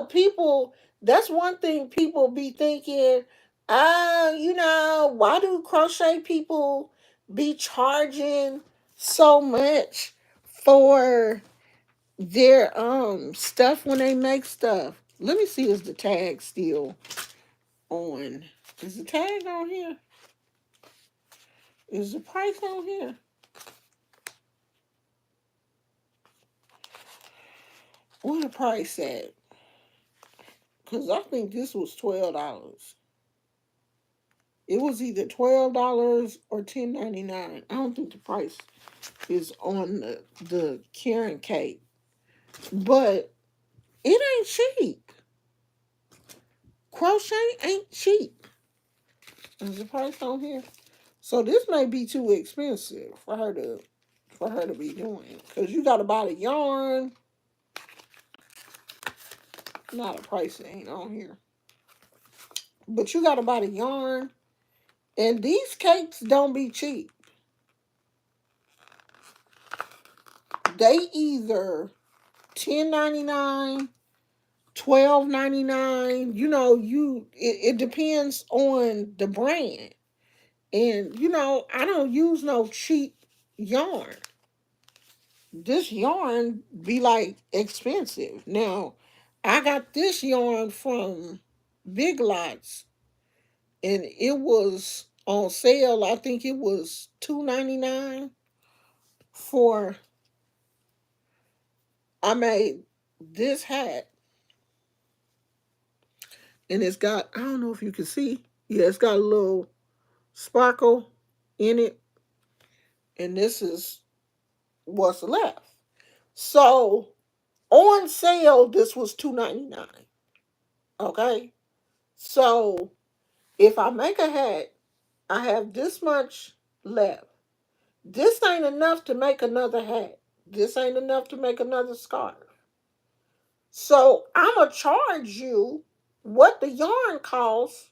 People, that's one thing people be thinking, why do crochet people be charging so much for their stuff when they make stuff? Let me see, is the tag still on? Is the tag on here? Is the price on here? What the price at? Because I think this was $12. It was either $12 or $10.99. I don't think the price is on the Karen cake, but it ain't cheap. Crochet ain't cheap. Is the price on here? So this may be too expensive for her to be doing because you got to buy the yarn. Not a price ain't on here, but you got to buy the yarn, and these cakes don't be cheap. They either 10.99, 12.99. It depends on the brand. And I don't use no cheap yarn. This yarn be like expensive. Now, I got this yarn from Big Lots and it was on sale. I think it was $2.99 for I made this hat, and it's got, I don't know if you can see. Yeah, it's got a little sparkle in it, and this is what's left. So on sale, this was $2.99. Okay, so if I make a hat, I have this much left. This ain't enough to make another hat. This ain't enough to make another scarf. So I'm going to charge you what the yarn costs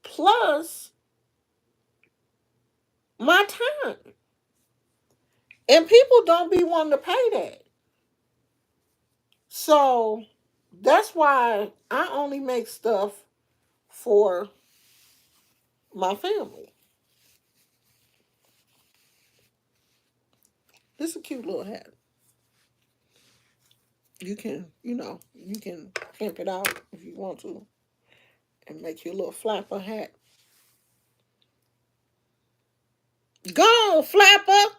plus my time. And people don't be wanting to pay that. So that's why I only make stuff for my family. This is a cute little hat. You can, you can pimp it out if you want to and make your little flapper hat. Go on, flapper.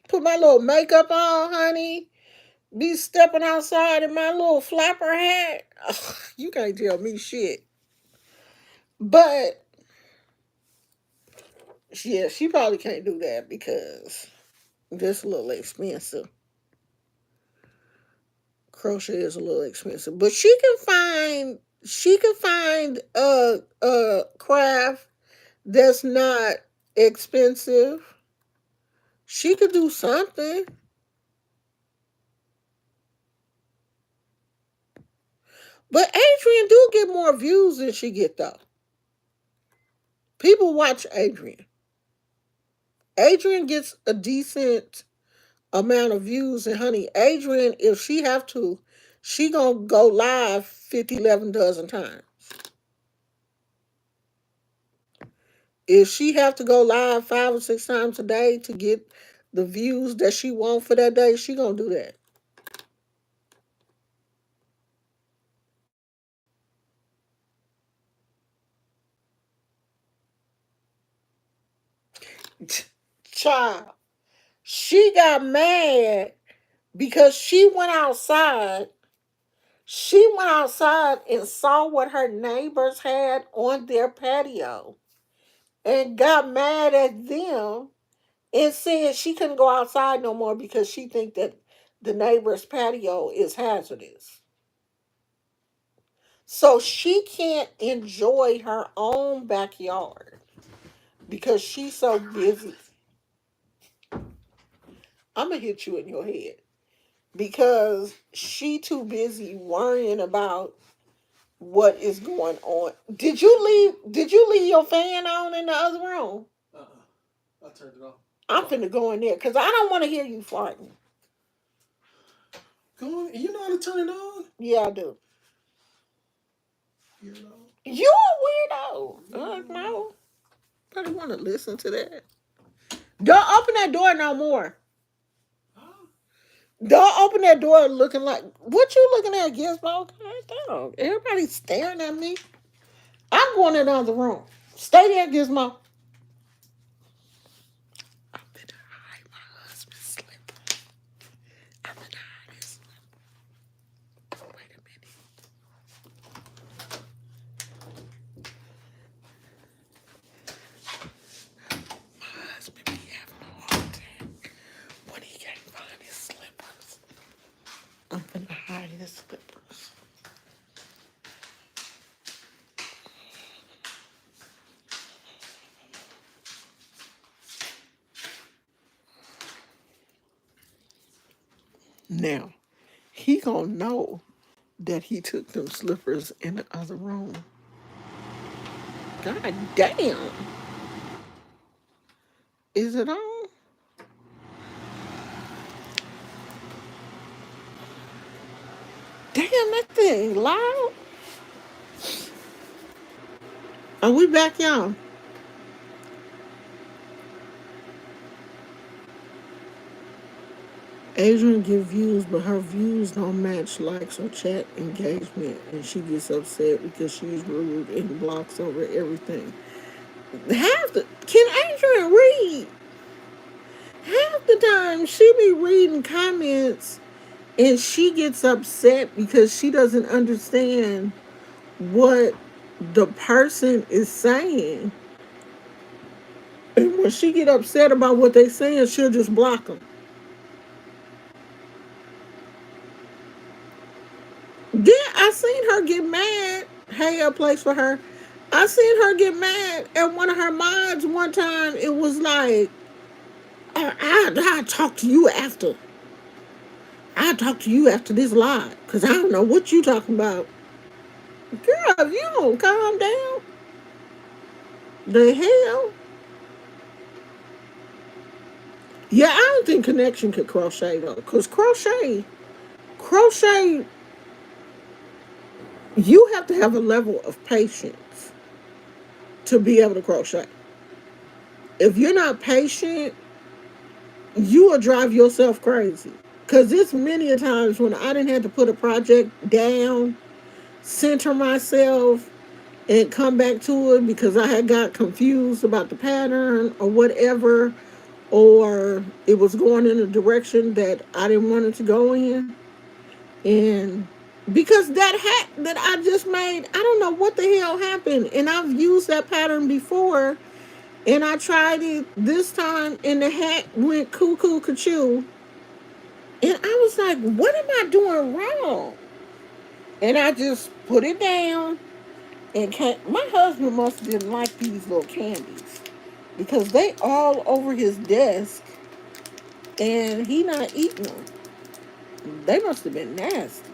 Put my little makeup on, honey. Be stepping outside in my little flapper hat. Ugh, you can't tell me shit. But yeah, she probably can't do that because it's a little expensive. Crochet is a little expensive, but she can find a craft that's not expensive. She could do something. But Adrian do get more views than she get though. People watch Adrian. Adrian gets a decent amount of views, and honey, Adrian, if she have to, she gonna go live 50, 11 dozen times. If she have to go live 5 or 6 times a day to get the views that she want for that day, she gonna do that. Child, she got mad because she went outside. She went outside and saw what her neighbors had on their patio and got mad at them and said she couldn't go outside no more because she think that the neighbor's patio is hazardous. So she can't enjoy her own backyard because she's so busy. I'm gonna hit you in your head because she too busy worrying about what is going on. Did you leave your fan on in the other room? I turned it off. I'm finna go in there because I don't want to hear you farting. Go on. You know how to turn it on? Yeah, I do. Weirdo. You a weirdo. No. I don't want to listen to that. Don't open that door no more. Huh? Don't open that door looking like what you looking at, Gizmo? God, everybody's staring at me. I'm going in the other room. Stay there, Gizmo. I'm gonna hide my husband's slipper. I'm gonna hide his slipper. Wait a minute. My husband be having a hard time when he can't find his slippers. I'm gonna hide his slippers. Now, he gonna know that he took them slippers in the other room. God damn. Is it on? Damn, that thing loud. Are we back, y'all? Adrian get views, but her views don't match likes or chat engagement, and she gets upset because she's rude and blocks over everything. Can Adrian read? Half the time she be reading comments and she gets upset because she doesn't understand what the person is saying. And when she get upset about what they saying, she'll just block them. Then I seen her get mad. Hey, a place for her. I seen her get mad at one of her mods one time. It was like, I'll talk to you after. I'll talk to you after this live. Because I don't know what you talking about. Girl, if you don't calm down, the hell? Yeah, I don't think Connection could crochet though. Because crochet, you have to have a level of patience to be able to crochet. If you're not patient, you will drive yourself crazy. Cause it's many a times when I didn't have to put a project down, center myself, and come back to it because I had got confused about the pattern or whatever, or it was going in a direction that I didn't want it to go in. And because that hat that I just made, I don't know what the hell happened. And I've used that pattern before, and I tried it this time, and the hat went cuckoo cuckoo. And I was like, what am I doing wrong? And I just put it down. And my husband must have didn't like these little candies because they all over his desk and he not eating them. They must have been nasty.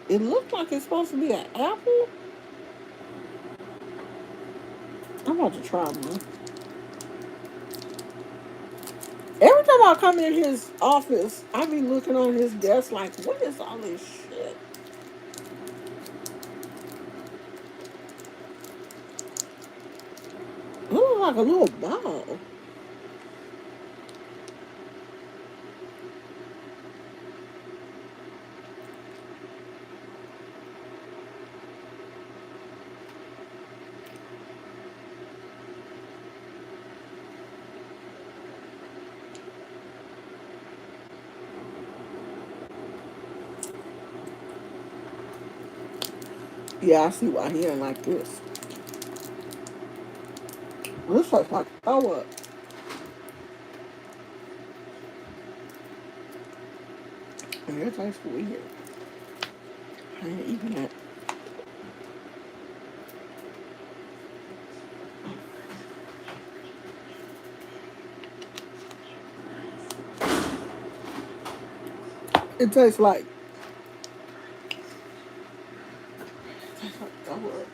It looked like it's supposed to be an apple. I'm about to try one. Every time I come in his office, I be looking on his desk like, what is all this shit? It looks like a little ball. Yeah, I see why he ain't like this. This looks like throw up. And it tastes weird. I ain't eating that. It tastes like throw up.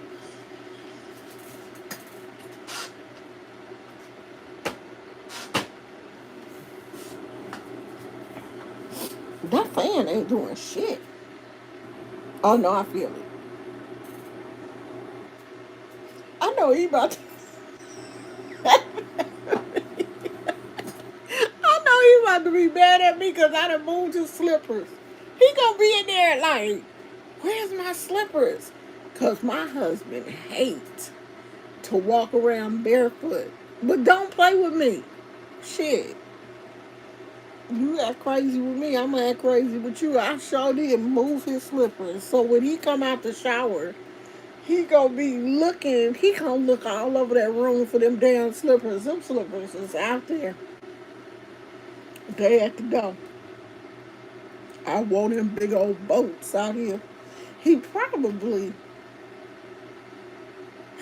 That fan ain't doing shit. Oh no, I feel it. I know he about to. I know he about to be mad at me because I done moved his slippers. He gonna be in there like, where's my slippers? Cause my husband hates to walk around barefoot. But don't play with me. Shit. You act crazy with me, I'm gonna act crazy with you. I sure did move his slippers. So when he come out the shower, he gonna be looking, he gonna look all over that room for them damn slippers. Them slippers is out there. They at the door. I want them big old boats out here. He probably,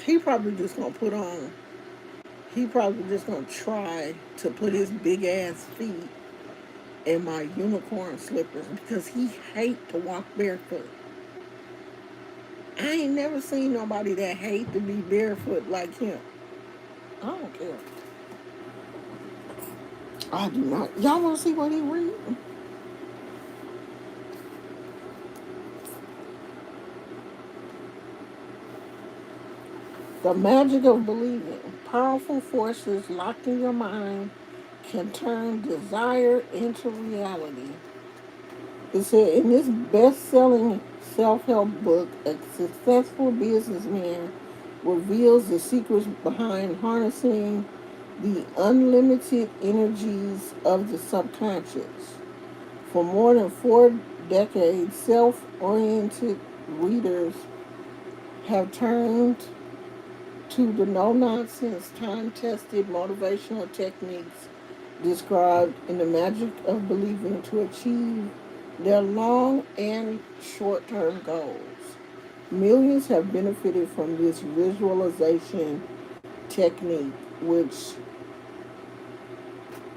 he probably just gonna put on, he probably just gonna try to put his big ass feet in my unicorn slippers because he hate to walk barefoot. I ain't never seen nobody that hate to be barefoot like him. I don't care. I do not. Y'all want to see what he read? The magic of believing. Powerful forces locked in your mind can turn desire into reality. It said in this best-selling self-help book, a successful businessman reveals the secrets behind harnessing the unlimited energies of the subconscious. For more than 4 decades, self-oriented readers have turned to the no-nonsense, time-tested motivational techniques described in the magic of believing to achieve their long and short-term goals. Millions have benefited from this visualization technique, which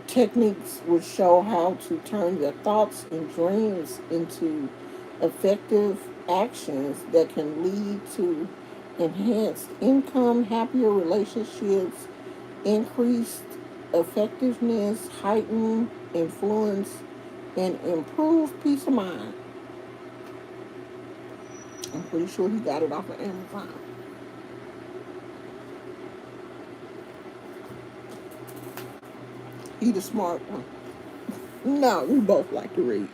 techniques which show how to turn your thoughts and dreams into effective actions that can lead to enhanced income, happier relationships, increased effectiveness, heightened influence, and improved peace of mind. I'm pretty sure he got it off of Amazon. He the smart one. No, we both like to read.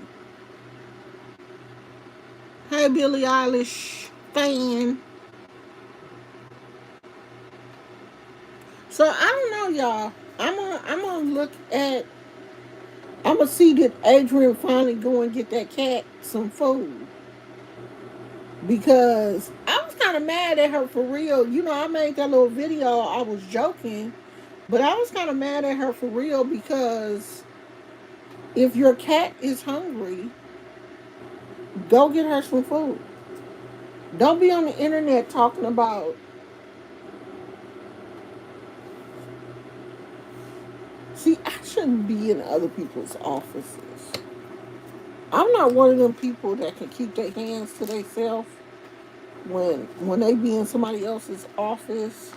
Hey, Billie Eilish fan. So I don't know, y'all. I'm gonna look at. I'm gonna see that Adrian finally go and get that cat some food because I was kind of mad at her for real. You know, I made that little video. I was joking, but I was kind of mad at her for real because if your cat is hungry, go get her some food. Don't be on the internet talking about. See, I shouldn't be in other people's offices. I'm not one of them people that can keep their hands to themselves when they be in somebody else's office.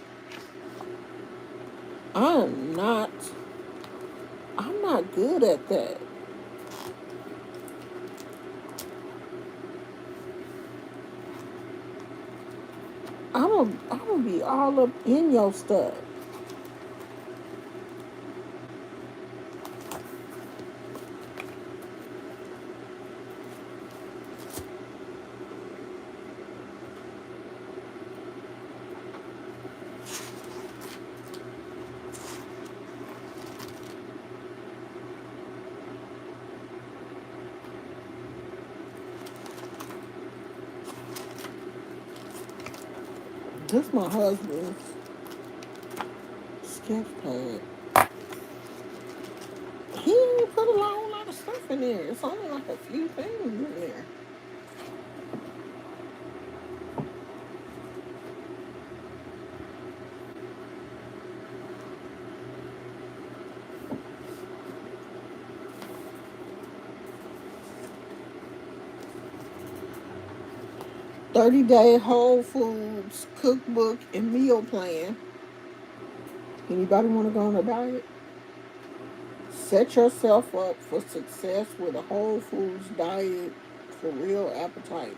I'm not I'm not good at that. I'm gonna be all up in your stuff. This my husband's sketch pad. He didn't put a whole lot of stuff in there. It's only like a few things in there. 30-day Whole Foods cookbook and meal plan. Anybody want to go on a diet? Set yourself up for success with a Whole Foods diet for real appetites.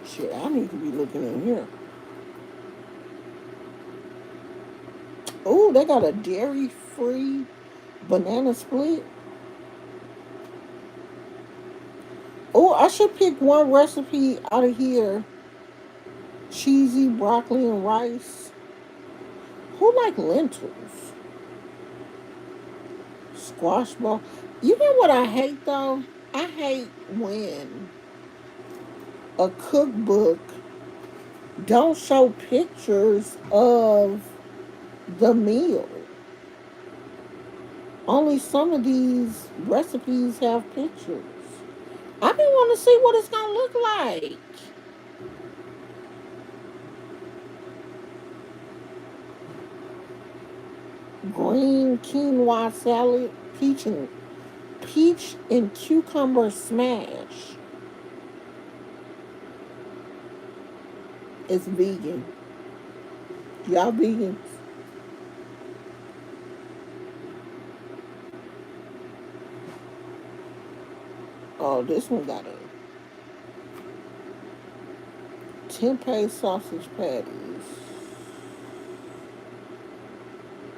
Shit, I need to be looking in here. Oh, they got a dairy-free banana split. Oh, I should pick one recipe out of here. Cheesy broccoli and rice. Who like lentils? Squash ball. You know what I hate though? I hate when a cookbook don't show pictures of the meal. Only some of these recipes have pictures. I be want to see what it's gonna look like. Green quinoa salad, peach and cucumber smash. It's vegan. Y'all vegans? Oh, this one got a tempeh sausage patties.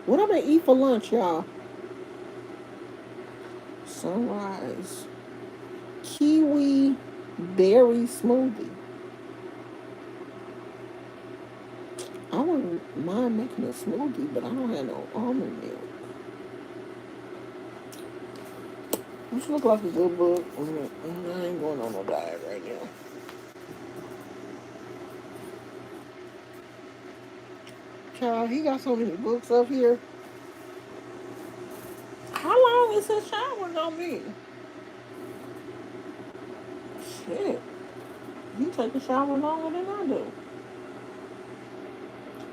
What I'm gonna eat for lunch, y'all? Sunrise kiwi berry smoothie. I wouldn't mind making a smoothie, but I don't have no almond milk. This look like a good book. I ain't going on no diet right now. Child, he got so many books up here. How long is his shower gonna be? Shit, you take a shower longer than I do.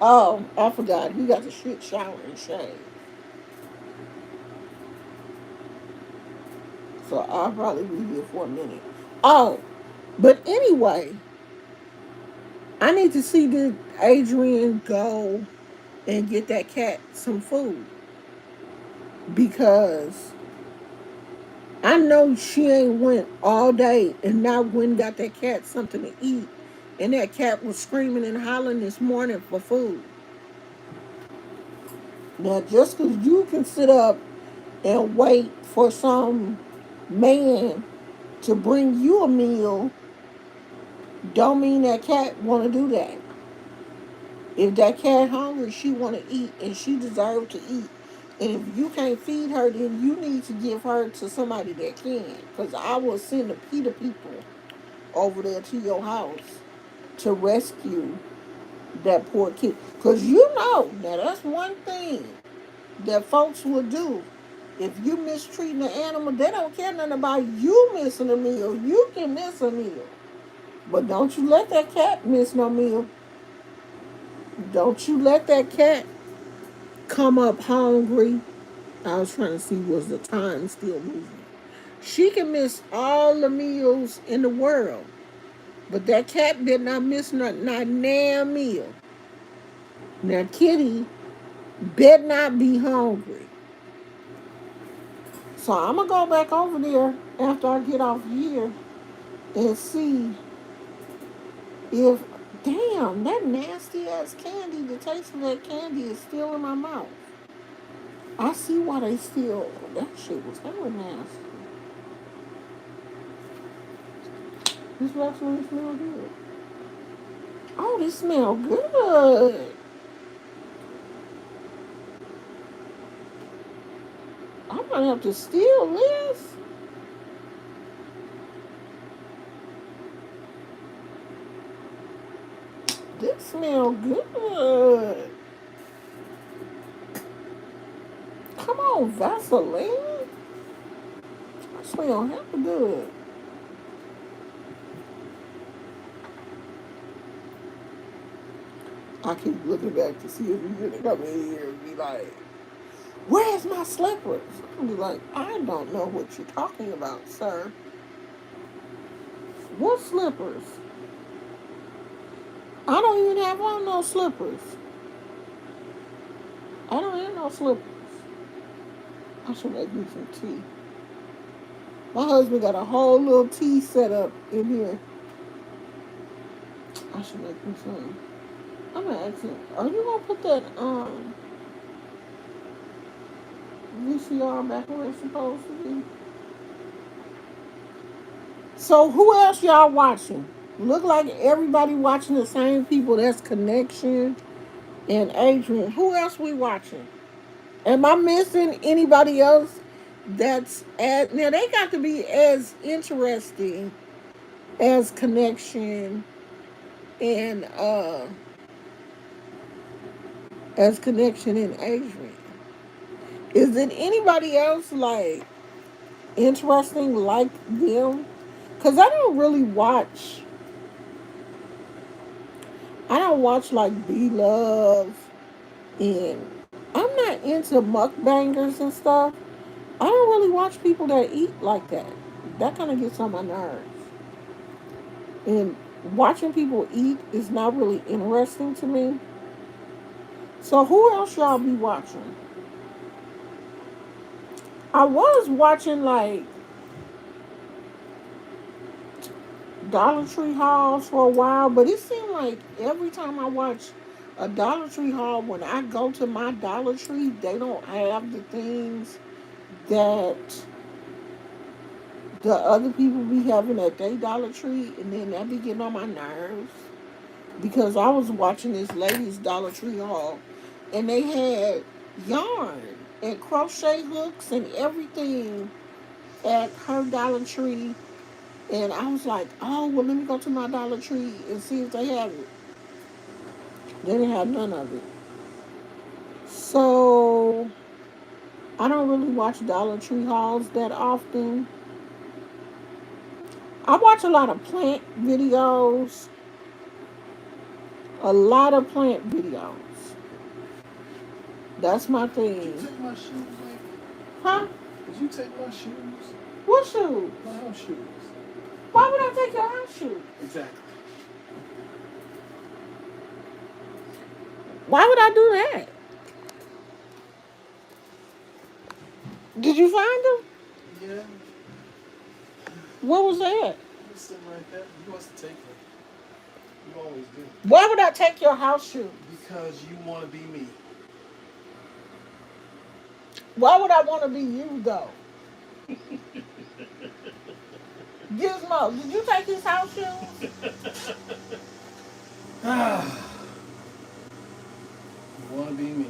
Oh, I forgot. He got to shit, shower, and shave. So I'll probably be here for a minute. Oh, but anyway, I need to see did Adrian go and get that cat some food because I know she ain't went all day and not went and got that cat something to eat. And that cat was screaming and hollering this morning for food. Now, just because you can sit up and wait for some man to bring you a meal, don't mean that cat want to do that. If that cat hungry, she want to eat and she deserve to eat. And if you can't feed her, then you need to give her to somebody that can. Because I will send the PETA people over there to your house to rescue that poor kid. Because you know, now that's one thing that folks will do. If you mistreating the animal, they don't care nothing about you missing a meal. You can miss a meal. But don't you let that cat miss no meal. Don't you let that cat come up hungry. I was trying to see was the time still moving. She can miss all the meals in the world. But that cat did not miss not damn meal. Now Kitty better not be hungry. So I'm gonna go back over there after I get off here and see if damn that nasty ass candy, the taste of that candy is still in my mouth. I see why they still that shit was hella nasty. This actually smell good. Oh, this smell good. I might have to steal this. This smell good. Come on, Vaseline. I smell hella good. I keep looking back to see if he's gonna come in here and be like, "Where's my slippers?" I'm be like, "I don't know what you're talking about, sir. What slippers? I don't even have on no slippers. I don't have no slippers. I should make me some tea. My husband got a whole little tea set up in here. I should make me some. I'm gonna ask him, are you gonna put that VCR back where it's supposed to be? So who else y'all watching? Look like everybody watching the same people. That's Connection and Adrian. Who else we watching? Am I missing anybody else that's at now they got to be as interesting as Connection and Adrian. Is it anybody else like interesting like them? Cause I don't watch like B Love and I'm not into mukbangers and stuff. I don't really watch people that eat like that. That kind of gets on my nerves. And watching people eat is not really interesting to me. So who else y'all be watching? I was watching like Dollar Tree hauls for a while, but it seemed like every time I watch a Dollar Tree haul, when I go to my Dollar Tree, they don't have the things that the other people be having at their Dollar Tree, and then that be getting on my nerves. Because I was watching this lady's Dollar Tree haul, and they had yarn and crochet hooks and everything at her Dollar Tree. And I was like, oh, well, let me go to my Dollar Tree and see if they have it. They didn't have none of it. So I don't really watch Dollar Tree hauls that often. I watch a lot of plant videos. A lot of plant videos. That's my Did you thing. take my shoes, lady? Huh? Did you take my shoes? What shoes? My house shoes. Why would I take your house shoes? Exactly. Why would I do that? Did you find them? Yeah, What was that? he was sitting right there. You must have taken them. You always do. Why would I take your house shoes? Because you want to be me. Why would I want to be you though? Gizmo, did you take his house shoes? You want to be me.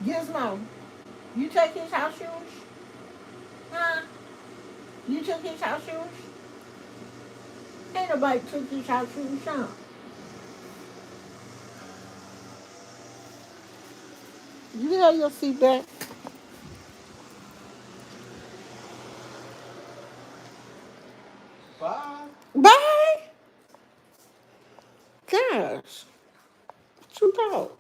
Gizmo, you take his house shoes? Huh? You took his house shoes? Ain't nobody took his house shoes, huh? You have your seat back. Bye. Bye. Gosh, what you thought?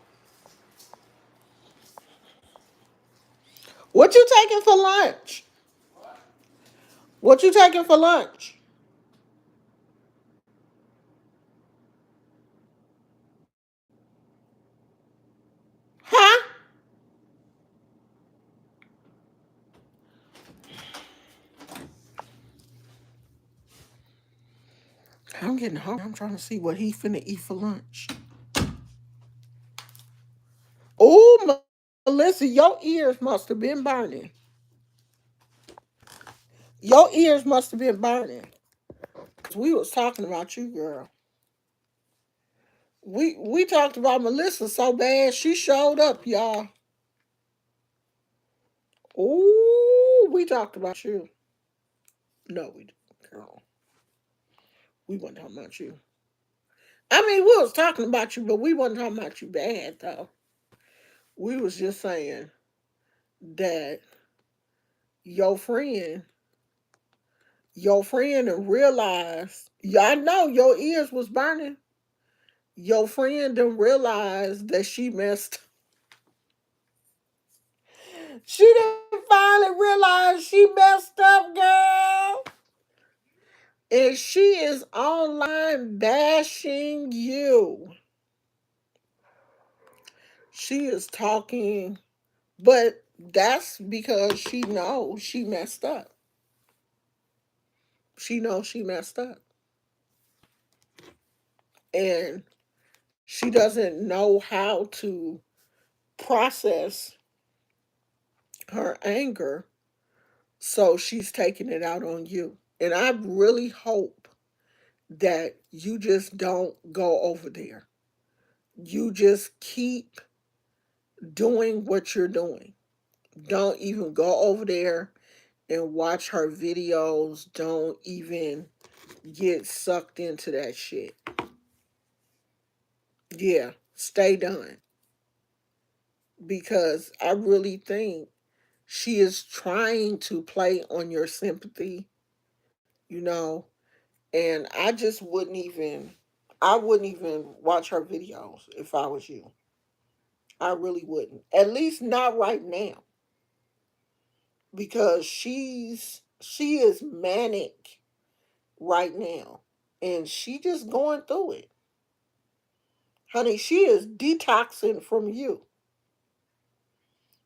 What you taking for lunch? What you taking for lunch? Huh? I'm getting hungry. I'm trying to see what he finna eat for lunch. Oh, Melissa, your ears must have been burning. Your ears must have been burning. Cause we was talking about you, girl. We talked about Melissa so bad she showed up, y'all. Oh, we talked about you. No, we didn't, girl. We weren't talking about you. I mean, we was talking about you, but we wasn't talking about you bad though. We was just saying that your friend, your friend, and realized. Yeah, I know your ears was burning. Your friend didn't realize that she messed. She didn't finally realize she messed up, girl. And she is online bashing you. She is talking, but that's because she knows she messed up. She knows she messed up. And she doesn't know how to process her anger. So she's taking it out on you. And I really hope that you just don't go over there. You just keep doing what you're doing. Don't even go over there and watch her videos. Don't even get sucked into that shit. Yeah, stay done. Because I really think she is trying to play on your sympathy, you know, and I wouldn't even watch her videos if I was you. I really wouldn't. At least not right now. Because she is manic right now. And she just going through it. Honey, she is detoxing from you.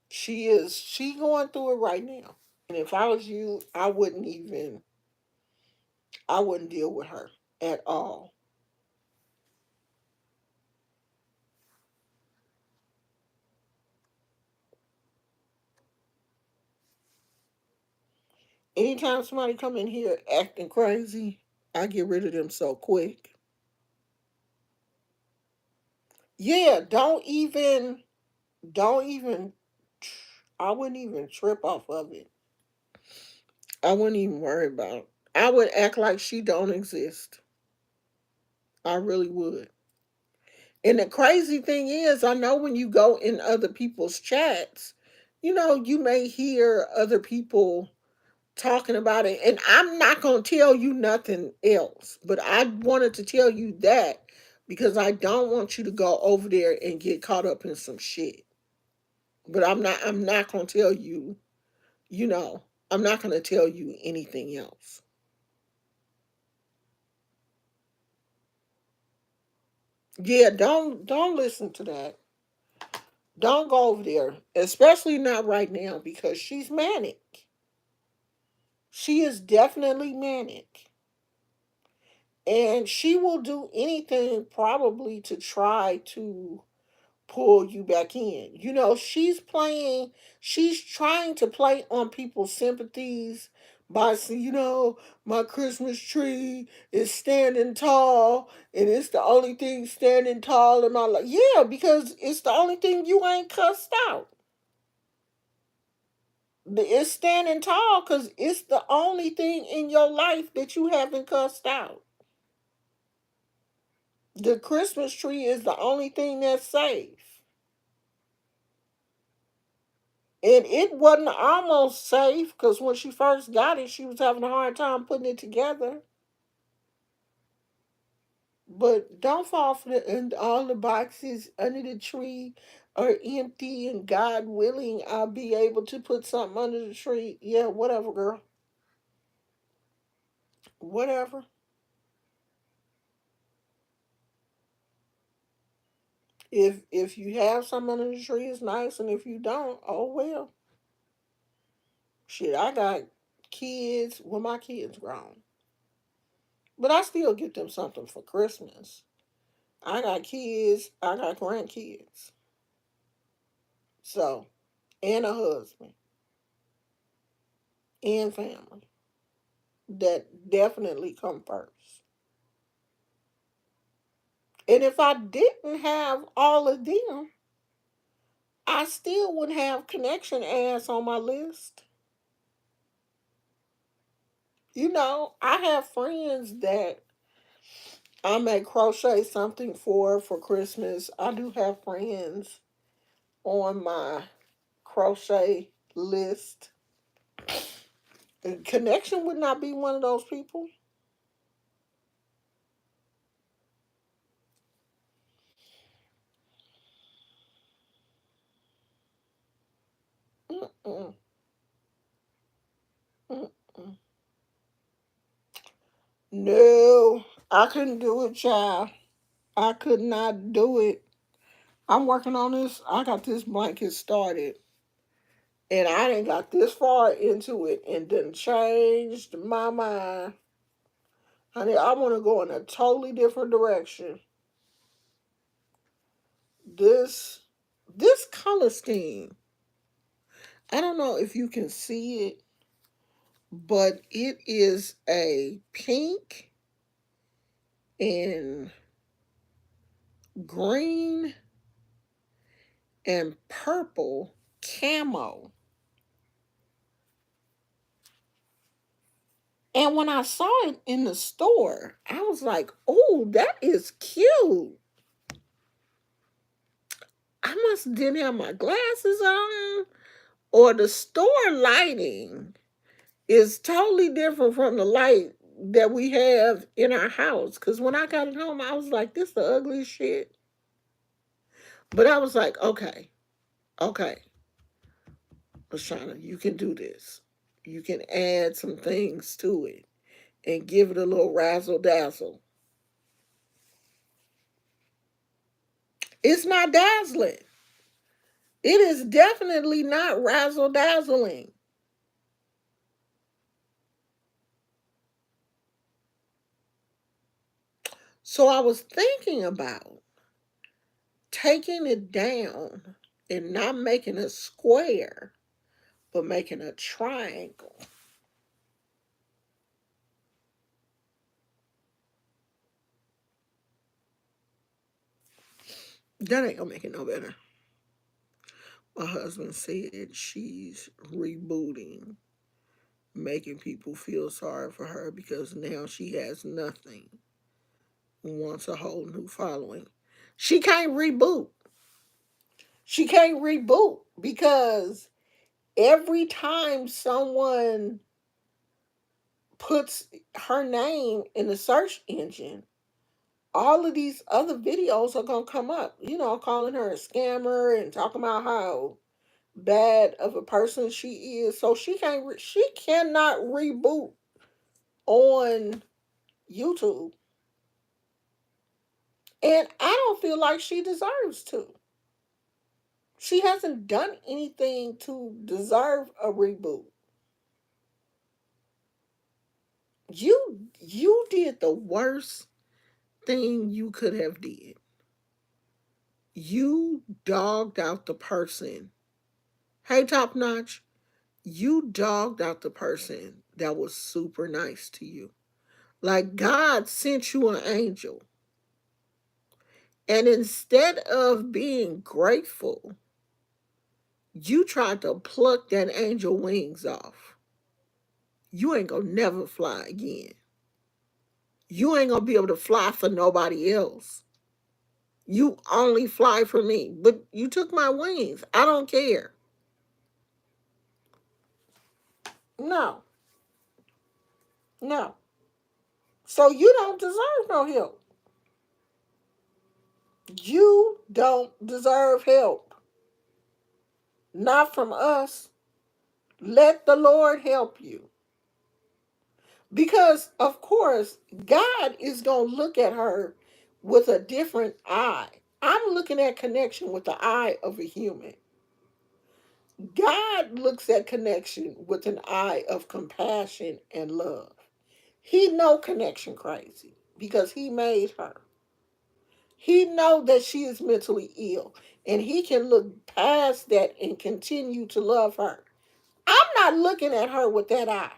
She going through it right now. And if I was you, I wouldn't deal with her at all. Anytime somebody come in here acting crazy, I get rid of them so quick. Yeah, don't even I wouldn't even trip off of it. I wouldn't even worry about it. I would act like she don't exist. I really would. And the crazy thing is, I know when you go in other people's chats, you know, you may hear other people talking about it. And I'm not going to tell you nothing else, but I wanted to tell you that because I don't want you to go over there and get caught up in some shit. But I'm not going to tell you, you know, I'm not going to tell you anything else. Yeah, don't listen to that. Don't go over there, especially not right now because she's manic. She is definitely manic. And she will do anything probably to try to pull you back in. You know, she's trying to play on people's sympathies by saying, my Christmas tree is standing tall and it's the only thing standing tall in my life. Yeah, because it's the only thing you ain't cussed out. It's standing tall because it's the only thing in your life that you haven't cussed out. The Christmas tree is the only thing that's safe. And it wasn't almost safe because when she first got it, she was having a hard time putting it together. But don't fall for it. And all the boxes under the tree are empty, and God willing, I'll be able to put something under the tree. Yeah, whatever, girl. Whatever. If you have something under the tree, it's nice, and if you don't, oh well. Shit, I got kids. Well, my kids grown, but I still get them something for Christmas. I got kids. I got grandkids. So, and a husband and family that definitely come first. And if I didn't have all of them, I still would have connection ads on my list. I have friends that I may crochet something for Christmas. I do have friends on my crochet list. Connection would not be one of those people. Mm-mm, mm-mm. No, I couldn't do it, child. I could not do it. I'm working on this. I got this blanket started, and I didn't got this far into it and done changed my mind. Honey, I want to go in a totally different direction. This this color scheme. I don't know if you can see it, but it is a pink and green and purple camo. And when I saw it in the store, I was like, oh, that is cute. I must didn't have my glasses on. Or the store lighting is totally different from the light that we have in our house. Because when I got it home, I was like, this the ugliest shit. But I was like, okay, Lashana, you can do this. You can add some things to it and give it a little razzle dazzle. It's not dazzling. It is definitely not razzle dazzling. So I was thinking about taking it down and not making a square, but making a triangle. That ain't gonna make it no better. My husband said she's rebooting, making people feel sorry for her because now she has nothing, wants a whole new following. She can't reboot. She can't reboot because every time someone puts her name in the search engine, all of these other videos are gonna come up, calling her a scammer and talking about how bad of a person she is. So she cannot reboot on YouTube. And I don't feel like she deserves to. She hasn't done anything to deserve a reboot. You did the worst thing you could have did. You dogged out the person. Hey, Top Notch, you dogged out the person that was super nice to you. Like God sent you an angel. And instead of being grateful, you tried to pluck that angel wings off. You ain't gonna never fly again. You ain't gonna be able to fly for nobody else. You only fly for me. But you took my wings. I don't care. No, no. So you don't deserve no help. You don't deserve help. Not from us. Let the Lord help you. Because, of course, God is going to look at her with a different eye. I'm looking at connection with the eye of a human. God looks at connection with an eye of compassion and love. He know connection crazy because he made her. He know that she is mentally ill, and he can look past that and continue to love her. I'm not looking at her with that eye.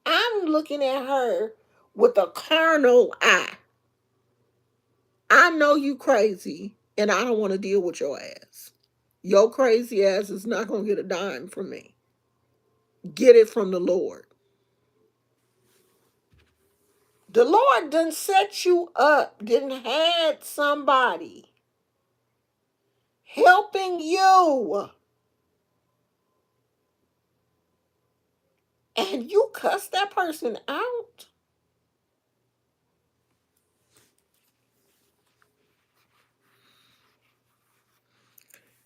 I'm looking at her with a carnal eye. I know you crazy, and I don't want to deal with your ass. Your crazy ass is not going to get a dime from me. Get it from the Lord. The Lord done set you up, didn't had somebody helping you, and you cuss that person out.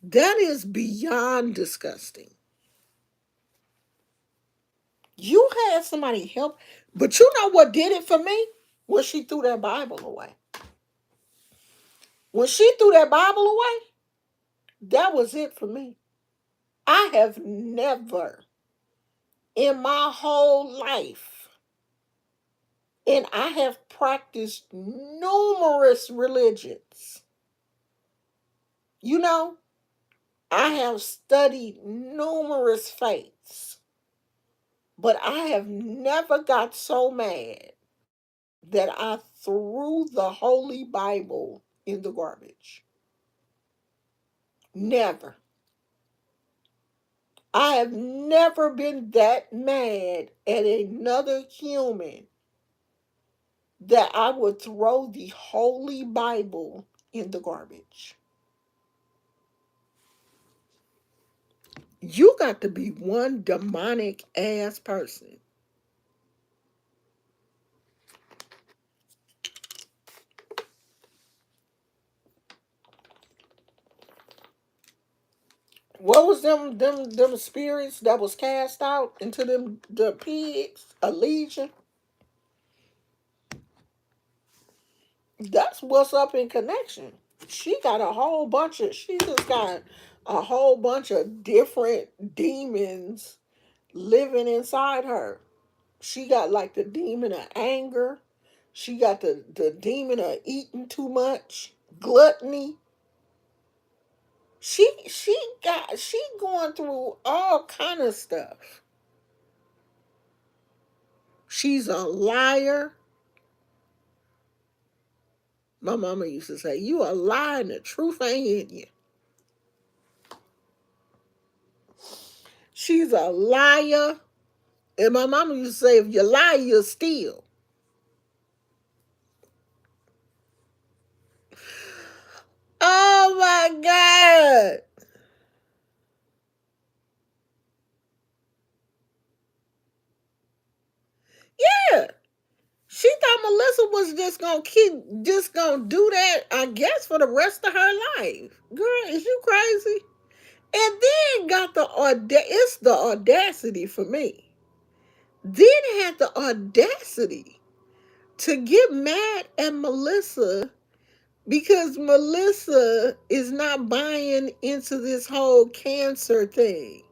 That is beyond disgusting. You had somebody help, but you know what did it for me? When she threw that Bible away. When she threw that Bible away, that was it for me. I have never in my whole life, and I have practiced numerous religions. You know, I have studied numerous faiths, but I have never got so mad that I threw the Holy Bible in the garbage. Never. I have never been that mad at another human that I would throw the Holy Bible in the garbage. You got to be one demonic ass person. What was them spirits that was cast out into them the pigs? A legion? That's what's up in connection. She just got a whole bunch of different demons living inside her. She got like the demon of anger. She got the demon of eating too much, gluttony. She going through all kind of stuff. She's a liar. My mama used to say, "You a liar and the truth ain't in you." She's a liar. And my mama used to say, if you lie, you'll steal. Oh my God. Yeah. She thought Melissa was just gonna do that, I guess, for the rest of her life. Girl, is you crazy? And then got it's the audacity for me. Then had the audacity to get mad at Melissa because Melissa is not buying into this whole cancer thing.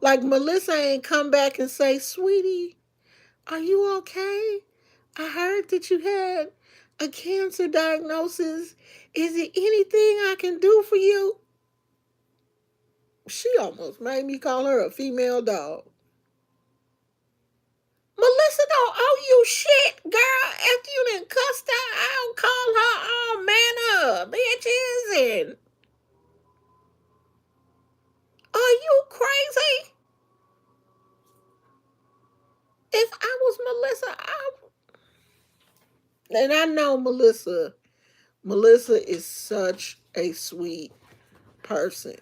Like Melissa ain't come back and say, "Sweetie, are you okay? I heard that you had a cancer diagnosis. Is there anything I can do for you?" She almost made me call her a female dog. Melissa don't owe you shit, girl. After you done cussed her out, call her all manner of bitches, and are you crazy? If I was Melissa, and I know Melissa. Melissa is such a sweet person.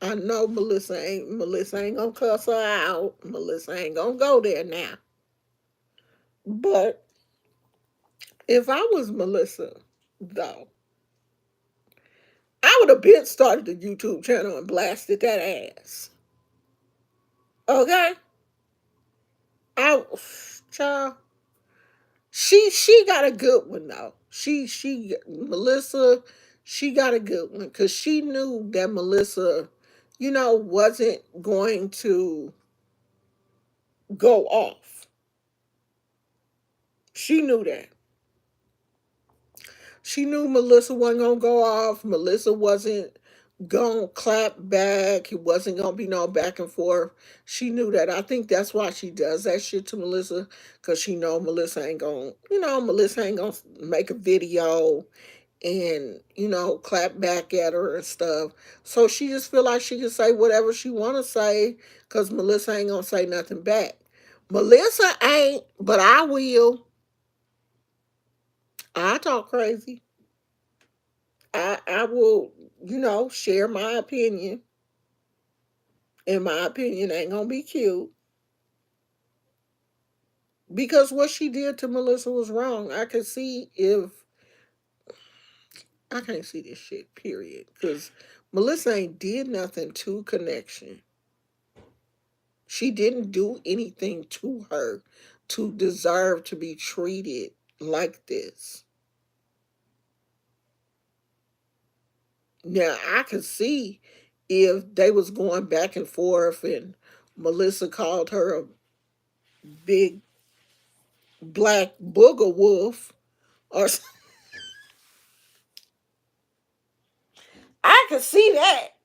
I know Melissa ain't gonna cuss her out. Melissa ain't gonna go there now. But if I was Melissa, though, I would have been started the YouTube channel and blasted that ass. Okay? I child. She got a good one though. She Melissa, she got a good one because she knew that Melissa, wasn't going to go off. She knew that. She knew Melissa wasn't gonna go off. Melissa wasn't gonna clap back. It wasn't gonna be no back and forth. She knew that. I think that's why she does that shit to Melissa, because she know Melissa ain't gonna make a video and clap back at her and stuff. So she just feel like she can say whatever she want to say because Melissa ain't gonna say nothing back. Melissa ain't, but I will. I talk crazy. I will, share my opinion, and my opinion ain't gonna be cute because what she did to Melissa was wrong. I can't see this shit. Period. Because Melissa ain't did nothing to Connection. She didn't do anything to her to deserve to be treated like this. Now I could see if they was going back and forth and Melissa called her a big black booger wolf or I could see that.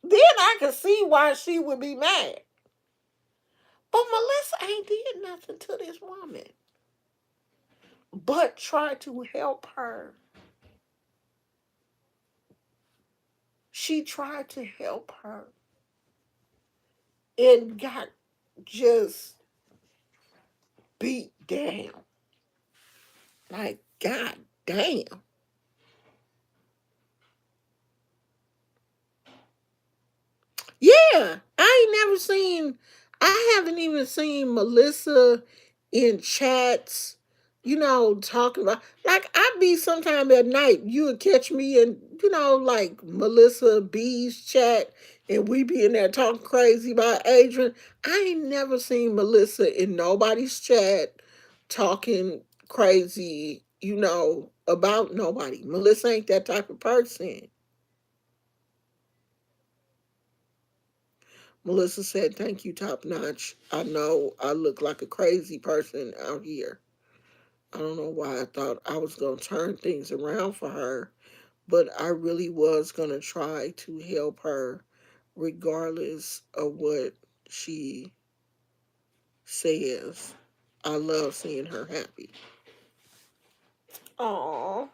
Then I could see why she would be mad. But Melissa ain't did nothing to this woman but try to help her. She tried to help her and got just beat down. Like, god damn. Yeah, I haven't even seen Melissa in chats, talking about, like, I'd be sometime at night, you would catch me in, like Melissa B's chat, and we be in there talking crazy about Adrian. I ain't never seen Melissa in nobody's chat talking crazy, about nobody. Melissa ain't that type of person. Melissa said, "Thank you, Top Notch. I know I look like a crazy person out here. I don't know why I thought I was going to turn things around for her, but I really was going to try to help her regardless of what she says. I love seeing her happy." Aww.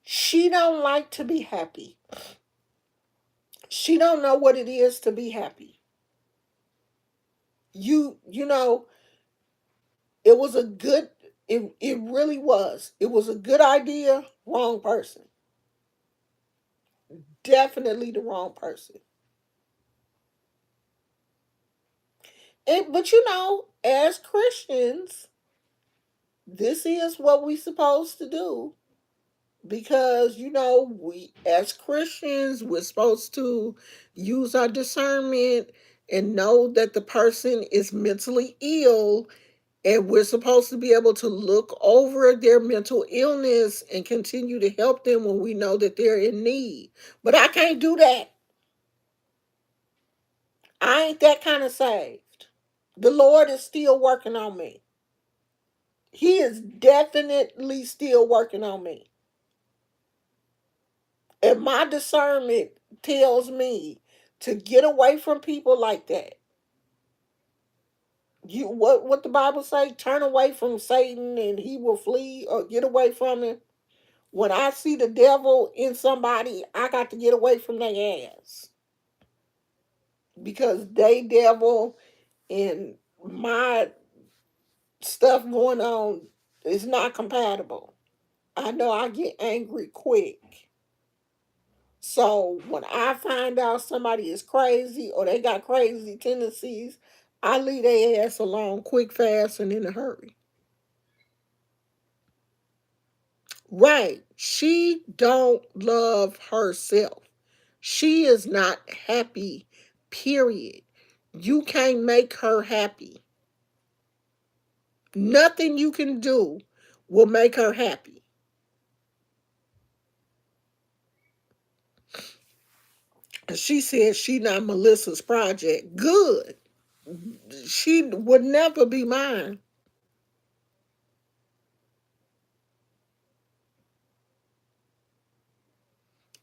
She don't like to be happy. She don't know what it is to be happy. You know, it was a good it really was. It was a good idea, wrong person. Definitely the wrong person. But you know, as Christians, this is what we supposed to do, because you know, we as Christians, we're supposed to use our discernment and know that the person is mentally ill, and we're supposed to be able to look over their mental illness and continue to help them when we know that they're in need. But I can't do that. I ain't that kind of saved. The Lord is still working on me. He is definitely still working on me. And my discernment tells me to get away from people like that. You what the Bible say? Turn away from Satan and he will flee, or get away from him. When I see the devil in somebody, I got to get away from their ass. Because they devil and my stuff going on is not compatible. I know I get angry quick. So when I find out somebody is crazy or they got crazy tendencies, I leave their ass alone quick, fast, and in a hurry. Right. She don't love herself. She is not happy, period. You can't make her happy. Nothing you can do will make her happy. She said she not Melissa's project. Good. She would never be mine.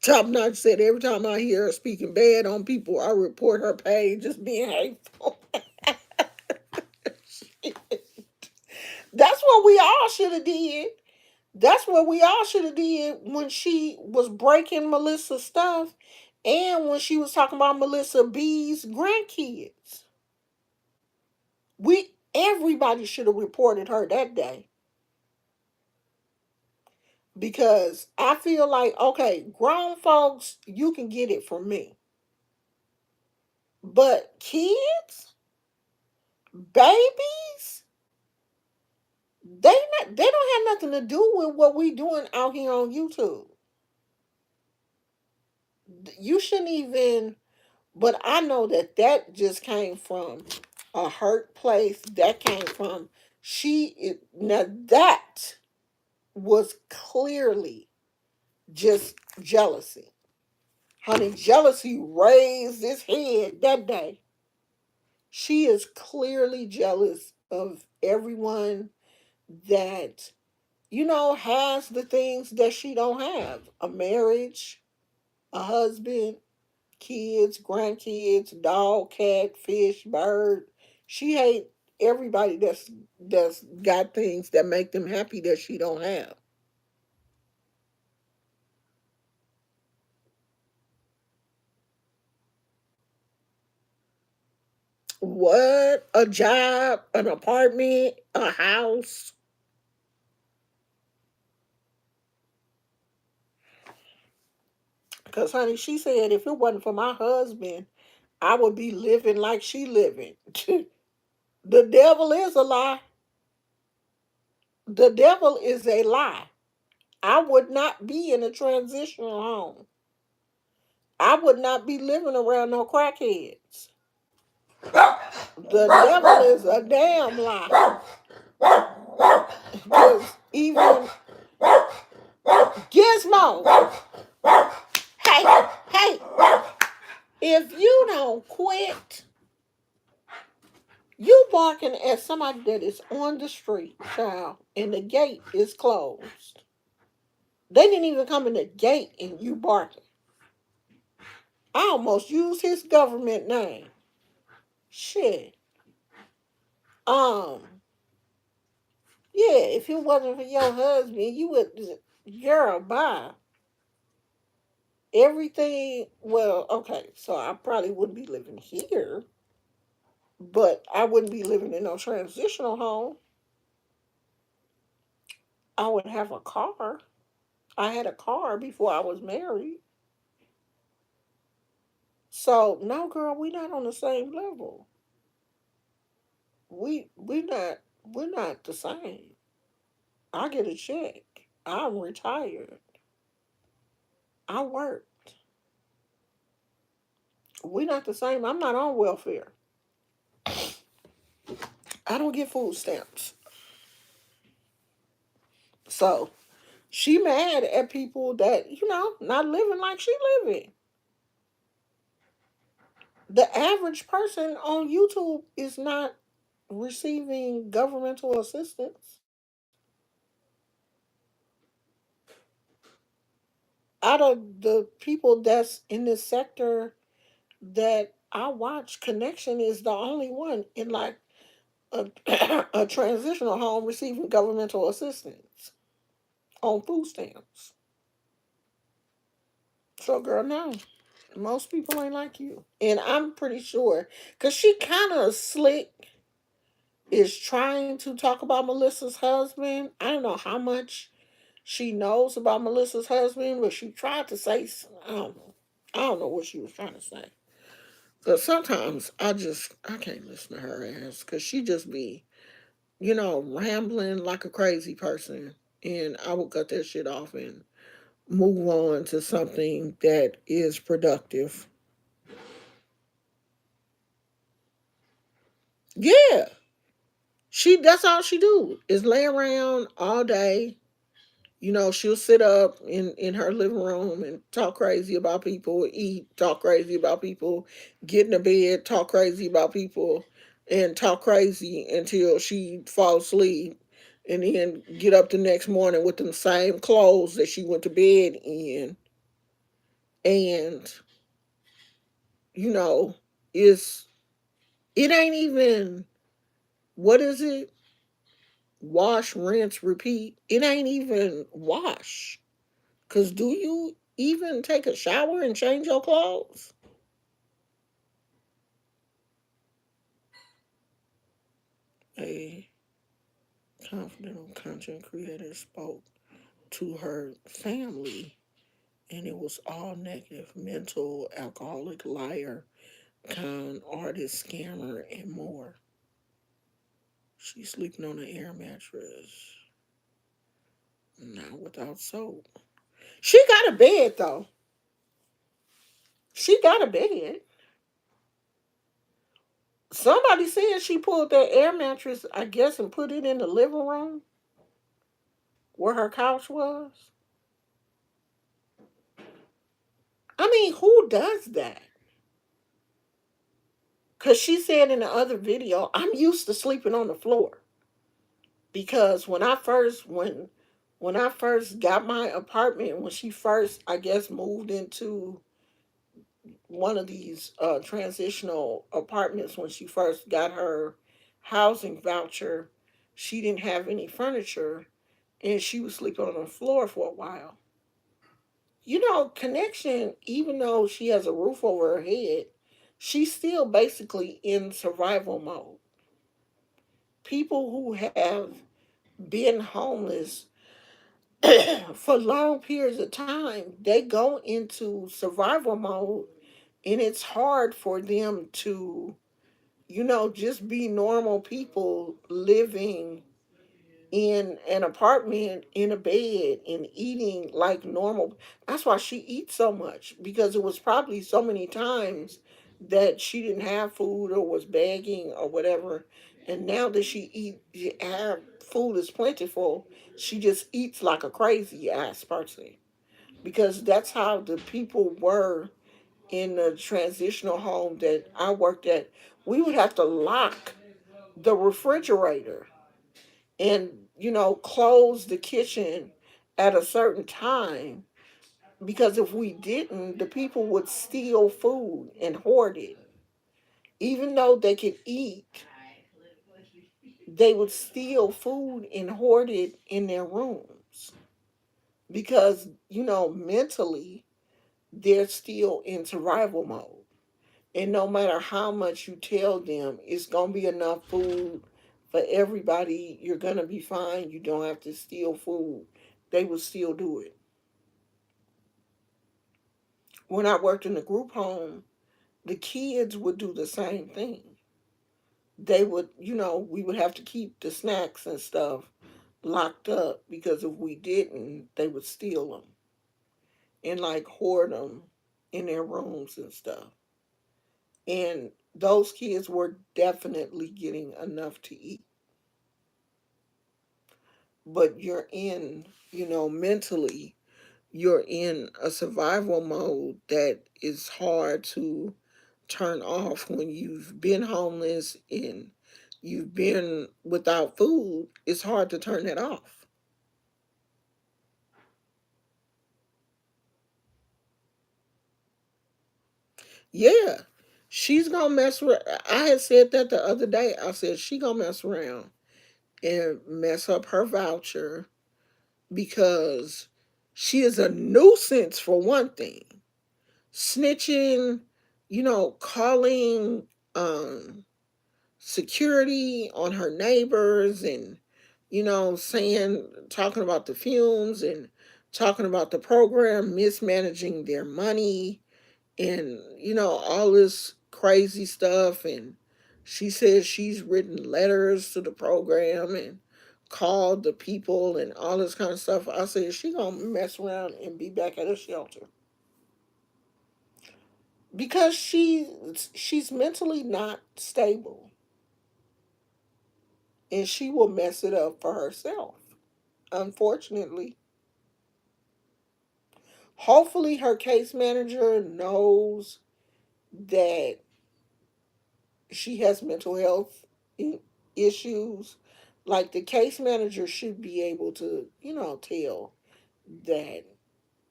Top Notch said every time I hear her speaking bad on people, I report her page as being hateful. That's what we all should have did. That's what we all should have did when she was breaking Melissa's stuff, and when she was talking about Melissa B's grandkids. Everybody should have reported her that day, because I feel like, okay, grown folks, you can get it from me, but kids, babies, they don't have nothing to do with what we doing out here on YouTube. You shouldn't even. But I know that that just came from a hurt place. That came from now that was clearly just jealousy. Honey, jealousy raised its head that day. She is clearly jealous of everyone that, has the things that she don't have. A marriage, a husband, kids, grandkids, dog, cat, fish, bird. She hate everybody that's got things that make them happy that she don't have. What? A job, an apartment, a house. Because, honey, she said if it wasn't for my husband, I would be living like she living. The devil is a lie. The devil is a lie. I would not be in a transitional home. I would not be living around no crackheads. The devil is a damn lie. Because even Gizmo, hey, hey, if you don't quit, you barking at somebody that is on the street, child, and the gate is closed. They didn't even come in the gate and you barking. I almost used his government name. Shit. Um, yeah, if it wasn't for your husband, you would, girl, bye. Everything, well, okay, so I probably wouldn't be living here, but I wouldn't be living in no transitional home. I would have a car. I had a car before I was married. So, no, girl, we're not on the same level. We're not the same. I get a check. I'm retired. I worked. We're not the same. I'm not on welfare. I don't get food stamps. So she mad at people that, not living like she living. The average person on YouTube is not receiving governmental assistance. Out of the people that's in this sector that I watch, Connection is the only one in like a, a transitional home receiving governmental assistance on food stamps. So, girl, no. Most people ain't like you. And I'm pretty sure, because she kind of slick is trying to talk about Melissa's husband. I don't know how much she knows about Melissa's husband, but she tried to say, I don't know. I don't know what she was trying to say. But sometimes I can't listen to her ass because she just be, rambling like a crazy person. And I will cut that shit off and move on to something that is productive. Yeah. That's all she do is lay around all day. She'll sit up in her living room and talk crazy about people, eat, talk crazy about people, get in the bed, talk crazy about people, and talk crazy until she falls asleep, and then get up the next morning with the same clothes that she went to bed in. And, you know, it's it ain't even, what is it? Wash, rinse, repeat. It ain't even wash. Cause do you even take a shower and change your clothes? A confident content creator spoke to her family, and it was all negative: mental, alcoholic, liar, con artist, scammer, and more. She's sleeping on an air mattress, not without soap. She got a bed though. She got a bed. Somebody said she pulled that air mattress, I guess, and put it in the living room where her couch was. I mean, who does that? Because she said in the other video, I'm used to sleeping on the floor. Because when I first got my apartment, when she first, I guess, moved into one of these transitional apartments, when she first got her housing voucher, she didn't have any furniture, and she was sleeping on the floor for a while. Connection, even though she has a roof over her head, she's still basically in survival mode. People who have been homeless for long periods of time, they go into survival mode, and it's hard for them to, just be normal people living in an apartment in a bed and eating like normal. That's why she eats so much, because it was probably so many times that she didn't have food or was begging or whatever. And now that her food is plentiful, she just eats like a crazy ass person, because that's how the people were in the transitional home that I worked at. We would have to lock the refrigerator and close the kitchen at a certain time, because if we didn't, the people would steal food and hoard it. Even though they could eat, they would steal food and hoard it in their rooms, because mentally they're still in survival mode. And no matter how much you tell them it's going to be enough food for everybody, you're going to be fine, you don't have to steal food, they will still do it. When I worked in the group home, the kids would do the same thing. they would, we would have to keep the snacks and stuff locked up because if we didn't, they would steal them and like hoard them in their rooms and stuff. And those kids were definitely getting enough to eat. But you're in, mentally, you're in a survival mode that is hard to turn off when you've been homeless and you've been without food. It's hard to turn that off. Yeah, she's gonna mess with. I had said that the other day. I said she gonna mess around and mess up her voucher because she is a nuisance for one thing. Snitching, calling um security on her neighbors and saying talking about the fumes and talking about the program mismanaging their money and all this crazy stuff. And she says she's written letters to the program and called the people and all this kind of stuff. I said she gonna mess around and be back at a shelter because she's mentally not stable and she will mess it up for herself, unfortunately. Hopefully her case manager knows that she has mental health issues. Like the case manager should be able to, tell that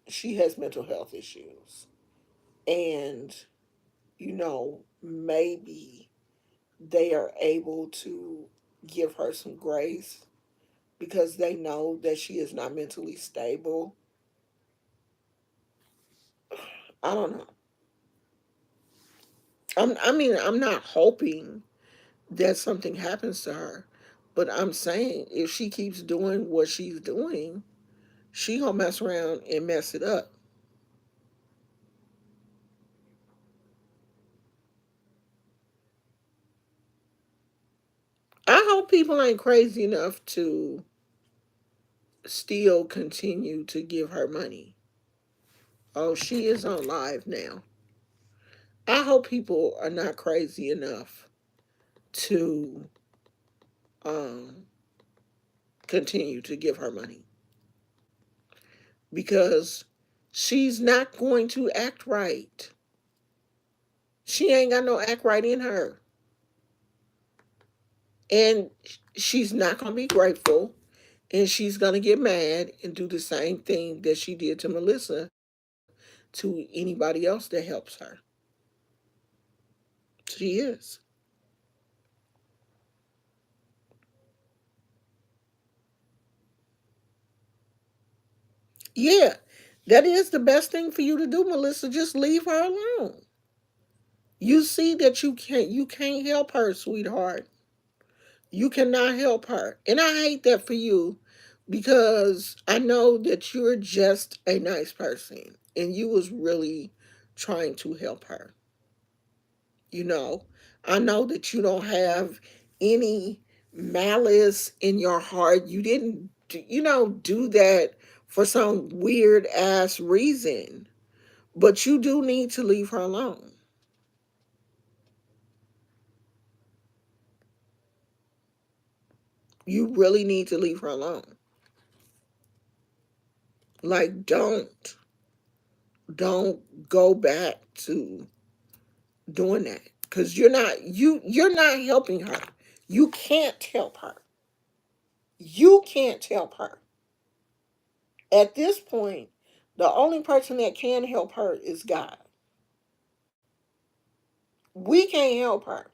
she has mental health issues. And, maybe they are able to give her some grace because they know that she is not mentally stable. I don't know. I'm not hoping that something happens to her, but I'm saying if she keeps doing what she's doing, she gonna mess around and mess it up. I hope people ain't crazy enough to still continue to give her money. Oh, she is on live now. I hope people are not crazy enough to um, continue to give her money because she's not going to act right. She ain't got no act right in her. And she's not going to be grateful. And she's going to get mad and do the same thing that she did to Melissa to anybody else that helps her. She is. Yeah, that is the best thing for you to do, Melissa. Just leave her alone. You see that you can't help her, sweetheart. You cannot help her. And I hate that for you because I know that you're just a nice person and you was really trying to help her. You know, I know that you don't have any malice in your heart. You didn't, do that for some weird ass reason. But you do need to leave her alone. You really need to leave her alone. Like, don't go back to doing that because you're not helping her. You can't help her. You can't help her. At this point, the only person that can help her is God. We can't help her.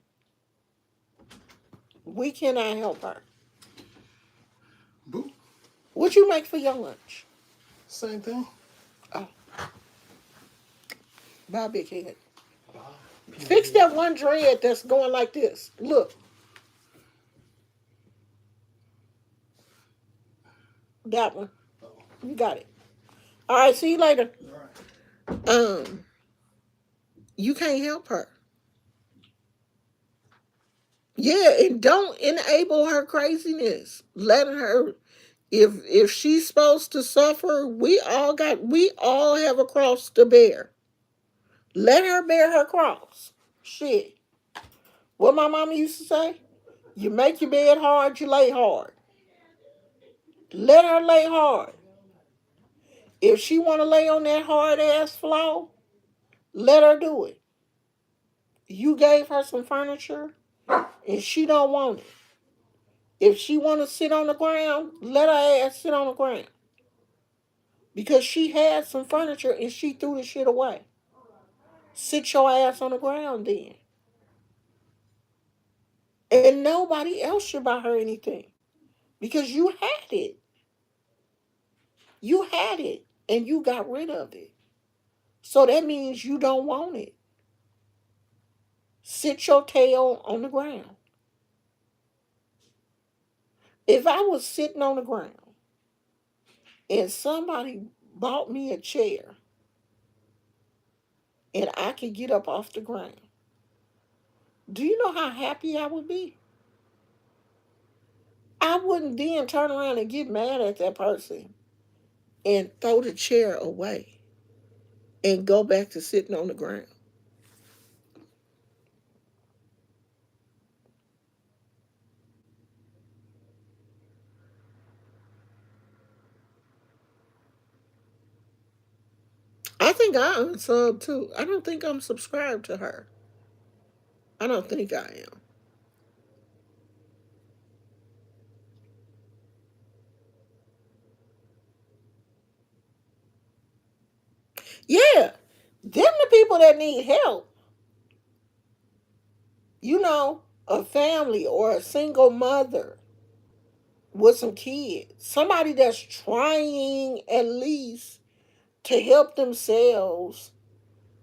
We cannot help her. Boo. What you make for your lunch? Same thing. Oh, bye, big head. Wow. Fix that one dread that's going like this. Look, that one. Oh, You got it. All right, see you later. all right. You can't help her. Yeah, and don't enable her craziness. Let her, if she's supposed to suffer, we all have a cross to bear. Let her bear her cross. Shit. What my mama used to say? You make your bed hard, you lay hard. Let her lay hard. If she want to lay on that hard ass floor, let her do it. You gave her some furniture and she don't want it. If she want to sit on the ground, let her ass sit on the ground. Because she had some furniture and she threw the shit away. Sit your ass on the ground then. And nobody else should buy her anything. Because you had it. You had it and you got rid of it. So that means you don't want it. Sit your tail on the ground. If I was sitting on the ground and somebody bought me a chair and I could get up off the ground, do you know how happy I would be? I wouldn't then turn around and get mad at that person and throw the chair away and go back to sitting on the ground. I think I unsubbed too. I don't think I'm subscribed to her. I don't think I am. Yeah, them the people that need help. You know, a family or a single mother with some kids. Somebody that's trying at least to help themselves.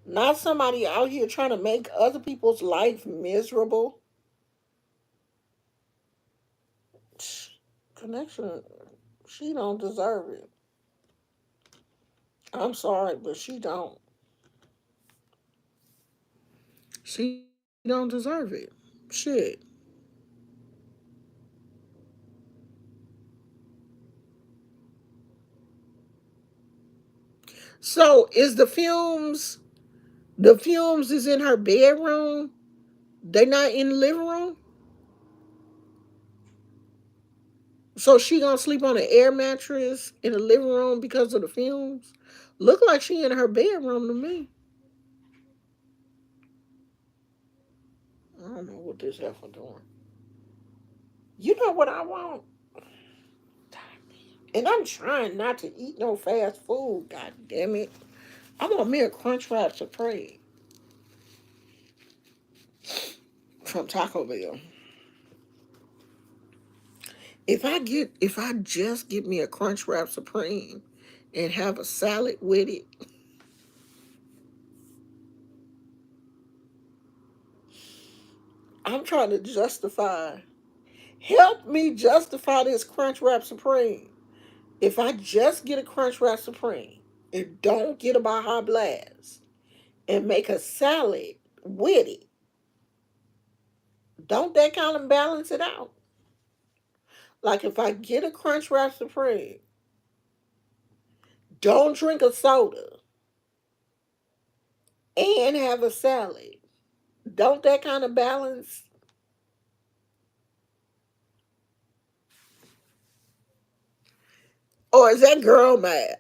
Not somebody out here trying to make other people's life miserable. Connection, she don't deserve it. I'm sorry, but she don't. She don't deserve it. Shit. So is the films is in her bedroom? They not in the living room? So she gonna sleep on an air mattress in the living room because of the fumes? Look like she in her bedroom to me. I don't know what this heifer doing. You know what I want? And I'm trying not to eat no fast food. God damn it! I want me a Crunchwrap Supreme from Taco Bell. If I just get me a Crunchwrap Supreme and have a salad with it, I'm trying to justify. Help me justify this Crunchwrap Supreme. If I just get a Crunchwrap Supreme and don't get a Baja Blast and make a salad with it, don't that kind of balance it out? Like if I get a Crunchwrap Supreme, don't drink a soda, and have a salad, don't that kind of balance? Or is that girl mad?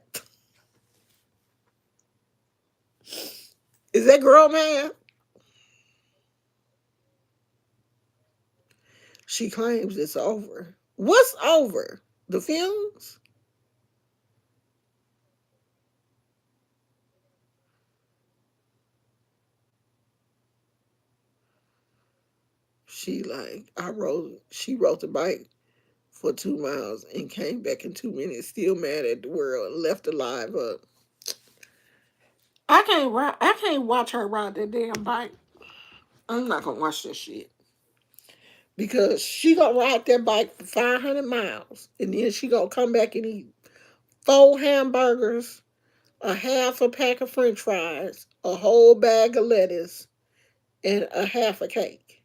Is that girl mad? She claims it's over. What's over? The fumes? She rode the bike for 2 miles and came back in 2 minutes, still mad at the world, and left the live up. I can't watch her ride that damn bike. I'm not gonna watch that shit. Because she gonna ride that bike for 500 miles and then she gonna come back and eat 4 hamburgers, a half a pack of french fries, a whole bag of lettuce, and a half a cake.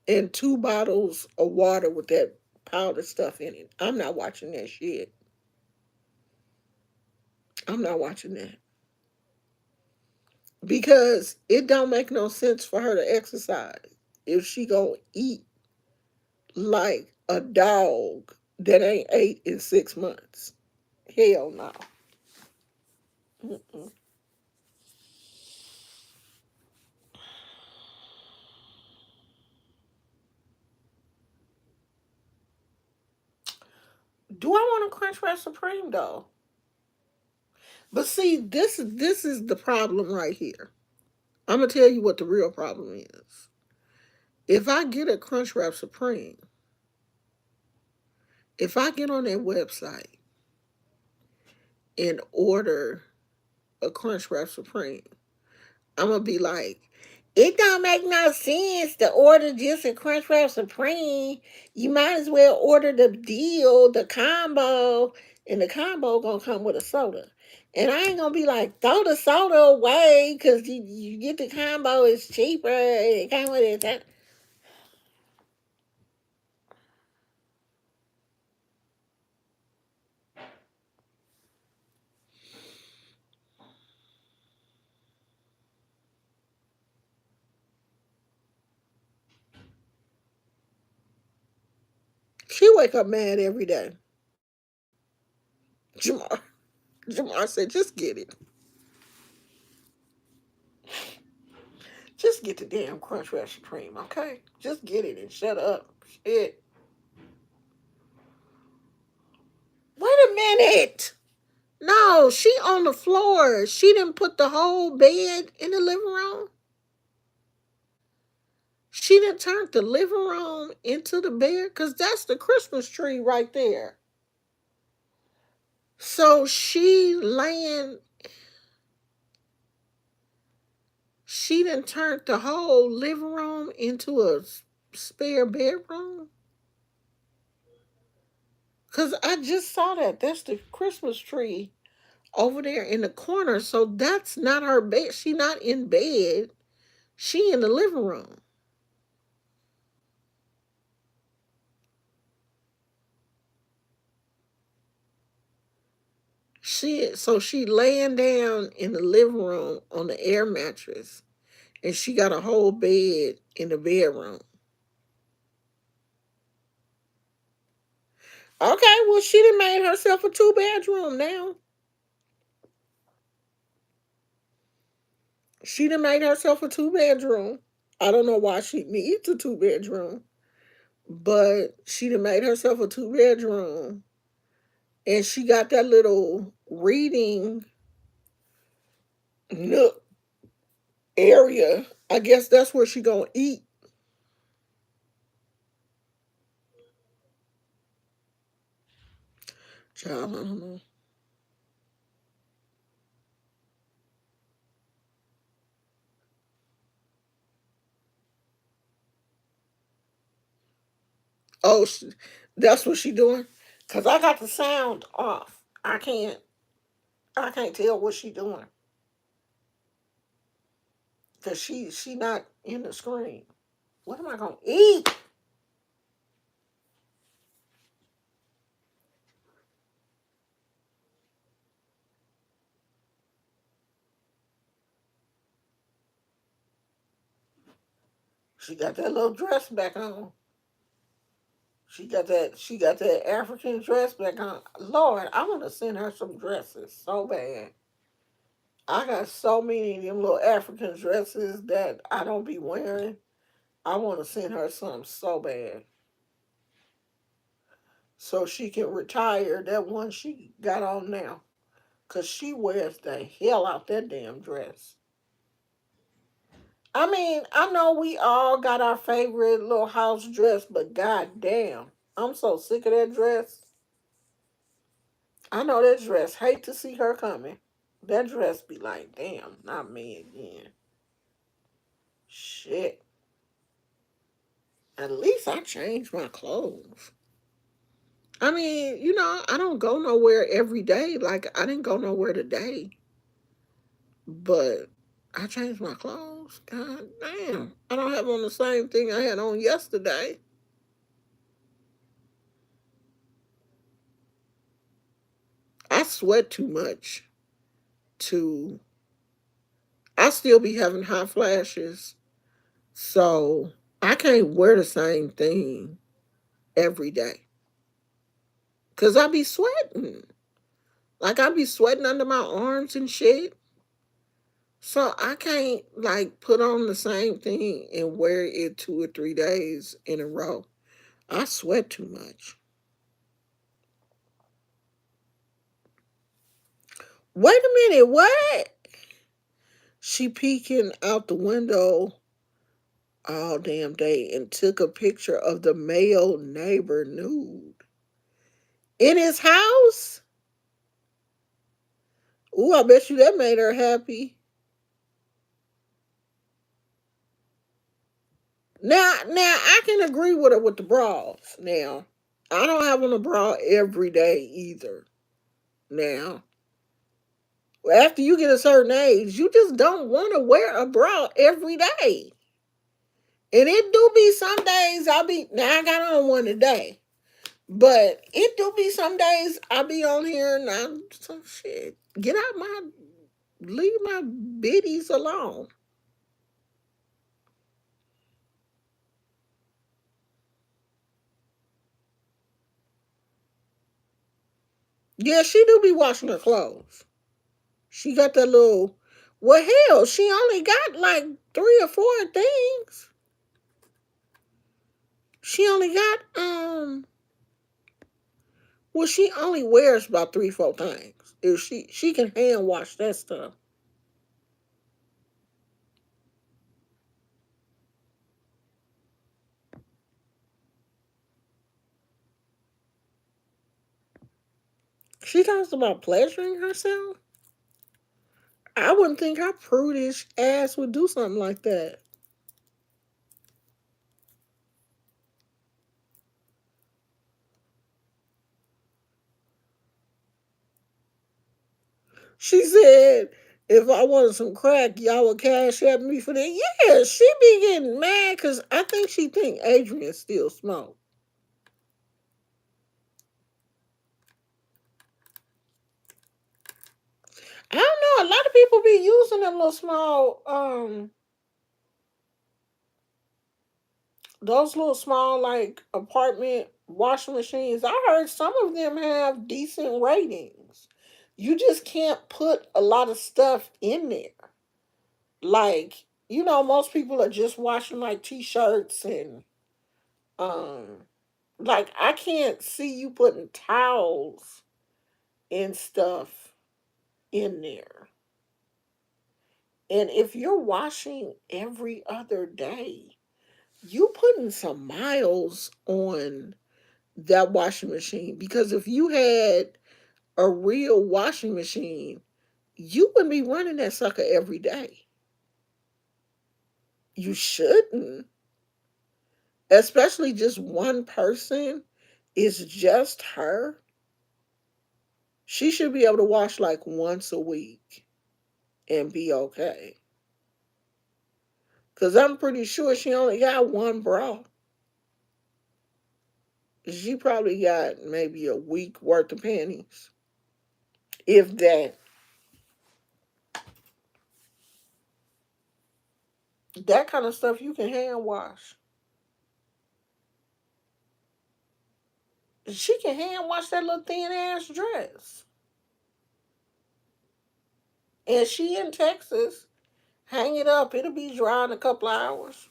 and 2 bottles of water with that powder stuff in it. I'm not watching that shit. I'm not watching that because it don't make no sense for her to exercise if she gonna eat like a dog that ain't ate in 6 months. Hell no. Mm-mm. Do I want a Crunchwrap Supreme though? But see, this is the problem right here. I'm gonna tell you what the real problem is. If I get a Crunchwrap Supreme, if I get on their website and order a Crunchwrap Supreme, I'm gonna be like, it don't make no sense to order just a Crunchwrap Supreme. You might as well order the deal, the combo, and the combo gonna come with a soda. And I ain't gonna be like, throw the soda away because you get the combo, it's cheaper. It came with it. She wake up mad every day. Jamar, Jamar said, just get it. Just get the damn Crunchwrap Supreme, okay? Just get it and shut up. Shit. Wait a minute. No, she on the floor. She didn't put the whole bed in the living room. She didn't turn the living room into the bed because that's the Christmas tree right there. So she didn't turn the whole living room into a spare bedroom. Because I just saw that. That's the Christmas tree over there in the corner. So that's not her bed. She not in bed. She in the living room. She laying down in the living room on the air mattress, and she got a whole bed in the bedroom. Okay, well she done made herself a 2 bedroom now. She done made herself a 2 bedroom. I don't know why she needs a 2 bedroom, but she done made herself a 2 bedroom, and she got that little reading nook area. I guess that's where she gonna eat. Child, I don't know. Oh, that's what she doing. Cause I got the sound off. I can't tell what she doing. Cause she not in the screen. What am I gonna eat? She got that little dress back on. She got that African dress back on. Lord, I want to send her some dresses so bad. I got so many of them little African dresses that I don't be wearing. I want to send her some so bad. So she can retire that one she got on now. Cause she wears the hell out that damn dress. I mean, I know we all got our favorite little house dress, but god damn, I'm so sick of that dress. I know that dress. Hate to see her coming. That dress be like, damn, not me again. Shit. At least I changed my clothes. I mean, I don't go nowhere every day. Like I didn't go nowhere today. But I changed my clothes. God damn. I don't have on the same thing I had on yesterday. I sweat too much to. I still be having hot flashes. So I can't wear the same thing every day. Cause I be sweating. Like I be sweating under my arms and shit. So I can't like put on the same thing and wear it 2 or 3 days in a row. I sweat too much. Wait a minute, what? She peeking out the window all damn day and took a picture of the male neighbor nude in his house. Ooh, I bet you that made her happy. Now I can agree with her with the bras. Now, I don't have on a bra every day either. Now, after you get a certain age, you just don't want to wear a bra every day. And it do be some days I got on one today. But it do be some days I be on here and I'm some shit. Leave my biddies alone. Yeah, she do be washing her clothes. She got that little, well, hell, she only got like 3 or 4 things. She only got, well, she only wears about 3, 4 things. If she can hand wash that stuff. She talks about pleasuring herself. I wouldn't think her prudish ass would do something like that. She said, if I wanted some crack, y'all would cash at me for that. Yeah, she be getting mad because I think she think Adrian still smoke. I don't know. A lot of people be using them little small, those little small like apartment washing machines. I heard some of them have decent ratings. You just can't put a lot of stuff in there. Like, most people are just washing like t-shirts and um like I can't see you putting towels and stuff in there. And if you're washing every other day, you putting some miles on that washing machine because if you had a real washing machine, you wouldn't be running that sucker every day. You shouldn't. Especially just one person is just her. She should be able to wash like once a week and be okay. Cause I'm pretty sure she only got one bra. She probably got maybe a week worth of panties. If that. That kind of stuff you can hand wash. She can hand wash that little thin ass dress. And she in Texas. Hang it up. It'll be dry in a couple of hours.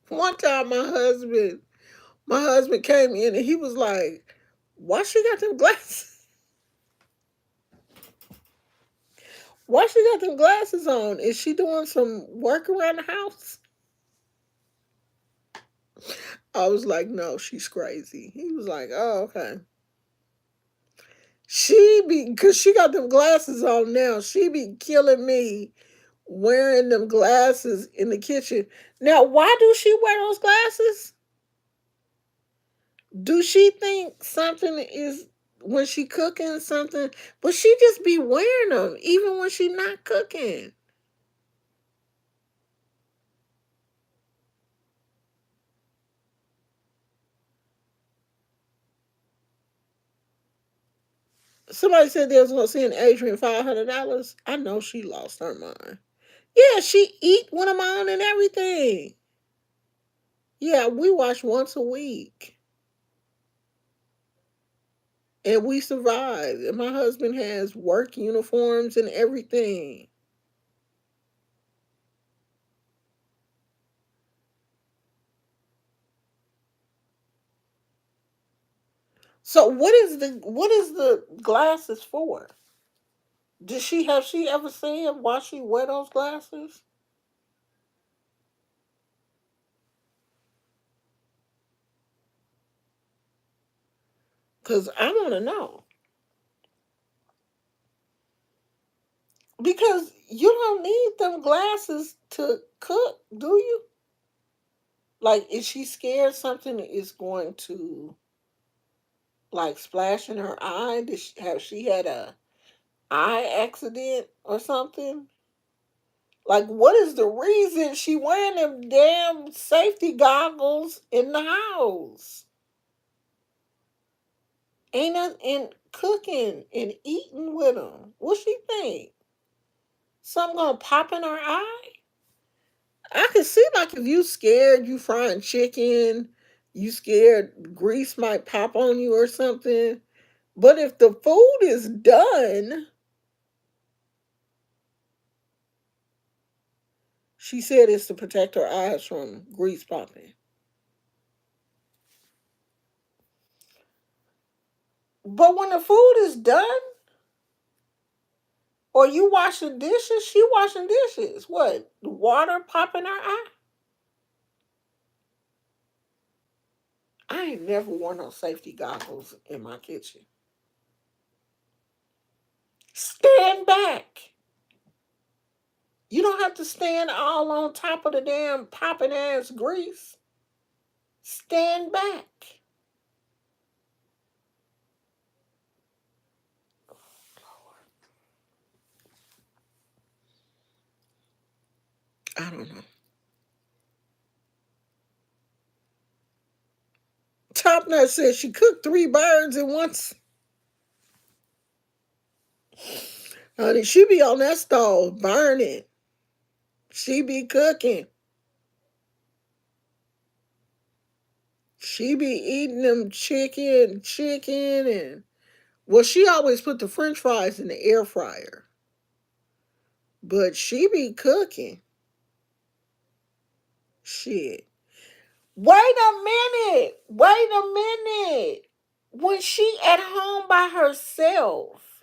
One time my husband came in and he was like, why she got them glasses? Why she got them glasses on? Is she doing some work around the house? I was like, no, she's crazy. He was like, oh, okay. Cause she got them glasses on now. She be killing me wearing them glasses in the kitchen. Now, why do she wear those glasses? Do she think something is when she cooking something? But she just be wearing them even when she not cooking. Somebody said they was gonna send Adrian $500. I know she lost her mind. Yeah, she eat when I'm on and everything. Yeah, we watch once a week. And we survive. And my husband has work uniforms and everything. So what is the glasses for? Did she have she ever said why she wear those glasses? Cause I want to know. Because you don't need them glasses to cook, do you? Like, is she scared something is going to like splash in her eye? Have she had a eye accident or something? Like, what is the reason she wearing them damn safety goggles in the house? Ain't nothing in cooking and eating with them. What she think? Something gonna pop in her eye? I can see like if you scared, you frying chicken, you scared grease might pop on you or something. But if the food is done, she said it's to protect her eyes from grease popping. But when the food is done, or you washing dishes, she washing dishes. What? The water popping her eye? I ain't never worn no safety goggles in my kitchen. Stand back. You don't have to stand all on top of the damn popping ass grease. Stand back. I don't know. Top Nut says she cooked 3 birds at once. Honey, she be on that stove burning. She be cooking. She be eating them chicken, and well, she always put the French fries in the air fryer, but she be cooking. Shit. Wait a minute. Wait a minute. When she at home by herself,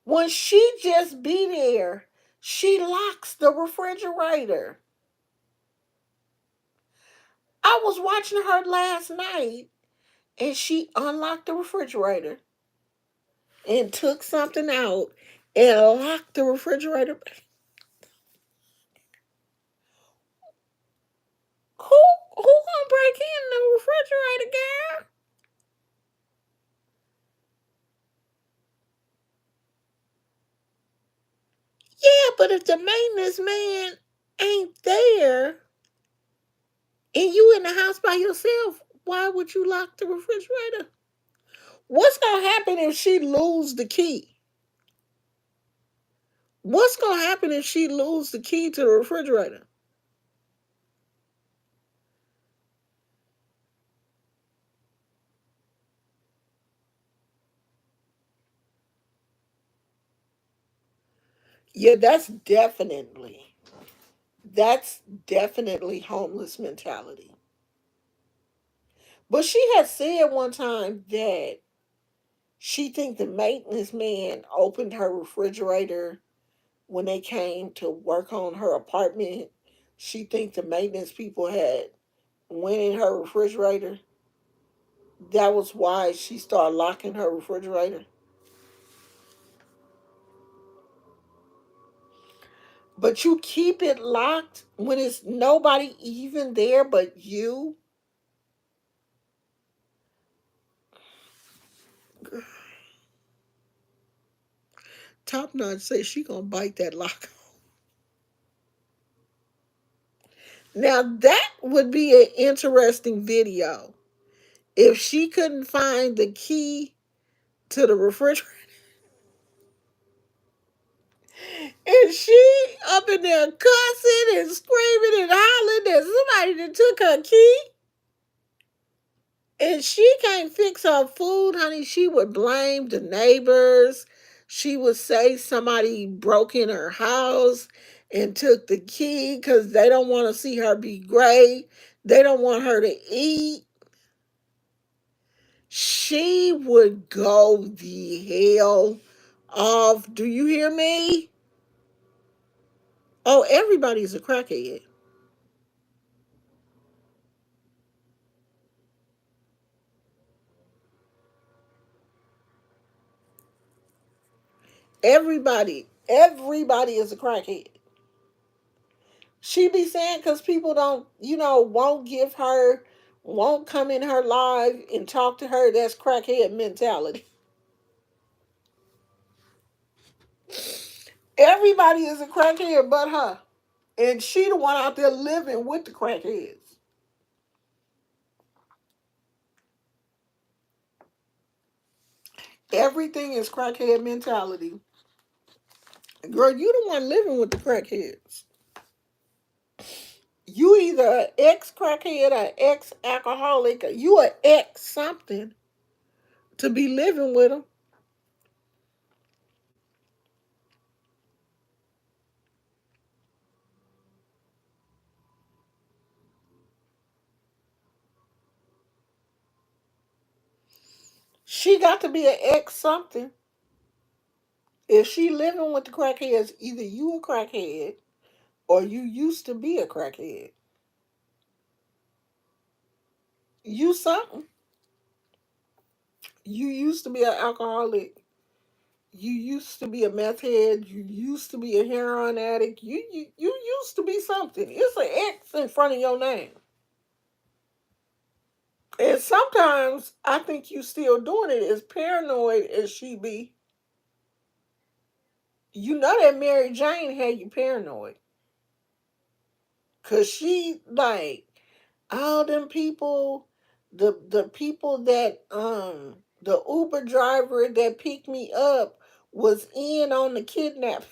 when she just be there, she locks the refrigerator. I was watching her last night and she unlocked the refrigerator and took something out and locked the refrigerator. Who gonna break in the refrigerator, girl? Yeah, but if the maintenance man ain't there and you in the house by yourself, why would you lock the refrigerator? What's gonna happen if she lose the key? What's gonna happen if she lose the key to the refrigerator? Yeah, that's definitely homeless mentality. But she had said one time that she think the maintenance man opened her refrigerator when they came to work on her apartment. She think the maintenance people had went in her refrigerator. That was why she started locking her refrigerator. But you keep it locked when it's nobody even there but you. Top Notch says she gonna bite that lock. Now that would be an interesting video if she couldn't find the key to the refrigerator and she up in there cussing and screaming and hollering that somebody that took her key and she can't fix her food, honey. She would blame the neighbors. She would say somebody broke in her house and took the key because they don't want to see her be great. They don't want her to eat. She would go the hell off. Do you hear me? Oh, everybody's a crackhead. Everybody is a crackhead. She be saying because people don't, won't give her, won't come in her live and talk to her. That's crackhead mentality. Everybody is a crackhead but her. And she the one out there living with the crackheads. Everything is crackhead mentality. Girl, you the one living with the crackheads. You either an ex crackhead or ex alcoholic. You an ex something to be living with them. She got to be an ex something. If she living with the crackheads, either you a crackhead or you used to be a crackhead. You something. You used to be an alcoholic. You used to be a meth head. You used to be a heroin addict. You used to be something. It's an X in front of your name. And sometimes I think you still doing it as paranoid as she be. You know that Mary Jane had you paranoid. Cause she like all them people, the people that the Uber driver that picked me up was in on the kidnapping.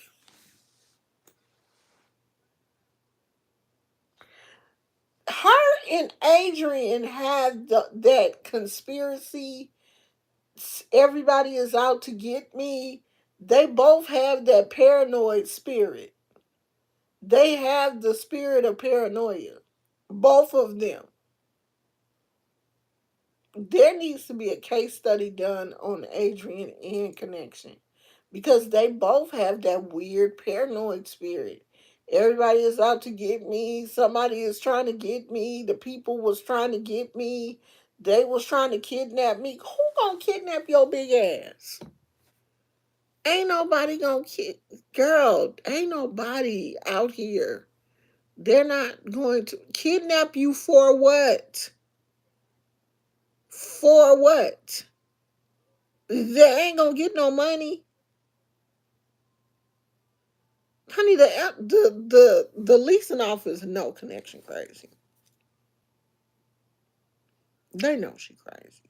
Her and Adrian had that conspiracy. Everybody is out to get me. They both have that paranoid spirit. They have the spirit of paranoia. Both of them. There needs to be a case study done on Adrian and Connection because they both have that weird paranoid spirit. Everybody is out to get me. Somebody is trying to get me. The people was trying to get me. They was trying to kidnap me. Who gonna kidnap your big ass? Ain't nobody gonna girl. Ain't nobody out here. They're not going to kidnap you for what? For what? They ain't gonna get no money, honey. The leasing office know Connection crazy. They know she crazy.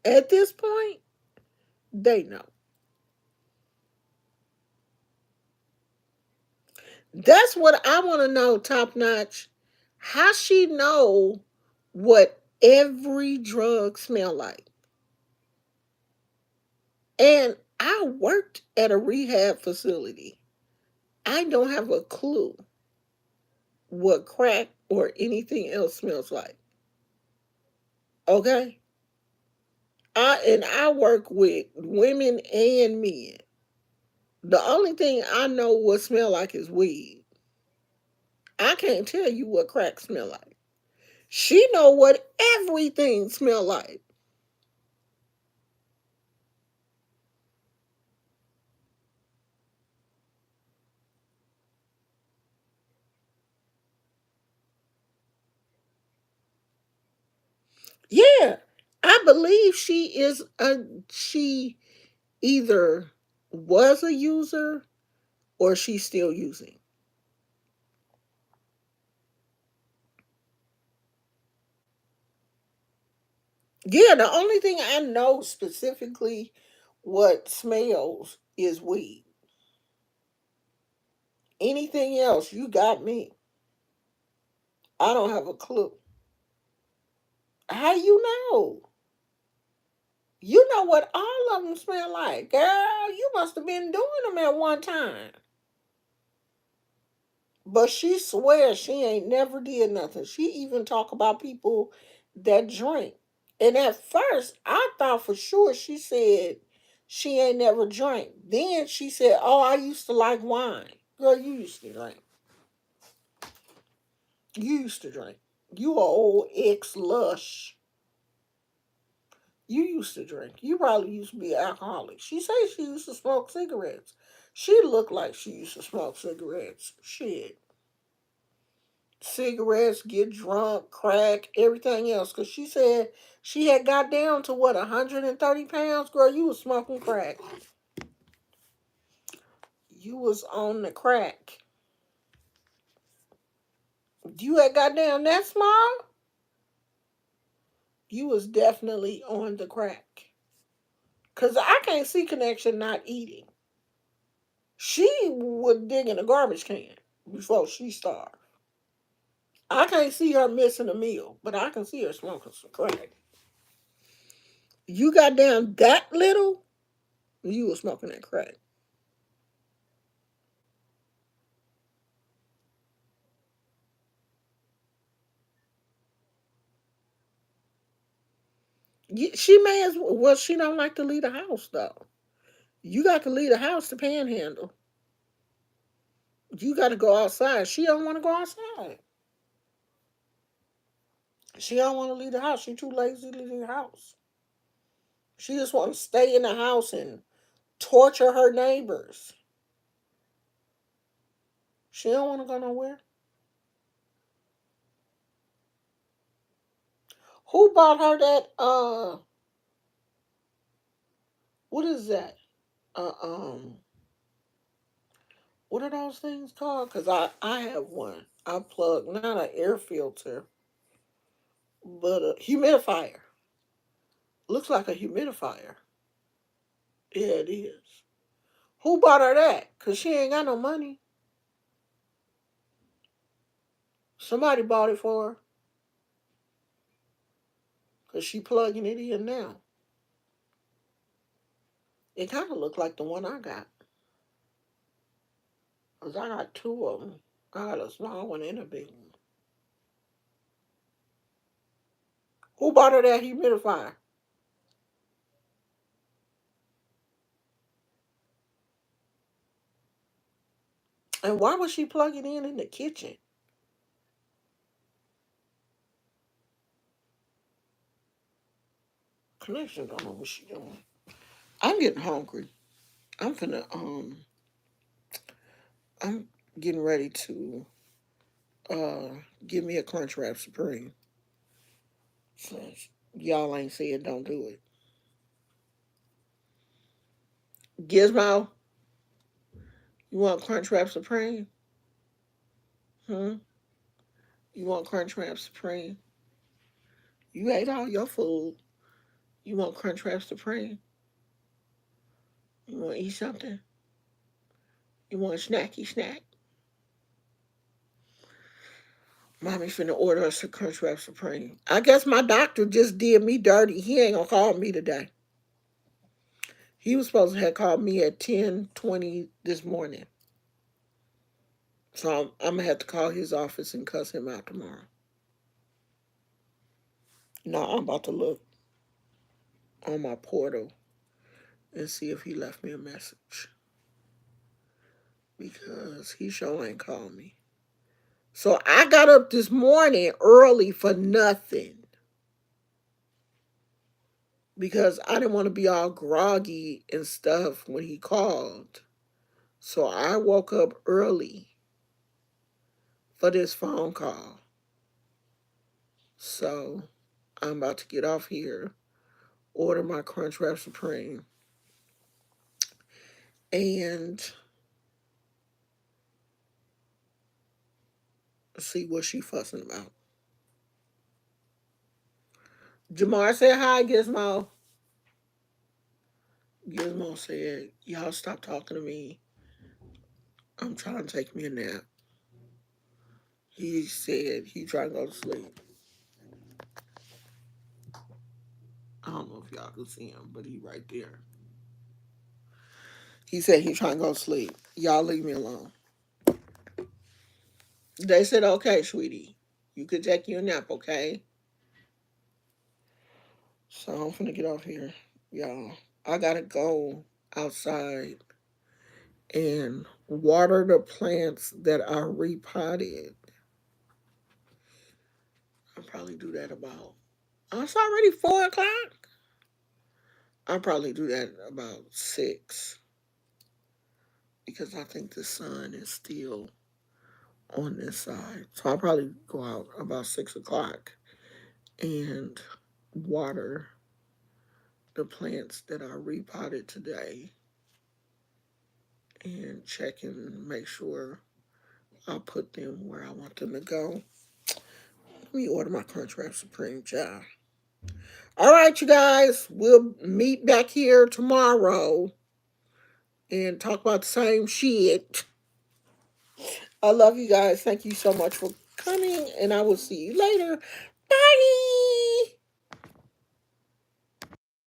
At this point, they know. That's what I want to know. Top Notch, how she know what every drug smell like? And I worked at a rehab facility. I don't have a clue what crack or anything else smells like. Okay? I work with women and men. The only thing I know what smell like is weed. I can't tell you what crack smell like. She know what everything smell like. Yeah, I believe she either was a user or she's still using. Yeah, the only thing I know specifically what smells is weed. Anything else, you got me. I don't have a clue. How you know? You know what all of them smell like. Girl, you must have been doing them at one time. But she swears she ain't never did nothing. She even talk about people that drink. And at first, I thought for sure she said she ain't never drank. Then she said, "Oh, I used to like wine." Girl, you used to drink. You used to drink. You a old ex lush. You used to drink. You probably used to be an alcoholic. She said she used to smoke cigarettes. She looked like she used to smoke cigarettes. Shit. Cigarettes, get drunk, crack, everything else. Because she said she had got down to what, 130 pounds? Girl, you was smoking crack. You was on the crack. You had got down that small? You was definitely on the crack. Because I can't see Connection not eating. She would dig in a garbage can before she starved. I can't see her missing a meal, but I can see her smoking some crack. You got down that little, you was smoking that crack. She may as well. She don't like to leave the house though. You got to leave the house to panhandle. You got to go outside. She don't want to go outside. She don't want to leave the house. She too lazy to leave the house. She just want to stay in the house and torture her neighbors. She don't want to go nowhere. Who bought her that? What is that? Uh, um, what are those things called? Cause I have one. I plug not an air filter, but a humidifier. Looks like a humidifier. Yeah, it is. Who bought her that? Cause she ain't got no money. Somebody bought it for her. Cause she plugging it in now. It kind of looked like the one I got. Cause I got two of them. I got a small one and a big one. Who bought her that humidifier? And why was she plugging it in the kitchen? Connection don't know what she doing. I'm getting hungry. I'm finna I'm getting ready to uh give me a crunch wrap supreme. Since y'all ain't said don't do it. Gizmo, you want crunch wrap supreme? Hmm? You want crunch wrap supreme? You ate all your food. You want crunch wrap supreme? You want to eat something? You want a snacky snack? Mommy finna order us a crunch wrap supreme. I guess my doctor just did me dirty. He ain't gonna call me today. He was supposed to have called me at 10:20 this morning. So I'm gonna have to call his office and cuss him out tomorrow. No, I'm about to look on my portal and see if he left me a message because he sure ain't called me. So I got up this morning early for nothing because I didn't want to be all groggy and stuff when he called. So I woke up early for this phone call. So I'm about to get off here, order my Crunchwrap Supreme, and see what she fussing about. Jamar said hi, Gizmo. Gizmo said, y'all stop talking to me. I'm trying to take me a nap. He said he trying to go to sleep. I don't know if y'all can see him, but he right there. He said he trying to go to sleep. Y'all leave me alone. They said, okay, sweetie. You could take your nap, okay? So I'm finna get off here. Y'all, I gotta go outside and water the plants that are repotted. I'll probably do that about, oh, it's already 4 o'clock. I'll probably do that about 6 because I think the sun is still on this side. So I'll probably go out about 6 o'clock and water the plants that are repotted today and check and make sure I put them where I want them to go. Let me order my Crunchwrap Supreme, child. All right, you guys, we'll meet back here tomorrow and talk about the same shit. I love you guys. Thank you so much for coming, and I will see you later. Bye.